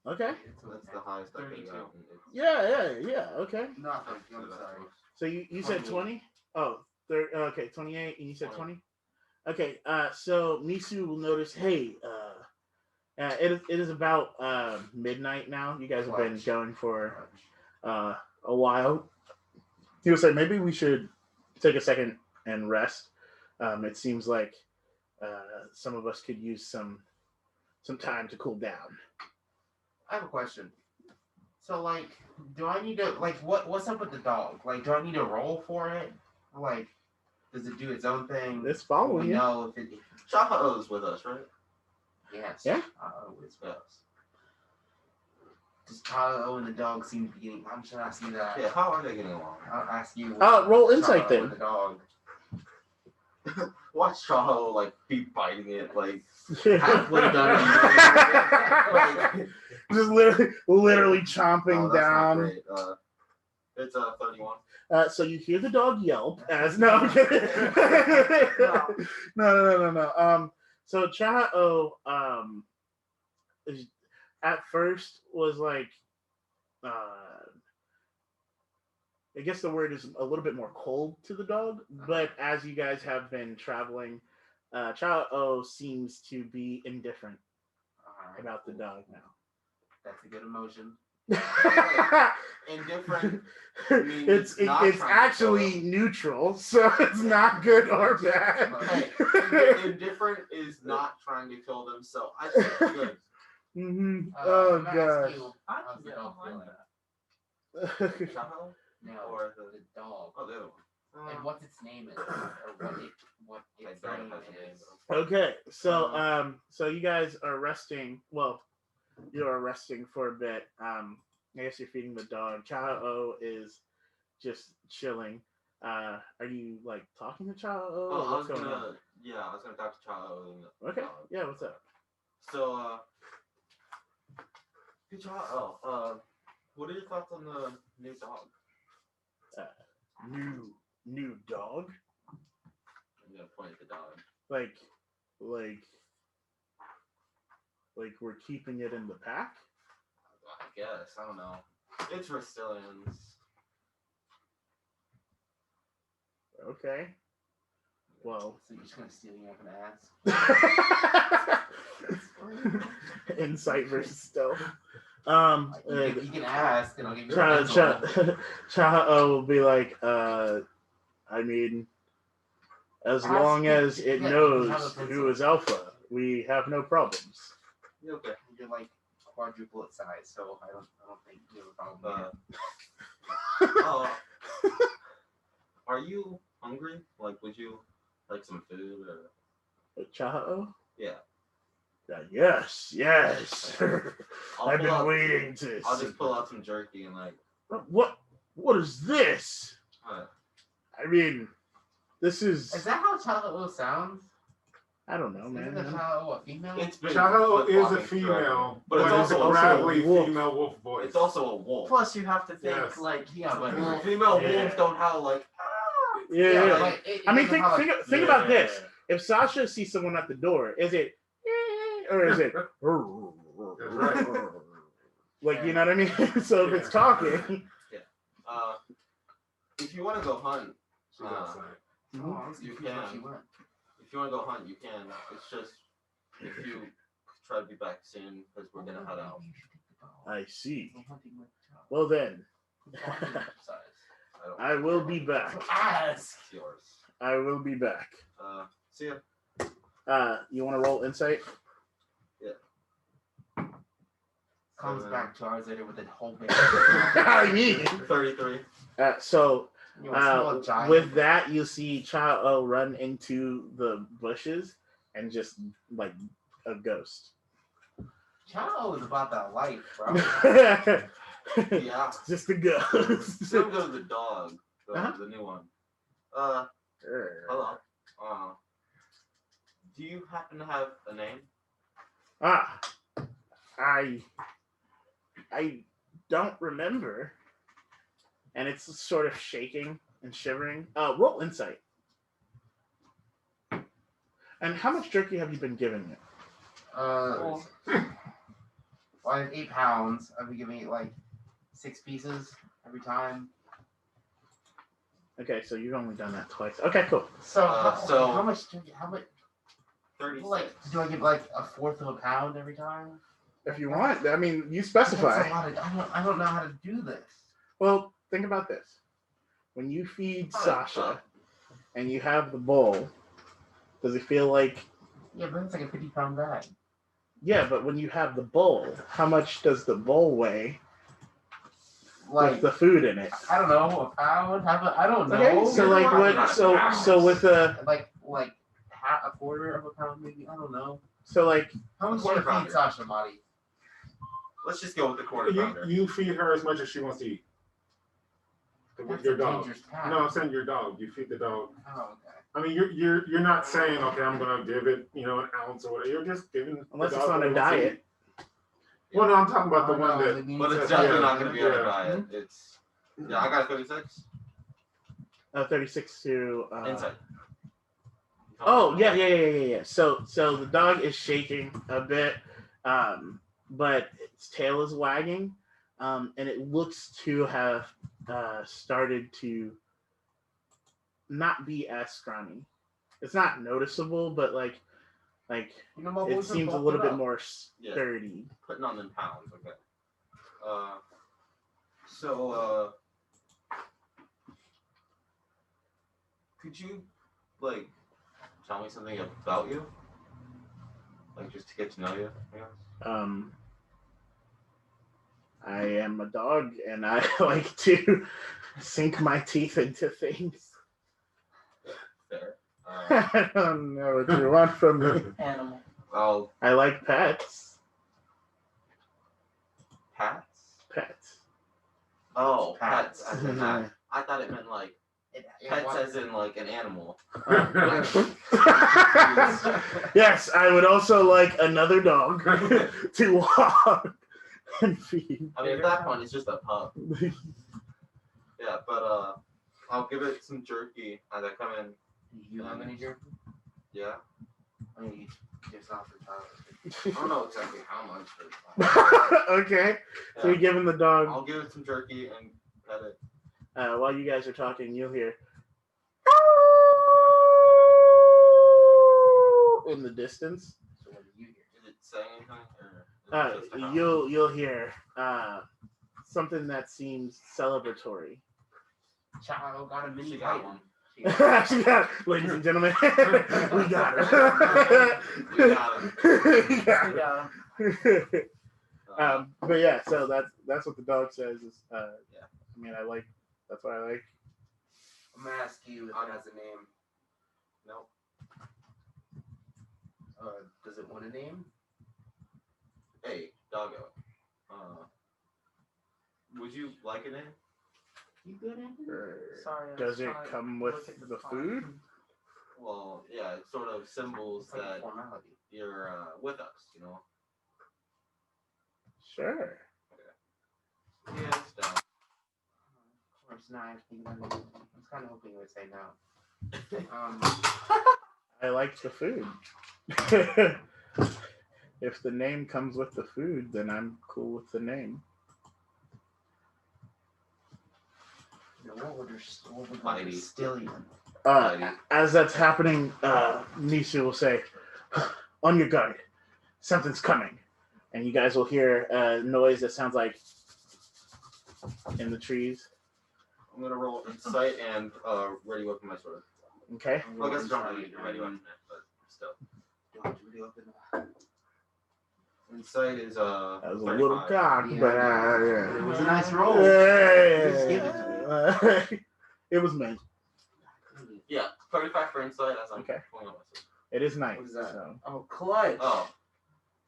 Okay. That's the highest I could 32. get. Yeah. Okay. Nothing. I'm sorry. So you said 20? Oh, okay, 28, and you said 20? Okay, so Misu will notice, hey, it is about midnight now. You guys have been going for a while. He will say, maybe we should take a second and rest. It seems like some of us could use some time to cool down. I have a question. So, like, do I need to, like, what's up with the dog? Like, do I need to roll for it? Like, does it do its own thing? It's following you. know if it... Chapao's with us, right? Yes. Yeah. It's with us. Does Chaluk'Sen and the dog seem to be getting... I'm just asking that. Yeah, how are they getting along? I'll ask you. Roll insight Chaluk'Sen then. and the dog. Watch Chaho, like, be biting it, like, Halfway done. like Just literally chomping oh, that's not down. great. It's 31. So you hear the dog yelp as no. I'm kidding. No. So Cha'o at first was like I guess the word is a little bit more cold to the dog, but as you guys have been traveling, Cha'o seems to be indifferent Alright, about the dog now. That's a good emotion. Indifferent means it's not trying to actually kill neutral, so it's not good or bad. Hey, indifferent is not trying to kill them, so I think it's good. Mm-hmm. I'm gonna ask you, I how's can the get dog behind feeling? that. Chaho? No, Or the dog. Oh, the other one. And what its name is, or what I its don't name have the name. is. Okay, so you guys are resting. Well, you are resting for a bit. I guess you're feeding the dog. Cha'o is just chilling. Are you like talking to Cha'o? Oh, I was going gonna, on? yeah, I was gonna talk to Chaho. And, Okay, yeah. What's up? So, hey, Chaho, what are your thoughts on the new dog? New dog? I'm gonna point at the dog. Like we're keeping it in the pack? I guess, I don't know. It's Rastilians. Okay. Well. So you're just gonna steal me up an ass? Insight versus stealth. You can ask, and I'll give you a Cha'o will be like, I mean, as long as it knows who is alpha, we have no problems. Okay. You're like quadruple its size, so I don't think you have a problem. Are you hungry? Like, would you like some food or? Cha'o? Yeah. Yes. I'll I've pull been out- waiting to. I'll just pull out some jerky and like. What is this? I mean, this is. Is that how Chaluk'Sen sounds? I don't know, Isn't man. the Chaluk'Sen a female? It's been Chaho is a flip-flopping female, forever. but it's also a gravelly wolf. female wolf voice. It's also a wolf. Plus, you have to think Yes. like Yeah, but Female Yeah. wolves don't howl like. Yeah. like, it I mean, doesn't have, like, think about this. If Sasha sees someone at the door, is it or is it right. like, you know what I mean? So if it's talking, If you want to go hunt, She's outside. Oh, I was You confused where can. she went. if you want to go hunt, you can. It's just if you try to be back soon because we're gonna head out. I see. Go hunting with Chaluk'Sen. Well then, Besides, I will be back. Ask. It's yours. I will be back. See ya. You want to roll insight? Comes back to ours later with a whole big. I mean, 33. So You want to smell a giant? with that, you see Cha'o run into the bushes and just like a ghost. Chao is about that life, bro. Yeah. Just a ghost. Still go to the dog, Uh-huh. the new one. Hello. Do you happen to have a name? Ah, I I don't remember. And it's sort of shaking and shivering. Roll insight. And how much jerky have you been giving it? Well, I have 8 pounds. I'll be giving it like 6 pieces every time. Okay, so you've only done that twice. Okay, cool. So, so- how much? How much? 36. Like, do I give like a fourth of a pound every time? If you want, I mean, you That's specify. a lot of, I don't know how to do this. Well, think about this. When you feed Oh, Sasha and you have the bowl, does it feel like... Yeah, but it's like a 50-pound bag. Yeah, but when you have the bowl, how much does the bowl weigh Like, with the food in it? I don't know, a pound? I don't know. Okay, so like what? So with a Like half, a quarter of a pound, maybe. I don't know. so like How much do Quarter you feed pounder. Sasha, Marty? Let's just go with the quarter pounder. You feed her as much as she wants to eat. That's Your a dog. dangerous task. No, I'm saying your dog. You feed the dog. Oh, okay. I mean, you're not saying, okay, I'm gonna give it, an ounce or whatever. You're just giving. unless the it's dog on what a it wants to eat. diet. Well, no, I'm talking about the Oh, one no, that. it means But it's it's definitely yeah, not going to be on yeah. a diet. It's I got 36 36 to inside. Oh yeah. So the dog is shaking a bit, but its tail is wagging, and it looks to have started to not be as scrawny. It's not noticeable, but like You know, it seems a little bit more Yeah. sturdy. Putting on in pounds. Okay. So could you like tell me something about you? Like just to get to know you, I guess? I am a dog, and I like to sink my teeth into things. Fair. I don't know what you want from me. Animal. Well, I like pets. pets. Pets. Oh, Pets. pets. As in that. I thought it meant like pets, as in like an animal. Yes, I would also like another dog to walk and feed. I mean, at that point, it's just a pup. Yeah, but I'll give it some jerky as I come in. You have any jerky? Yeah. I mean, just off the top. I don't know exactly how much, but Okay, so you're Yeah. giving the dog. I'll give it some jerky and pet it. While you guys are talking, you'll hear in the distance. so what do you hear? Did it say anything? Or is it just a howl? You'll hear something that seems celebratory. Child got a mini She got titan. one. She got it. Ladies and gentlemen, we got her. We got him. We got her. Yeah. But yeah, so that's what the dog says. Is Yeah. I mean, that's what I like. I'm gonna ask you if it has a name. Nope. Does it want a name? Hey, doggo. Would you like a name? You good at it? Sorry. I Does was it trying to come with look at the font. food? Well, yeah, it sort of symbols It's like a that formality. you're with us, you know? Sure. Yeah, it's down. Of course not. I was kind of hoping you would say no. I like the food. If the name comes with the food, then I'm cool with the name. What would Mighty. Rastilian? As that's happening, Nisha will say, "On your guard, something's coming," and you guys will hear a noise that sounds like in the trees. I'm gonna roll insight and ready weapon my sword. Okay. Well, I guess I don't really need a ready weapon, but still. Insight is That was a little 35. cock, Yeah. but It was a nice roll. Just give yeah. It was meant. Yeah, 35 for insight as I'm Okay. pulling up my sword. It is nice. What is that? So. Oh, clutch. Oh,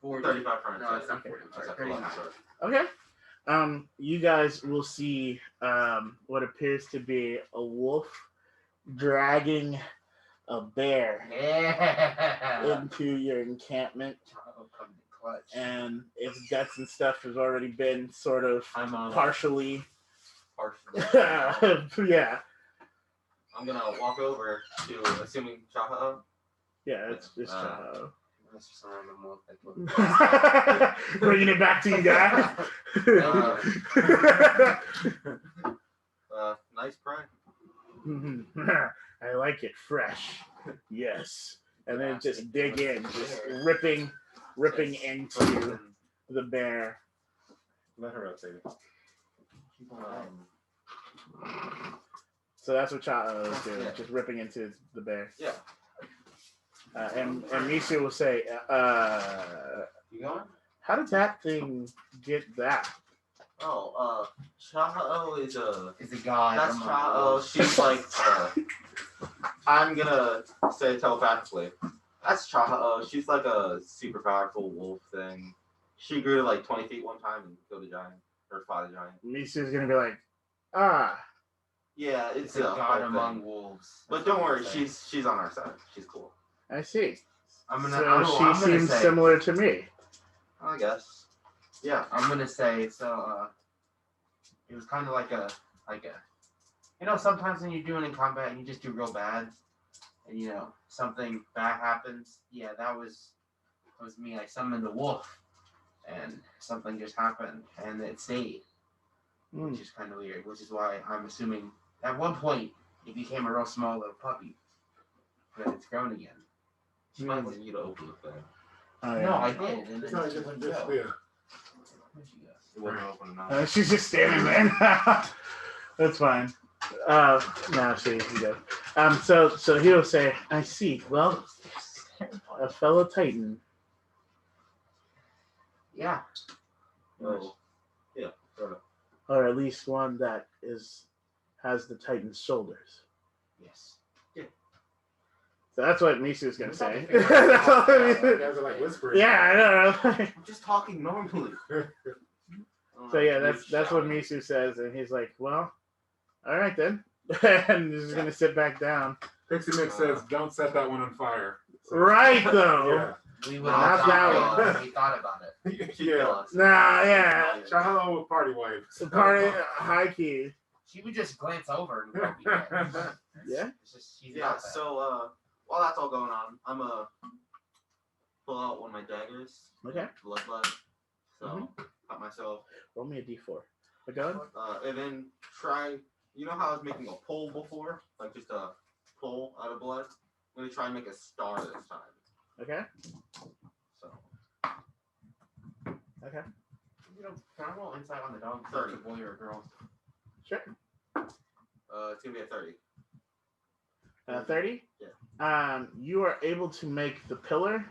40. 35 for No, insight. it's not Okay. 40. That's a Sorry, pull on my 39. sword. Okay. You guys will see what appears to be a wolf dragging a bear Yeah. into your encampment. Child, come to clutch. and its guts and stuff has already been sort of I'm partially. partially. Yeah. I'm gonna walk over to assuming Chaha. Yeah, it's That's just a random wolf. bringing it back to you guys. Nice pride. I like it fresh. Yes. And then just dig in, just ripping into the bear. Let her update it. So that's what Chaha is doing, just ripping into the bear. Yeah. And Misha will say, You going? how did that thing get that? Oh, Chaha is Is a god. That's among Chaha. wolves. She's like I'm gonna say telepathically. That's Chaha. She's like a super powerful wolf thing. She grew to like 20 feet one time and killed a giant or fought a giant. Misha's gonna be like, ah. Yeah, It's it's a god whole among thing. wolves. But don't worry, she's on our side. She's cool. I see. I'm gonna. So she seems similar to me. I guess. Yeah. I'm gonna say so. It was kind of like a. You know, sometimes when you're doing in combat and you just do real bad, and you know something bad happens. Yeah, that was me. I summoned a wolf, and something just happened, and it stayed, which is kind of weird. Which is why I'm assuming at one point it became a real small little puppy, but it's grown again. She might want you to open the thing. Oh, No, I did, and It's then not it just wouldn't this go. there. Where'd she go? It wasn't open enough. She's just standing there. That's fine. Now she goes. So he'll say, I see. Well, a fellow Titan. Yeah. Oh. Yeah. Sort of. Or at least one that has the Titan's shoulders. Yes. So that's what Misu's gonna say. You That's all guys are like whispering. yeah, I know. I'm just talking normally. So yeah, that's what Misu says, and he's like, well, all right then. And he's just gonna sit back down. Pixie Mix says, don't set that one on fire. So, Right though. We would Not have that thought one. we thought about it. yeah. She'd kill us. Nah, yeah. Chahala with party wife. So party high key. She would just glance over and go, yeah. Yeah. It's just, she's Yeah, not that. so while that's all going on, I'm gonna pull out one of my daggers. Okay. Blood. So cut myself. Roll me a d4. But go ahead. And then try, you know how I was making a pull before? Like just a pull out of blood? I'm gonna try and make a star this time. Okay. So Okay. You know, can I roll insight on the dog? 30. It's a boy or a girl? Sure. it's gonna be a 30. 30. Yeah. You are able to make the pillar.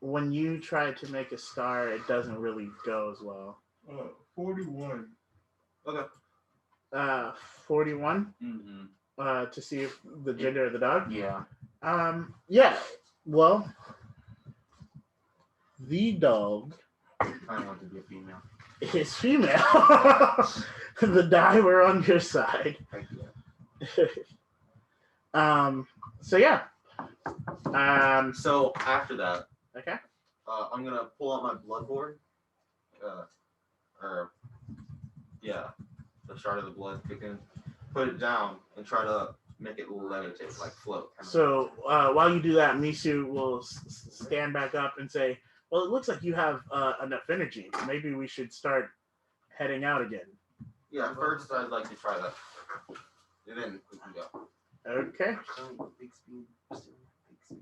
When you try to make a star, it doesn't really go as well. 41. Okay. 41. Mm-hmm. To see if the gender of the dog. Yeah. Yeah. Well, the dog I want to be a female. is female. The die were on your side. Thank you. So yeah. So after that, Okay. I'm gonna pull out my blood board. The shard of the blood kicking. Put it down and try to make it levitate, like float. So while you do that, Misu will stand back up and say, well, it looks like you have enough energy. Maybe we should start heading out again. Yeah, first I'd like to try that. And then we can go. Okay. Big speed. Big speed.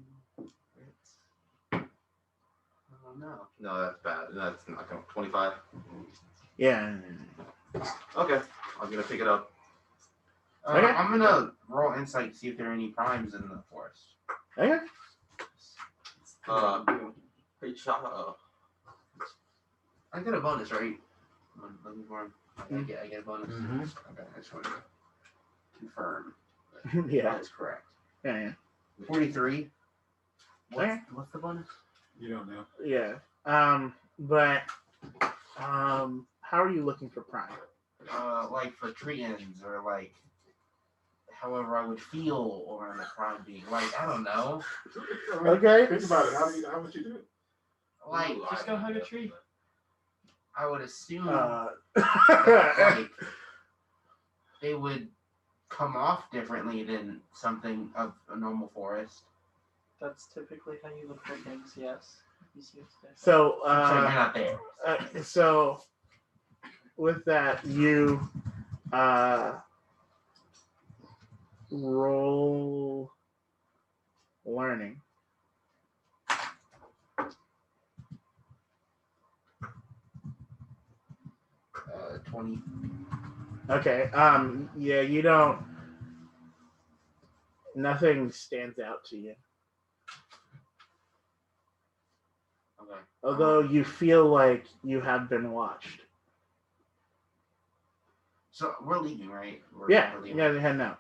Oh no. No, that's bad. That's not going 25. Yeah. Okay. I'm gonna pick it up. Okay. I'm gonna roll insight to see if there are any primes in the forest. Okay. Hey, Chaha. I get a bonus, right? I'm looking for him. I get a bonus. Mhm. Okay, I just want to confirm. Yeah. That is correct. Yeah. 43. Okay. What's the bonus? You don't know. Yeah. But how are you looking for prime? Like for tree ends or like however I would feel around the prime being. Like, I don't know. I mean, Okay. Think about it. How would you do it? Like, Ooh, Just I go hug a didn't tree. know that. I would assume Uh, that, like they would come off differently than something of a normal forest. That's typically how you look for things. Yes. You see it's different. so, So you're not there. so with that, you roll learning. 20. Okay. Yeah, you don't. Nothing stands out to you. Okay. Although you feel like you have been watched. So we're leaving, right? Yeah. We're leaving. Yeah, they're heading out.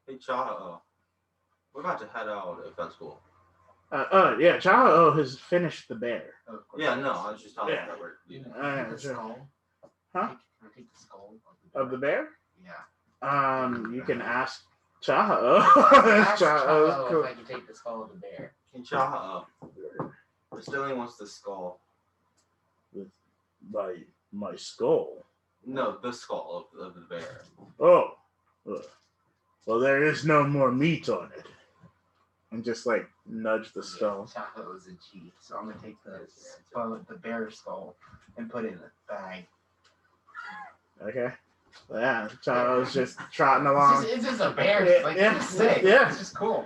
Hey, Chaha, we're about to head out if that's cool. Yeah. Chao has finished the bear. Of course. Yeah, no, I was just telling Yeah. you that we're leaving. The Sure. skull. Huh? Can I take the skull Of the bear? Yeah. You can ask Chao. Ask Chao. Chalo if I can take the skull of the bear. Hey, Chaha, Rastilian wants the skull. My skull. No, the skull of the bear. Oh. Well, there is no more meat on it. And just like nudge the skull. Chalo is a G, so I'm gonna take the bear skull and put it in the bag. Okay. Yeah, Chao's just trotting along. It's just a bear. Yeah, Like, yeah, it's sick. yeah. It's just cool.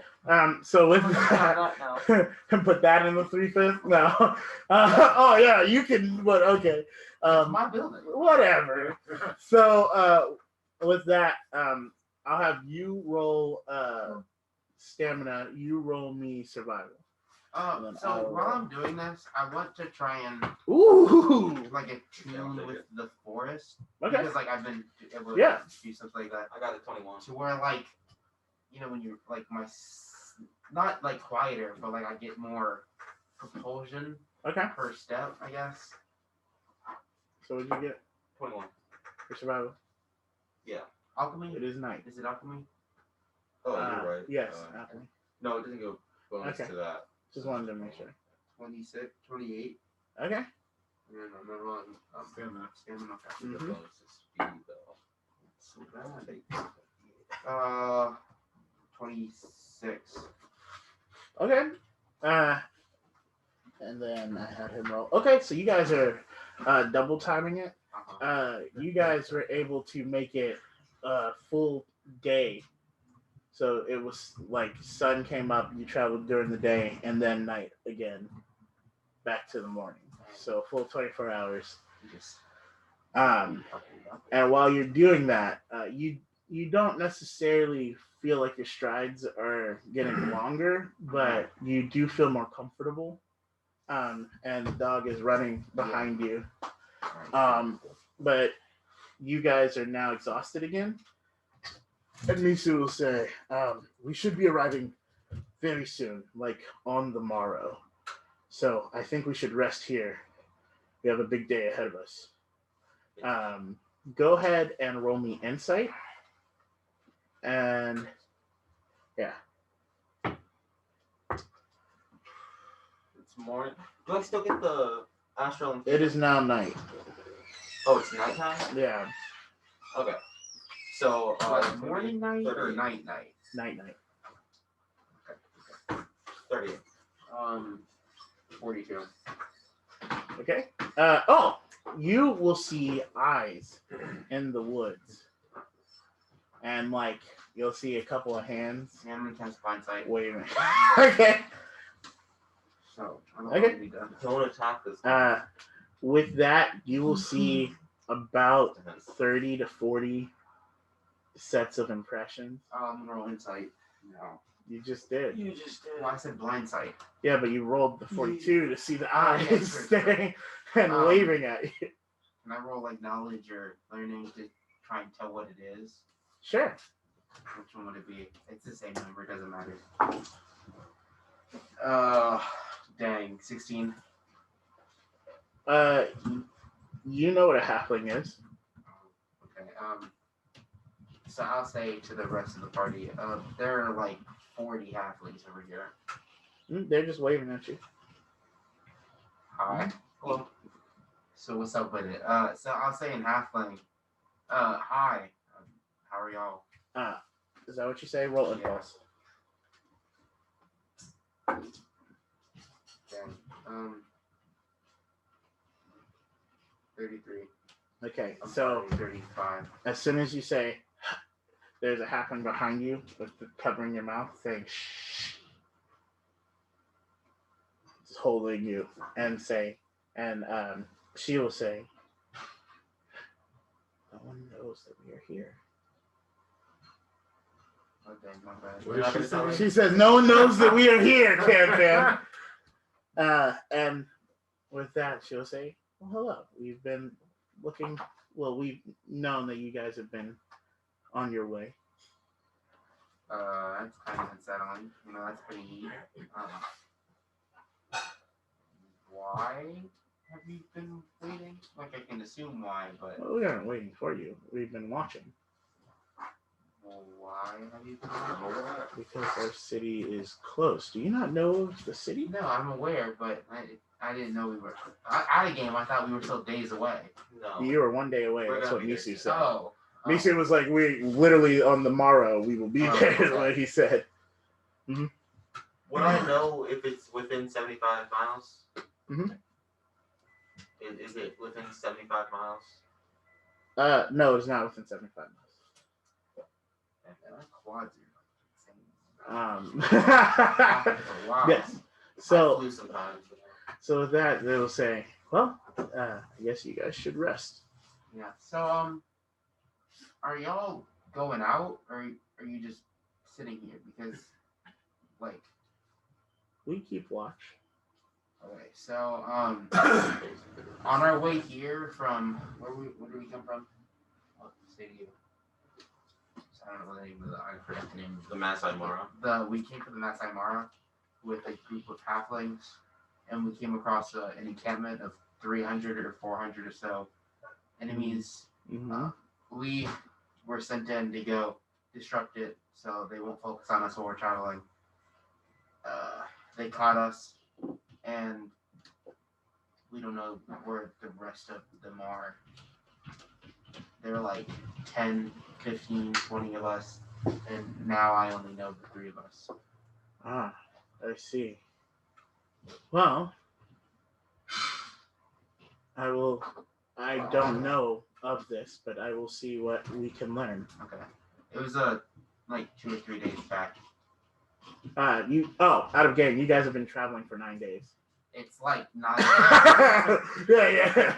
So with We're gonna have that, that now. and put that in the 3/5. No. Oh yeah, you can. But okay. It's my building. Whatever. So with that, I'll have you roll stamina. You roll me survival. then So I'll- while I'm doing this, I want to try and Ooh. like attune with the forest Okay. because like I've been able to Yeah. do stuff like that I got a 21. to where like when you're like not like quieter, but like I get more propulsion Okay. per step, I guess. So what did you get 21. for survival? Alchemy? It is night. Is it alchemy? Oh, you're right. Yes. Alchemy. No, it doesn't go bonus Okay. to that. Just wanted to make sure. 26, 28. Okay. And then I'm on Stamina. stamina. The Mhm. bonus is speed, though. So bad. 26. Okay. And then I had him roll. Okay, so you guys are double timing it. You guys were able to make it a full day. So it was like sun came up, you traveled during the day, and then night again, back to the morning. So full 24 hours. And while you're doing that, you don't necessarily feel like your strides are getting longer, but you do feel more comfortable. And the dog is running behind you. But you guys are now exhausted again. And Misu will say, we should be arriving very soon, like on the morrow. So I think we should rest here. We have a big day ahead of us. Go ahead and roll me insight. And yeah. It's morning. Do I still get the astral? It is now night. Oh, it's nighttime? Yeah. Okay. So, morning night or 30. night? Night. 30. 42. Okay. You will see eyes in the woods. And like you'll see a couple of hands Yeah, I'm gonna cast blindsight. waving. Okay. So I'm Okay. gonna be done. Don't attack this. With that, you will see about 30 to 40 sets of impressions. I'm gonna roll insight. No. You just did. You just did. Well, I said blindsight. Yeah, but you rolled the 42 to see the Oh, eyes yeah, sure. staring and waving at you. Can I roll like knowledge or learning to try and tell what it is? Sure. Which one would it be? It's the same number, it doesn't matter. Dang, 16. You know what a halfling is. Okay, so I'll say to the rest of the party, there are like 40 halflings over here. They're just waving at you. Hi. Hello. So what's up with it? So I'll say in halfling. Hi. How are y'all? Is that what you say? Roll Yeah. impulse. Then, 33. Okay, I'm so sorry, 35. as soon as you say, there's a halfling behind you with covering your mouth saying shh, just holding you and she will say, no one knows that we are here. Okay, my bad. What did she say? She says, no one knows that we are here, Cam Fam. And with that, she'll say, well, hello. We've been looking, we've known that you guys have been on your way. That's kind of unsettling. You know, that's pretty neat. Why have you been waiting? Like, I can assume why, but Well, we aren't waiting for you. We've been watching. well, why have you been waiting? Because our city is close. Do you not know the city? No, I'm aware, but I didn't know we were out of game. I thought we were still days away. No. You are one day away. We're That's gonna what be Misu there. said. Oh. Misu was like, we literally on the morrow we will be Oh, there, is okay. what he said. Would I know if it's within 75 miles? Mhm. Is it within 75 miles? No, it's not within 75 Man, our quads miles. are wow. Yes. I So flew sometimes. with that, they'll say, well, I guess you guys should rest. Yeah. So are y'all going out, or are you just sitting here? Because, like, We keep watch. okay. So on our way here from where did we come from? What city? I don't know the name of I forgot the name. The Masai Mara. We came from the Masai Mara with a group of halflings, and we came across an encampment of 300 or 400 or so enemies. Mm-hmm. We were sent in to go disrupt it so they won't focus on us while we're traveling. They caught us, and we don't know where the rest of them are. There were like 10, 15, 20 of us, and now I only know the 3 of us. Ah, I see. Well, I don't know of this, but I will see what we can learn. Okay. It was like 2 or 3 days back. Out of game, you guys have been traveling for 9 days. It's like 9 yeah.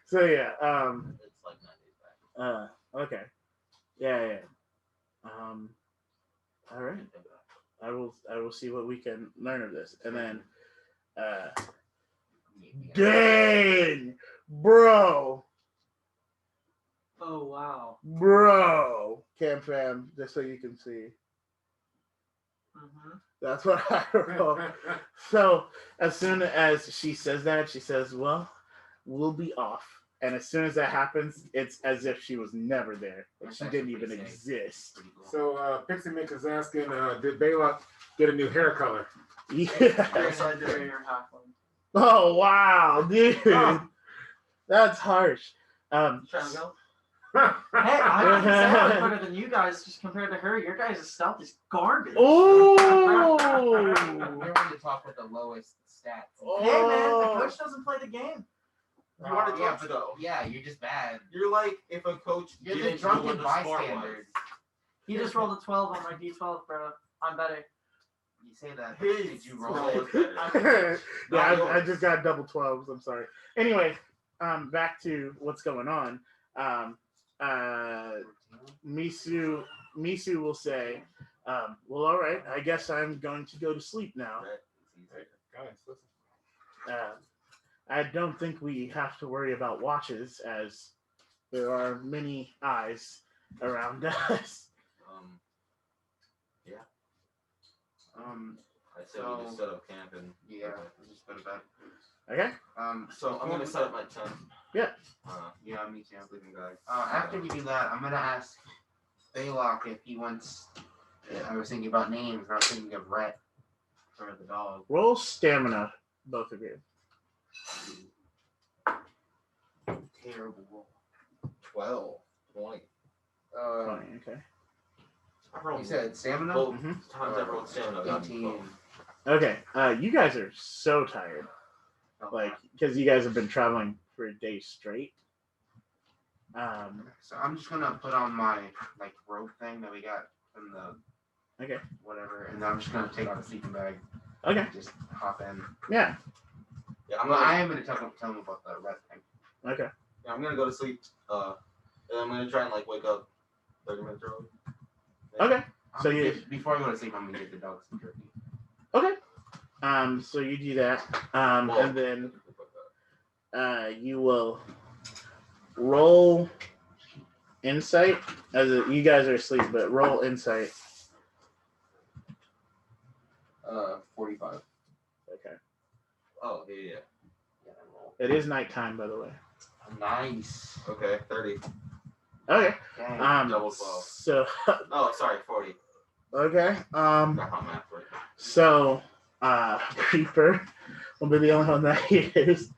So yeah, It's like 9 days back. okay. Yeah. All right. I will see what we can learn of this. And then dang, bro. Oh wow. Bro. Cam Fam, just so you can see. Mm-hmm. That's what I wrote. So as soon as she says that, she says, well, we'll be off. And as soon as that happens, it's as if she was never there. Like That's she didn't actually even pretty safe. exist. Pretty cool. So Pixie Mick is asking, did Belac get a new hair color? Yeah. Very legendary or halfling. Oh wow, dude. Oh. That's harsh. Trying to go? Hey, I wouldn't say I was better than you guys just compared to her. Your guys' stealth is garbage. Oh. We're going to talk with the lowest stats. Hey man, the coach doesn't play the game. You want to yeah, touch but though? yeah, you're just bad. You're like if a coach You're the didn't know what drunken the sport bystander. was. He just rolled a 12 on my D12, bro. I'm better. You say that. But His did you roll roll it? is better. Yeah, I just got double 12s. I'm sorry. Anyway, back to what's going on. Misu will say, well, all right, I guess I'm going to go to sleep now. Guys, listen. I don't think we have to worry about watches as there are many eyes around us. Yeah. I said we just So- set up camp and Yeah, we'll just go to bed. Okay? So I'm gonna set up my tent. Yeah. Yeah, me too. Sleeping bag. After we do that, I'm gonna ask Belac if he wants. I was thinking about names. I was thinking of Rhett for the dog. Roll stamina, both of you. Terrible roll. 12, 20. 20, okay. I rolled You said stamina? both Mhm. times I rolled stamina. I got 18. Okay, you guys are so tired. Like, because you guys have been traveling for a day straight. So I'm just gonna put on my like rope thing that we got from the Okay. whatever, and then I'm just gonna take out the sleeping bag. Okay. And just hop in. Yeah. Yeah, I am gonna tell them about the rest thing. Okay. Yeah, I'm gonna go to sleep. And I'm gonna try and like wake up 30 minutes early. Okay. So I'm gonna you- get- before I go to sleep, I'm gonna get the dogs some jerky. Okay. So you do that. Well, And then you will roll insight you guys are asleep, but roll insight. 45. Okay. Oh, yeah. Yeah, roll. It is nighttime, by the way. Nice. Okay, 30. Okay. Okay. Double 12. So Oh, sorry, 40. okay. Got my math right. So Creeper will be the only one that hears.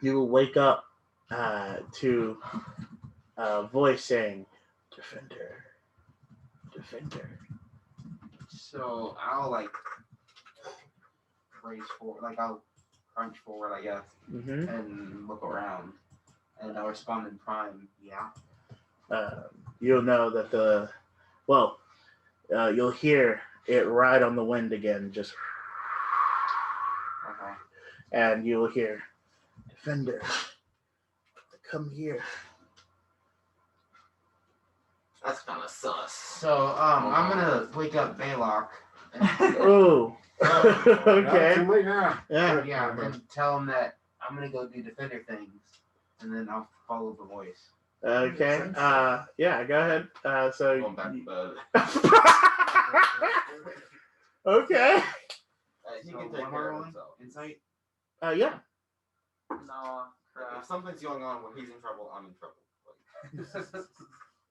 You will wake up to a voice saying, "Defender, defender." So I'll like race forward, like I'll crunch forward, I guess, Mm-hmm. and look around, and I'll respond in prime. Yeah. You'll know that you'll hear it ride on the wind again, just, Okay. and you will hear, "Defender, come here." That's kind of sus. So I'm gonna wake up Belac. Oh, Not okay. too late now. Yeah. Yeah, and tell him that I'm gonna go do defender things, and then I'll follow the voice. Okay. Yeah. Go ahead. So. Going back to bed. Okay. He So can what take am I care of rolling? himself. Insight. Yeah. No, If crap. something's going on where he's in trouble, I'm in trouble.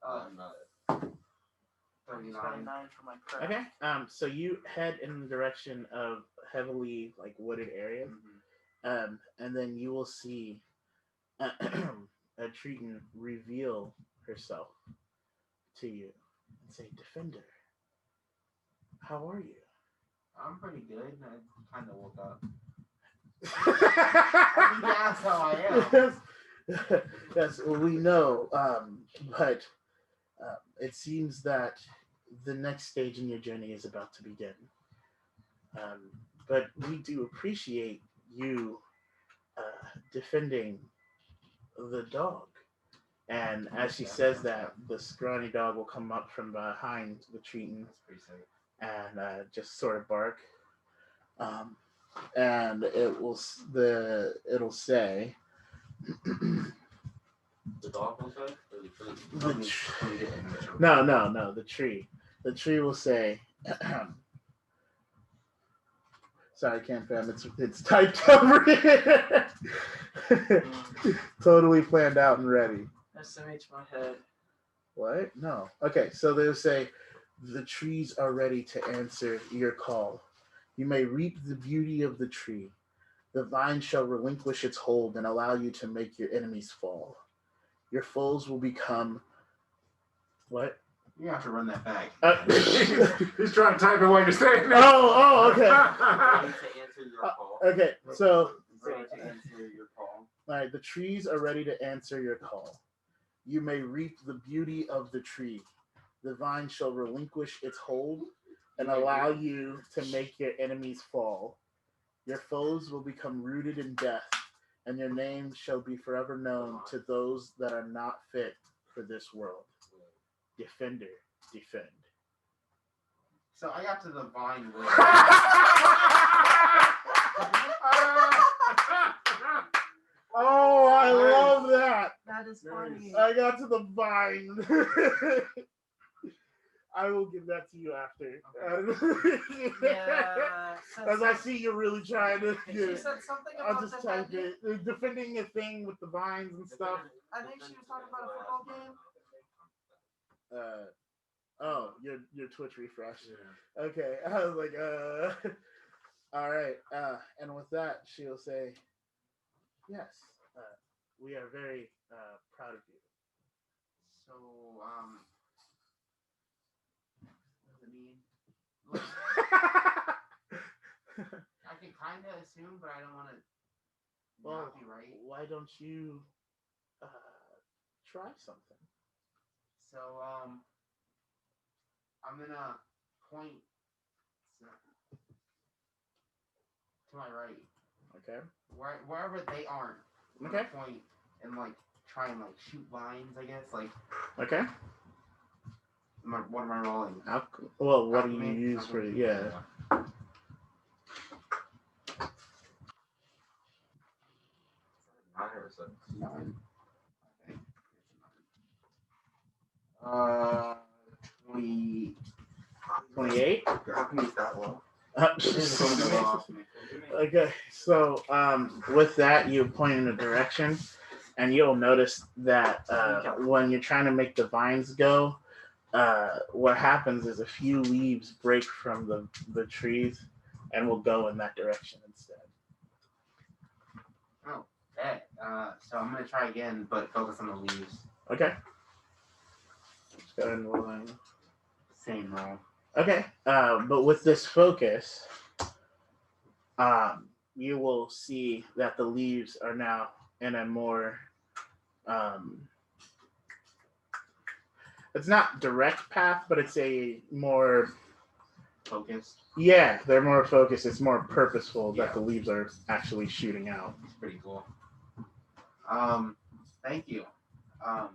Like, I'm not. 39. 29 for my crap. Okay. So you head in the direction of heavily like wooded areas, and then you will see a Triton reveal herself to you and say, "Defender, how are you?" I'm pretty good. I kind of woke up. That's how I am. Yes, we know. But it seems that the next stage in your journey is about to begin. But we do appreciate you defending the dog. And as she says that, the scrawny dog will come up from behind the Triton That's pretty sick. and just sort of bark. And it'll say, The dog will say? Or the tree? no, the tree. The tree will say, sorry, can't fam, it's typed over here. Totally planned out and ready. SMH my head. What? No. Okay, so they'll say, "The trees are ready to answer your call. You may reap the beauty of the tree. The vine shall relinquish its hold and allow you to make your enemies fall. Your foes will become..." What? You have to run that back. He's trying to type it while you're saying that. Oh, okay. Ready to answer your call. Okay, so Ready to answer your call. all right, the trees are ready to answer your call. You may reap the beauty of the tree. The vine shall relinquish its hold and allow you to make your enemies fall. Your foes will become rooted in death, and your name shall be forever known to those that are not fit for this world. Defender, defend. So I got to the vine with. Oh, I love that. That is funny. I got to the vine. I will give that to you after. Yeah. As I see you're really trying to. She said something I'll about just type defending. it. Defending a thing with the vines and stuff. I think she was talking about a football game. Oh, your Twitch refresh. Okay, I was like, All right. And with that, she'll say, "Yes, we are very proud of you." So, what does it mean? Look, I can kind of assume, but I don't want to Well, not be right. why don't you try something? So, I'm gonna point to my right, Okay. wherever they aren't. I'm Okay. gonna point and like try and like shoot lines, I guess. Like, Okay. what am I rolling? Well, what do you Alchemy? use for? Alchemy. Yeah. 9 or 6. 9. Okay. 28. Alchemy's that low. Okay, so with that, you point in a direction, and you'll notice that when you're trying to make the vines go, what happens is a few leaves break from the trees, and will go in that direction instead. Oh, bet. So I'm gonna try again, but focus on the leaves. Okay. Let's go ahead and roll in. Same roll. Okay, but with this focus, you will see that the leaves are now in a more, it's not direct path, but it's a more, Focused. yeah, they're more focused. It's more purposeful Yeah. that the leaves are actually shooting out. It's pretty cool. Thank you. How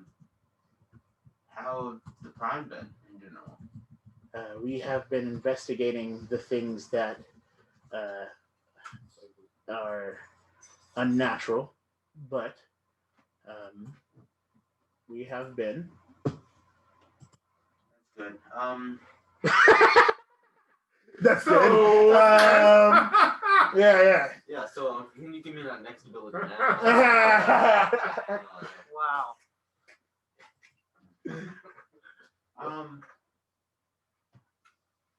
the Prime been in general? We have been investigating the things that are unnatural, but we have been. That's good. That's So, good. Yeah. Yeah, so can you give me that next ability now? Wow.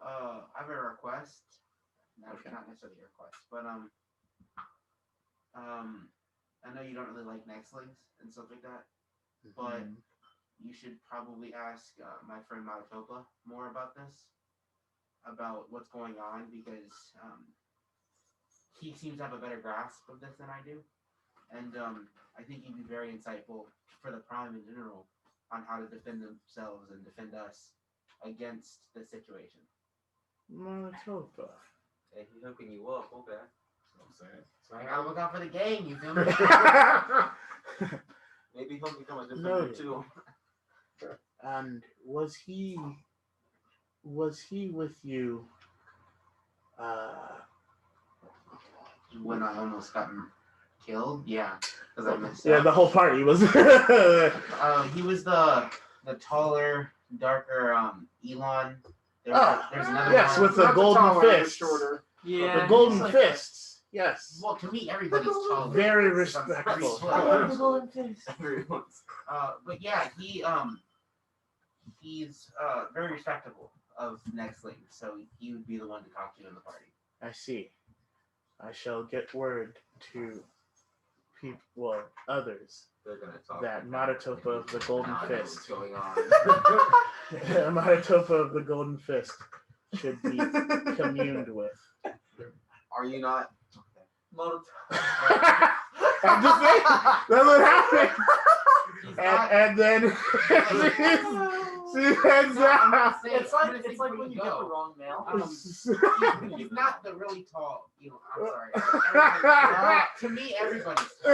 I have a request. No, Okay. not necessarily a request, but I know you don't really like nextlings and stuff like that, but you should probably ask my friend Maracosa more about this, about what's going on, because he seems to have a better grasp of this than I do, and I think he'd be very insightful for the Prime in general on how to defend themselves and defend us against the situation. Maracosa. Hey, he's hooking you up, okay. That's what I'm saying. I gotta look out for the gang, you feel me? Maybe he'll become a defender Noted. too. And was he with you? When I almost got killed, yeah, because I messed Yeah, up. the whole party was. He was the taller, darker Elon. There's another yes, one. with the Not golden taller, the fists. shorter. Yeah. The golden he's like fists. Yes. Well, to me, everybody's taller. Very Because I'm respectful. 3'12". the golden face. Everyone's. But yeah, he's very respectable of nextlings, so he would be the one to talk to in the party. I see. I shall get word to others They're gonna talk. that Maratopa of the Golden I know what's Fist. going on. Maratopa of the Golden Fist should be communed with. Are you not? I'm just saying, that's what happened. He's not, And then she heads I'm out. not saying- It's I'm like gonna say it's like where when you go. get the wrong mail. He's not the really tall. I'm sorry. To me, everybody's tall.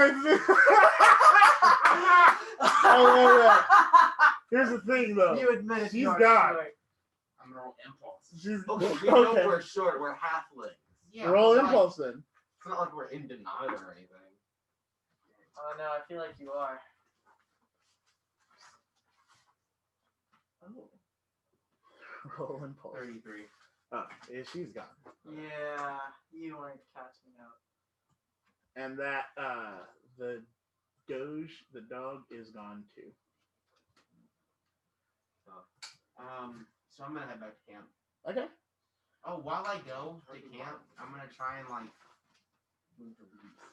I love that. Here's the thing, though. You admit it. She's you are gone. short. I'm gonna roll impulse. She's Okay, we know okay. we're short. We're halflings. Yeah, Roll but, like, impulse then. It's not like we're in denial or anything. Oh no, I feel like you are. Oh. Roll impulse. 33. Oh, yeah, she's gone. Yeah, you weren't catching up. And that the dog is gone too. So I'm gonna head back to camp. Okay. Oh, while I go to camp, I'm gonna try and like move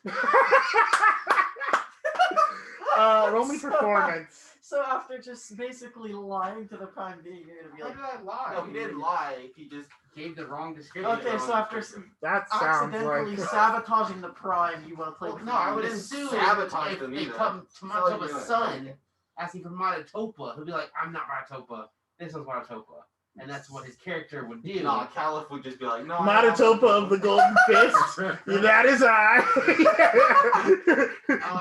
the leaves. Roll me performance. So after just basically lying to the prime being, you're gonna be Why like, did I lie? No, he didn't lie. He just Gave the wrong description. okay, so after That sounds accidentally like sabotaging the prime, you want to play Well, with no, the I would leaves. assume sabotage if them they either. come to That's all you're Matopa's doing. son asking for Matopa, he'll be like, I'm not Matopa. This is Matopa. And that's what his character would do. no. Kaliff would just be like, no. Matotopa of the Golden Fist. That is I.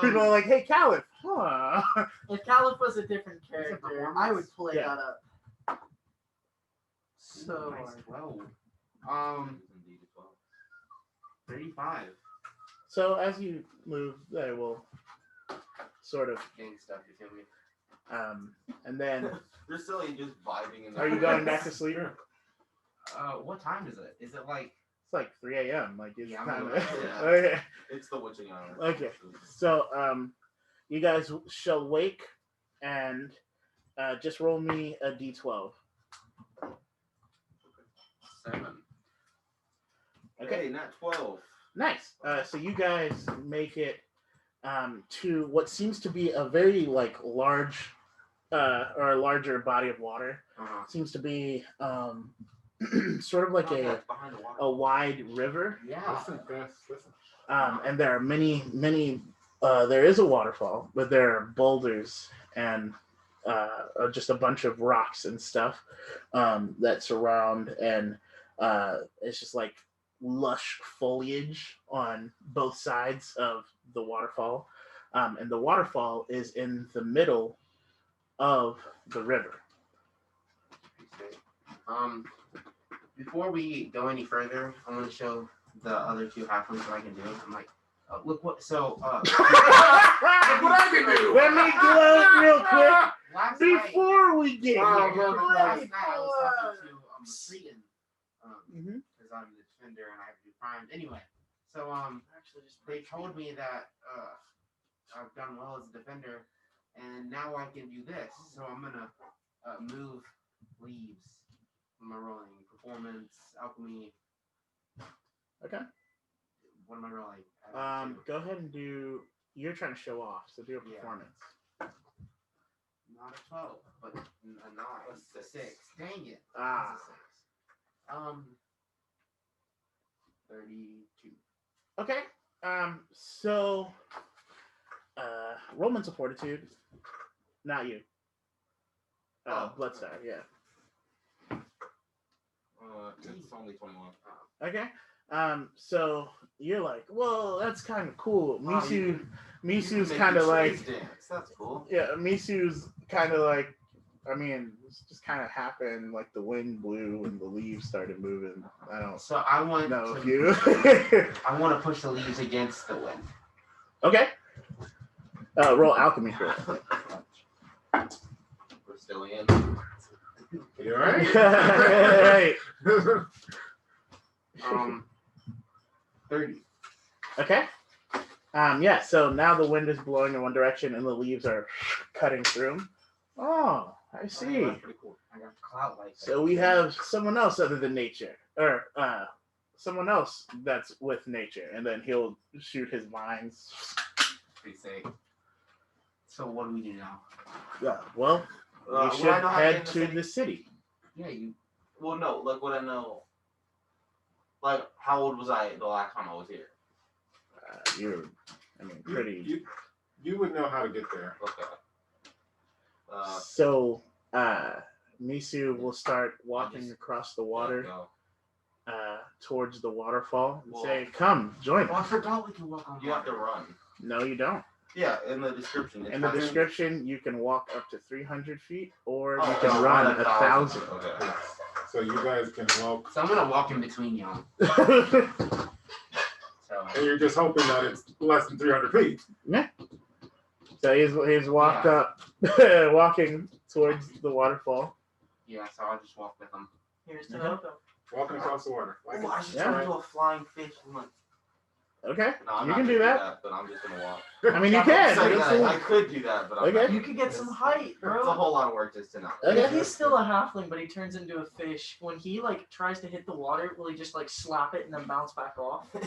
People are like, hey, Kaliff. Huh. If Kaliff was a different character, performance? I would play Yeah. that up. So Nice 12. 35. So as you move, they will sort of, Gang stuff, you feel me? and then, Rastilian just vibing in the are you going back to sleep? What time is it? Is it like It's like 3 a.m. Like it's Yeah, I'm kind of going- yeah. okay. It's the witching hour. Okay. So you guys shall wake and just roll me a d12. 7? Okay. Hey, not 12. Nice. So you guys make it to what seems to be a very like large or a larger body of water. Uh-huh. Seems to be sort of like Behind the water. a wide river. Yeah. Listen, guys, listen. And there are many there is a waterfall, but there are boulders and just a bunch of rocks and stuff that surround, and it's just like lush foliage on both sides of the waterfall, and the waterfall is in the middle of the river. Before we go any further, I want to show the other two halflings what I can do. I'm like, look what. So, Look what I can do. Let me gloat real quick last night, before we get Wow, here. bro. last night I was talking to Freson, Mhm. because I'm the defender and I have to do primed. Anyway, so actually just they told me that I've done well as a defender, and now I can do this. So I'm gonna move leaves. Am I rolling? Performance, alchemy. Okay. What am I rolling? Go ahead and do. You're trying to show off, so do a Yeah. performance. Not a 12, but a 9. A 6. Dang it. Ah. It's a 6. 32. Okay. So, Roman's a fortitude. Not you. Bloodstar. Yeah. It's only 21. Okay. So you're like, well, that's kind of cool. Misu's kind of like, Dance. That's cool. yeah. Misu's kind of like, I mean, it's just kind of happened. Like the wind blew and the leaves started moving. I don't So I want know if to. you. I want to push the leaves against the wind. Okay. Roll alchemy for it. Rastilian. You alright? Right. 30. Okay. Yeah, so now the wind is blowing in one direction and the leaves are cutting through. Oh, I see. That's pretty cool. I got clout like that. So we have someone else other than nature, or someone else that's with nature, and then he'll shoot his vines. Pretty sick. So what do we do now? Yeah, well, we Would should I know how to get head in the to city? the city. Yeah, you. Well, no. Like, what I know. Like, how old was I the last time I was here? You're, I mean, pretty. You would know how to get there. Okay. So, Misu will start walking across the water Go. towards the waterfall and Well- say, "Come, join Oh, I us." forgot we can walk on. You have to water. run. No, you don't. Yeah, in the description. In the description, you can walk up to 300 feet, or you Oh, can no, run run 1,000. Okay. So you guys can walk. So I'm gonna walk in between y'all. So And you're just hoping that it's less than 300 feet. So he's walked up, walking towards the waterfall. yeah, so I'll just walk with them. Here's to Mhm. Noko. Walking across the water. Oh, I should Yeah. turn into a flying fish. Okay, No, I'm you not can gonna do that. But I'm just gonna walk. I mean, you I'm can. saying It's that a- I could do that, but I'm Okay. not You gonna could do get this. some height, It's a bro. whole lot of work just to not. Okay. If he's still a halfling, but he turns into a fish, when he like tries to hit the water, will he just like slap it and then bounce back off? I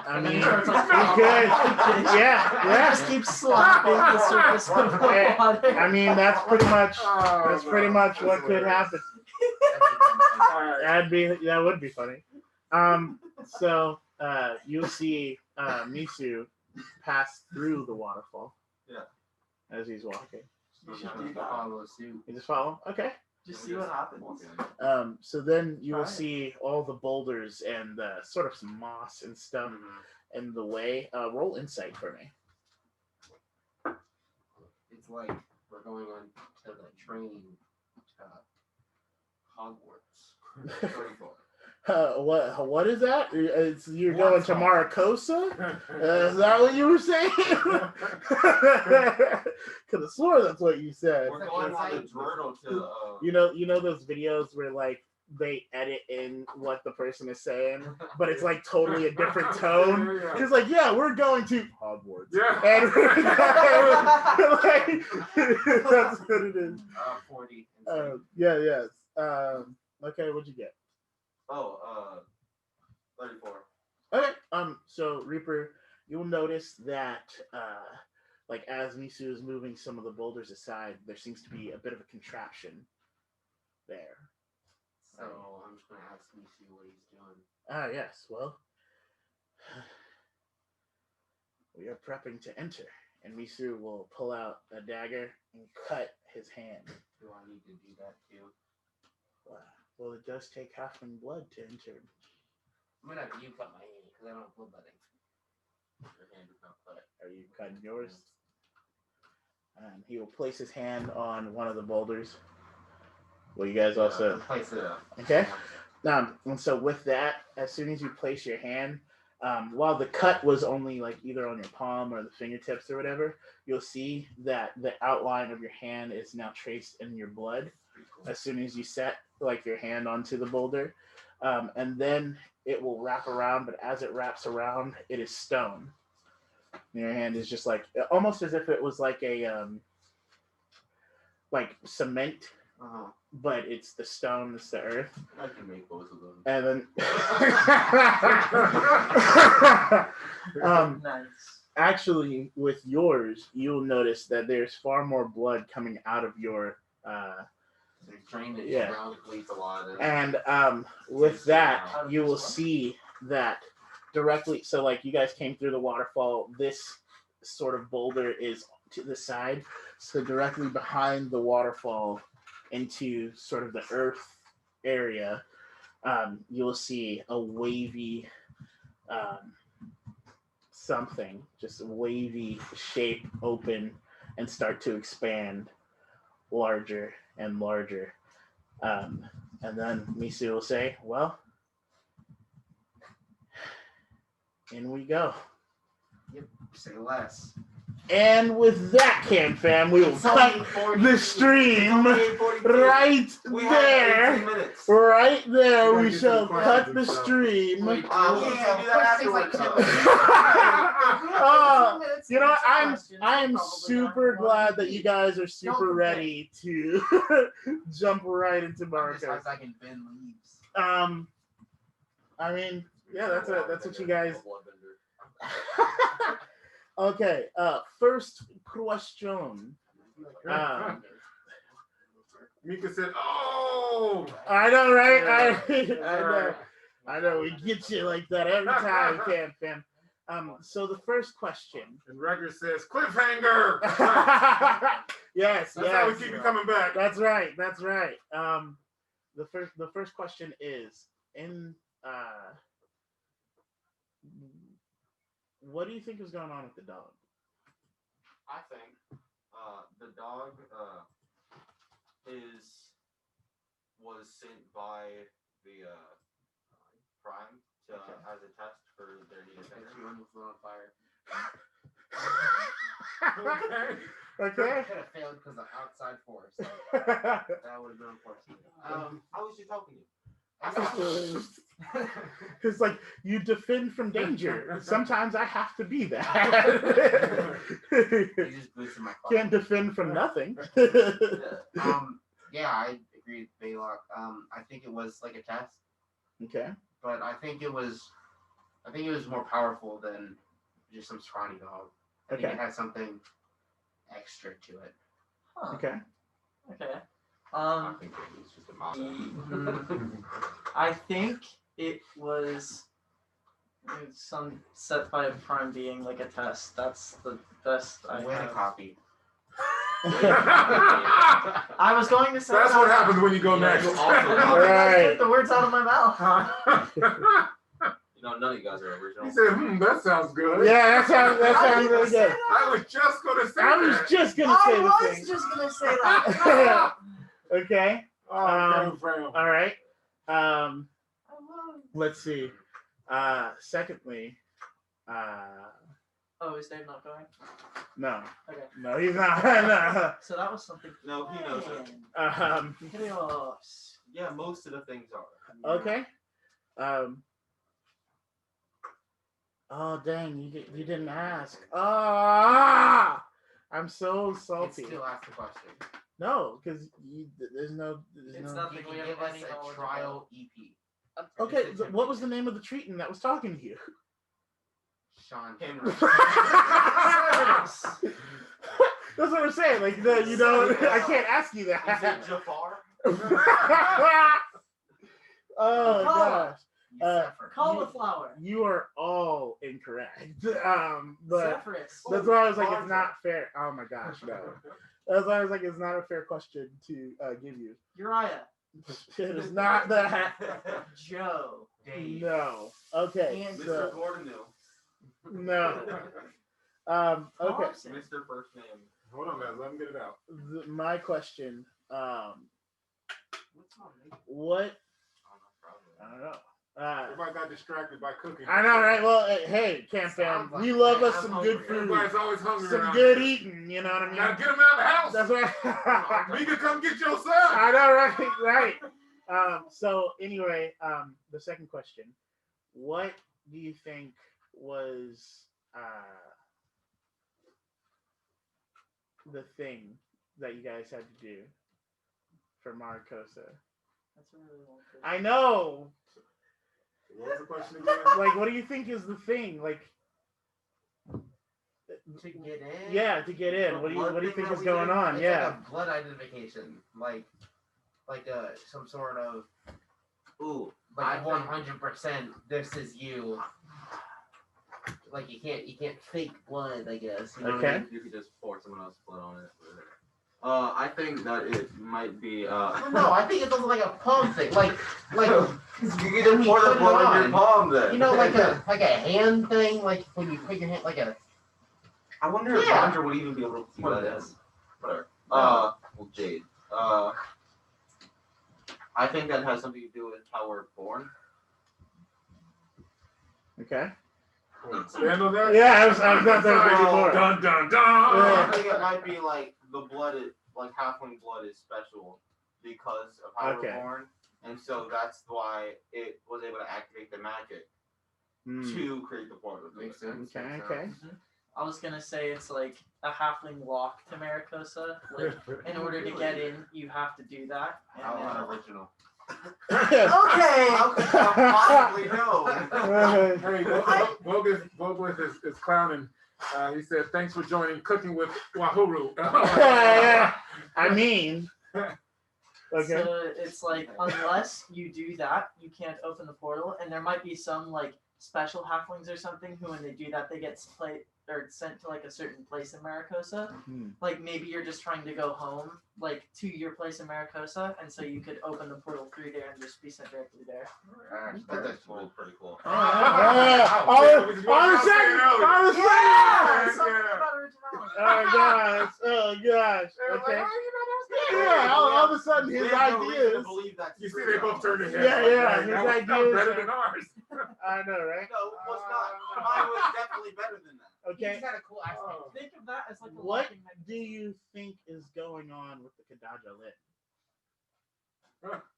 And then mean, he starts like you could. Yeah, He yeah. just keeps slapping the surface of the Yeah. water. I mean, that's pretty much Oh, what That's could hilarious. happen. That would be funny. So you'll see Misu pass through the waterfall. Yeah. As he's walking. You should do that. Follow suit. You just follow? Okay. Just see what happens. So then you'll Try it. see all the boulders and sort of some moss and stuff in the way. Roll insight for me. It's like we're going on to the train to Hogwarts. 34. What is that? You're What's going to up? Maracosa? Is that what you were saying? Could have swore that's what you said. We're going on the Jordan to. You know those videos where like they edit in what the person is saying, but it's like totally a different tone. Yeah. It's like, yeah, we're going to Hogwarts. Yeah. And like, that's what it is. 40. Yes. Okay, what'd you get? 34. Okay. So Reaper, you'll notice that like as Misu is moving some of the boulders aside, there seems to be a bit of a contraption there. So I'm just gonna ask Misu what he's doing. Yes, well, we are prepping to enter, and Misu will pull out a dagger and cut his hand. Do I need to do that too? Well, it does take halfling blood to enter. I'm gonna have you cut my hand because I don't have bloodletting. Your hand is not cut. Are you cutting yours? And he will place his hand on one of the boulders. Well, you guys also Place it up. okay. And so with that, as soon as you place your hand, while the cut was only like either on your palm or the fingertips or whatever, you'll see that the outline of your hand is now traced in your blood. As soon as you set like your hand onto the boulder, and then it will wrap around. But as it wraps around, it is stone. And your hand is just like almost as if it was like a like cement. But it's the stone, it's the earth. I can make both of them. And then Nice. actually with yours, you'll notice that there's far more blood coming out of your There's drainage Yeah. around. Bleeds a lot. and with that you will see that directly, so like you guys came through the waterfall, this sort of boulder is to the side, so directly behind the waterfall into sort of the earth area, you'll see a wavy something, just a wavy shape open and start to expand larger and larger. And then Misu will say, well, in we go. Say less. And with that, Cam Fam, we will cut the stream right We have 18 there. minutes. Right there, We're we gonna shall get to the cut the questions and stream. We can do that afterwards. You know, I'm super glad that you guys are super ready to jump right into Maracosa. I can bend leaves. I mean, yeah, that's what you guys. Okay, first question. Mika said, "Oh, I know, right? Yeah. I know. We get you like that every time, Cam Fam. So the first question. and Record says cliffhanger." Yes, That's how we yes. keep you coming back. That's right. That's right. The first question is what do you think is going on with the dog? I think the dog was sent by the Prime to as a test for their need That attention. you almost lit on fire. Okay. Okay. Could have failed because of outside force. That would have been unfortunate. I was just helping you. It's like you defend from danger. Sometimes I have to be that. You just boosted my Can't defend from nothing. Yeah, I agree with Belac. I think it was like a test, Okay. but I think it was more powerful than just some scrawny dog. I think Okay. it had something extra to it. Huh. Okay. Okay. I think it was just a mouse. I think it was some set by a prime being, like a test. That's the best I Way to have. copy. I was going to say That's that. what happens when you go Yeah, next. you also- How did I get the words out of my mouth? You know, none of you guys are original. He said, that sounds good. Yeah, that sounds I really didn't say good. that. I was just going to say I was that. just gonna say I the was thing. just gonna say that. Okay. Oh, fam. All right. Let's see. Secondly, Oh, is Dave not going? no, Okay. no, he's not. No. So that was something. No, he knows it. Chaos. Yeah, most of the things are. Okay. Oh dang, you didn't ask. Ah, I'm so salty. Still ask the question. No, because there's no. It's no... nothing You we can have give us any a knowledge trial EP. Okay, so what was the name of the treaton that was talking to you? Sean. Henry. That's what I'm saying. Like, you know, I can't ask you Is it that. Jafar? Oh gosh. Zephyr. Cauliflower. You are all incorrect. But Zephyrus. that's why I was like, it's not fair. Oh my gosh, no. That's why I was like, it's not a fair question to give you. Uriah. It is not that. Joe. Dave. No. Okay. And Mr. Bordeneau. No. Okay. Thompson. Mr. First Name. Hold on, guys. Let me get it out. My question. What's on What? Oh, no problem. I don't know. Everybody got distracted by cooking. I know, right? Well, hey, Camp Fam, Sounds like we love us I'm some hungry. good food, Everybody's always hungry some around good here. eating. You know what I mean? Gotta get them out of the house. That's right. Mika, come get your son. I know, right? So anyway, the second question: what do you think was the thing that you guys had to do for Maracosa? That's a really long question. I know. What was the question again? Like, what do you think is the thing? Like, To get in? yeah, to get in. What do you think is going on? It's Yeah. like a blood identification. Like some sort of Ooh, like 100% this is you. Like you can't fake blood, I guess. You know what I Okay. mean? You could just pour someone else's blood on it. I think that it might be. No, I think it's also like a palm thing. Like you can when just you pour the put it blood on your on, palm then. you know, like a hand thing, like when you put your hand like a. I wonder if Yeah. Vandra would even be able to do What that. is? Whatever. No. Well, Jade. I think that has something to do with how we're born. Okay. Stand on that? Yeah, I was not there before. Dun, dun, dun. I think it might be like the blood is like halfling blood is special because of how Okay. we're born, and so that's why it was able to activate the magic to create the portal. Makes sense. Okay. I was gonna say it's like a halfling walk to Maracosa. Like, in order to get in, you have to do that. And How then- unoriginal. Okay. How could you possibly know? Hey, Vogel is clowning. He said, "Thanks for joining Cooking with Wahuru." I mean, okay. So it's like unless you do that, you can't open the portal. And there might be some like special halflings or something who, when they do that, they get sent to like a certain place in Maracosa. Like maybe you're just trying to go home, like to your place in Maracosa, and so you could open the portal through there and just be sent directly there. That's actually pretty cool. All of a sudden. Something about originality. Oh gosh. Okay. Yeah, all of a sudden his We have no reason to ideas. believe that's You see, true, they both though. turned their Yeah, heads. yeah, Like, his that was ideas better are- than ours. I know, right? No, it was not. Mine was definitely better than that. Okay. He's got a cool accent. Think of that as like a What walking do you think is going on with the Kadaja Lit?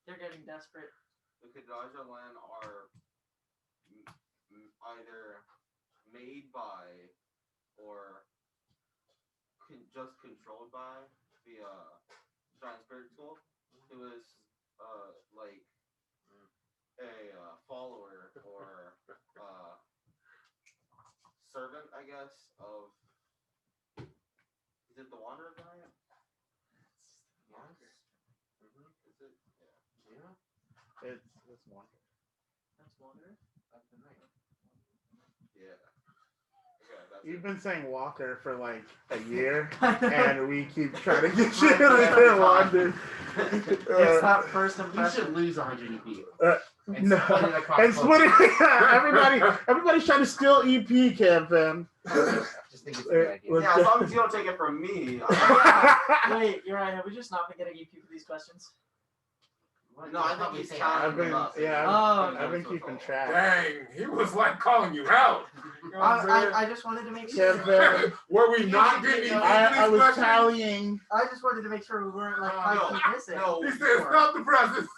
They're getting desperate. the Kadajalan are either made by or just controlled by the giant spirit school, who is like a follower or servant, I guess, of. Is it the Wanderer giant? Yes. Is it? Yeah. It's one. That's Wanderer. That's the night. Yeah. Okay, that's You've it. been saying Walker for like a year, and we keep trying to get you to Wander. It's that first You impression. should lose 100 EP. And No, split it across and both. split it. Everybody's trying to steal EP, Cam fam. Just think it's a good idea. Yeah, as long as you don't take it from me. Wait, Uriah, have we just not been getting EP for these questions? No, I think Probably he's say counting I've been, them up. I've been So keeping it's all- track. Dang, he was like calling you out. You know what I'm saying? I just wanted to make Cam sure. fam, Were we not getting any I was questions? tallying. I just wanted to make sure we weren't like high key missing. No, He said, stop the presses.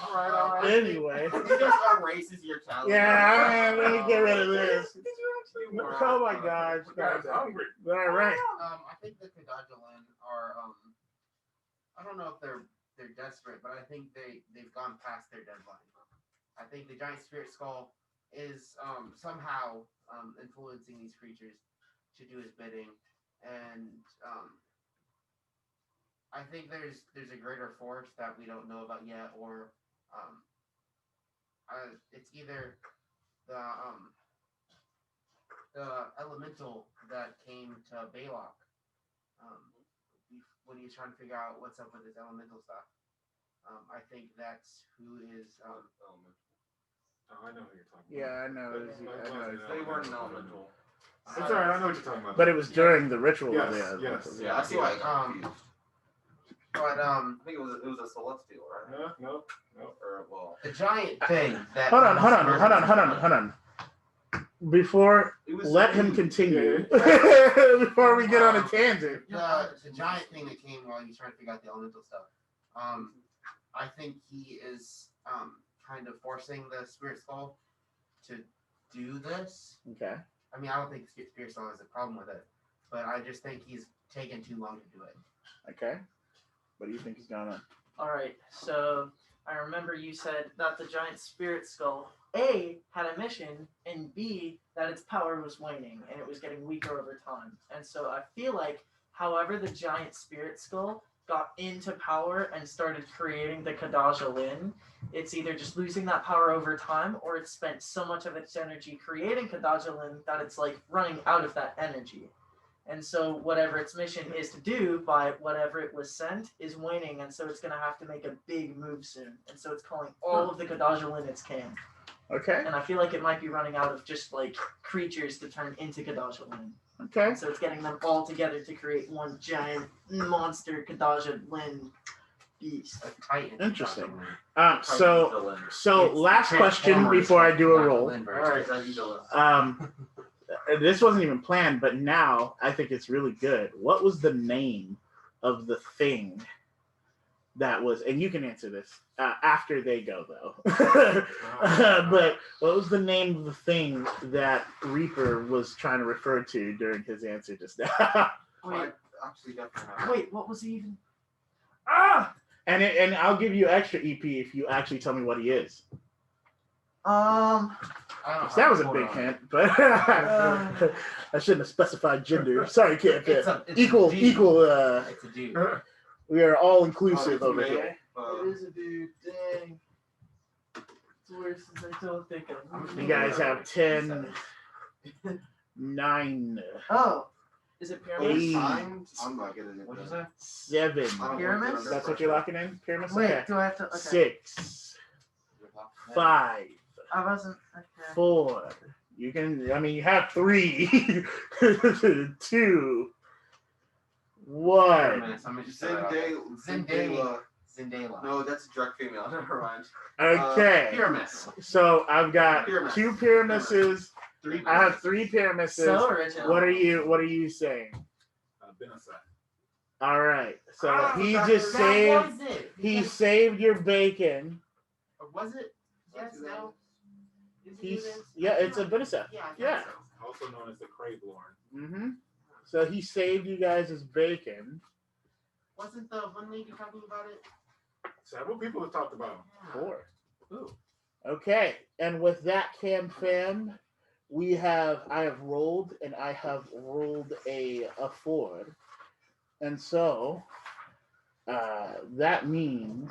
All right. Anyway. He just erases your talent. Yeah, let me get rid of this. Did you actually? Oh my gosh. This guy's hungry. All right. I think the Kadajalan are I don't know if they're desperate, but I think they've gone past their deadline. I think the giant spirit skull is somehow influencing these creatures to do his bidding, and I think there's a greater force that we don't know about yet, or it's either the elemental that came to Belac when he was trying to figure out what's up with his elemental stuff. I think that's who is. Oh, I know who you're talking about. Yeah, I know. They weren't elemental. It's all right. I know what you're talking about. But it was during the ritual. Yes, of the yes. Yeah, I see why I got confused. But I think it was a celestial, right? No. Or well, the giant thing that. Hold on. Before, it was let him smooth. continue. Before we get on a tangent. The giant thing that came while he was trying to figure out the elemental stuff. I think he is kind of forcing the spirit skull to do this. Okay. I mean, I don't think the spirit skull has a problem with it, but I just think he's taken too long to do it. Okay. What do you think is going on? All right. So I remember you said that the giant spirit skull A had a mission, and B that its power was waning and it was getting weaker over time. And so I feel like, however, the giant spirit skull got into power and started creating the Kadajalan, it's either just losing that power over time, or it spent so much of its energy creating Kadajalan that it's like running out of that energy. And so whatever its mission is to do by whatever it was sent is waning, and so it's going to have to make a big move soon. And so it's calling all of the Kadajalan its can. Okay. And I feel like it might be running out of just like creatures to turn into Kadajalan. Okay. And so it's getting them all together to create one giant monster Kadajalan beast. A titan. Interesting. Villain. So last question before I do a roll. Alright, that'd be villain. This wasn't even planned, but now I think it's really good. What was the name of the thing that was, and you can answer this after they go though. But what was the name of the thing that Reaper was trying to refer to during his answer just now? Wait, Actually, definitely. wait, what was he even? And I'll give you extra EP if you actually tell me what he is. That was a big hint, but I shouldn't have specified gender. Sorry, Kid. It's a Equal. dude. It's a dude. We are all inclusive over male? here. It is a dude. Dang. It's worse since I don't think of. You guys have 10, 9, Oh, is it pyramid? 8, I'm not getting it. What'd you say? 7. I don't Pyramids? want to That's what you're locking in? Pyramids? Wait, Okay. do I have to? Okay. 6, 5, I wasn't. Okay. 4. You can. I mean, you have 3, 2, 1. Zendaya. No, that's a direct female. Never mind. Okay. Pyramus. So I've got Pyramids. 2 pyramises. Three. I have 3 pyramises. So original. What are you saying? Benasai. All right. So he That just saved. was it. He saved your bacon Was it? Yes, no. It's a bit of stuff. Yeah. I think Yeah. so. Also known as the Cravelorn. Mm-hmm. So he saved you guys' bacon. Wasn't the one lady talking about it? Several people have talked about him. Yeah. 4. Ooh. Okay, and with that, Cam Fam, I have rolled a 4. And so that means,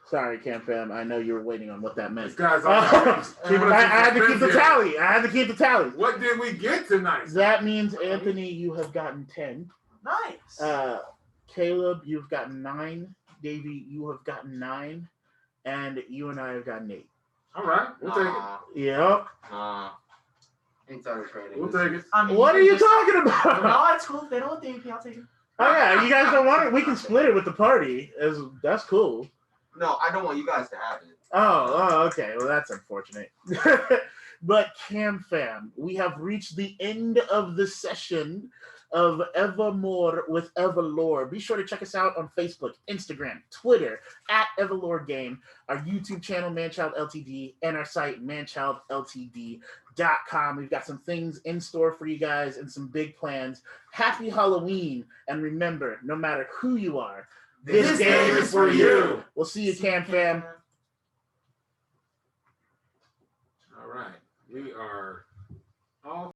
sorry, Cam Fam, I know you were waiting on what that meant. This guy's I had to keep the tally. tally. What did we get tonight? That means, Anthony, you have gotten 10. Nice. Caleb, you've gotten 9. Davey, you have gotten 9. And you and I have gotten 8. All right, we'll take it. Yep. Insider trading. We'll take it. I mean, What are you just- talking about? No, it's cool. If they don't want the AP, I'll take it. Oh yeah, you guys don't want it? We can split it with the party. That's cool. No, I don't want you guys to have it. Oh, okay. Well, that's unfortunate. But Cam Fam, we have reached the end of the session of EverMore with EverLore. Be sure to check us out on Facebook, Instagram, Twitter, at EverLore Game, our YouTube channel, ManChild Ltd, and our site, ManChildLtd.com. We've got some things in store for you guys and some big plans. Happy Halloween, and remember, no matter who you are, this game is for you. We'll see you, Cam Fam. All right, we are all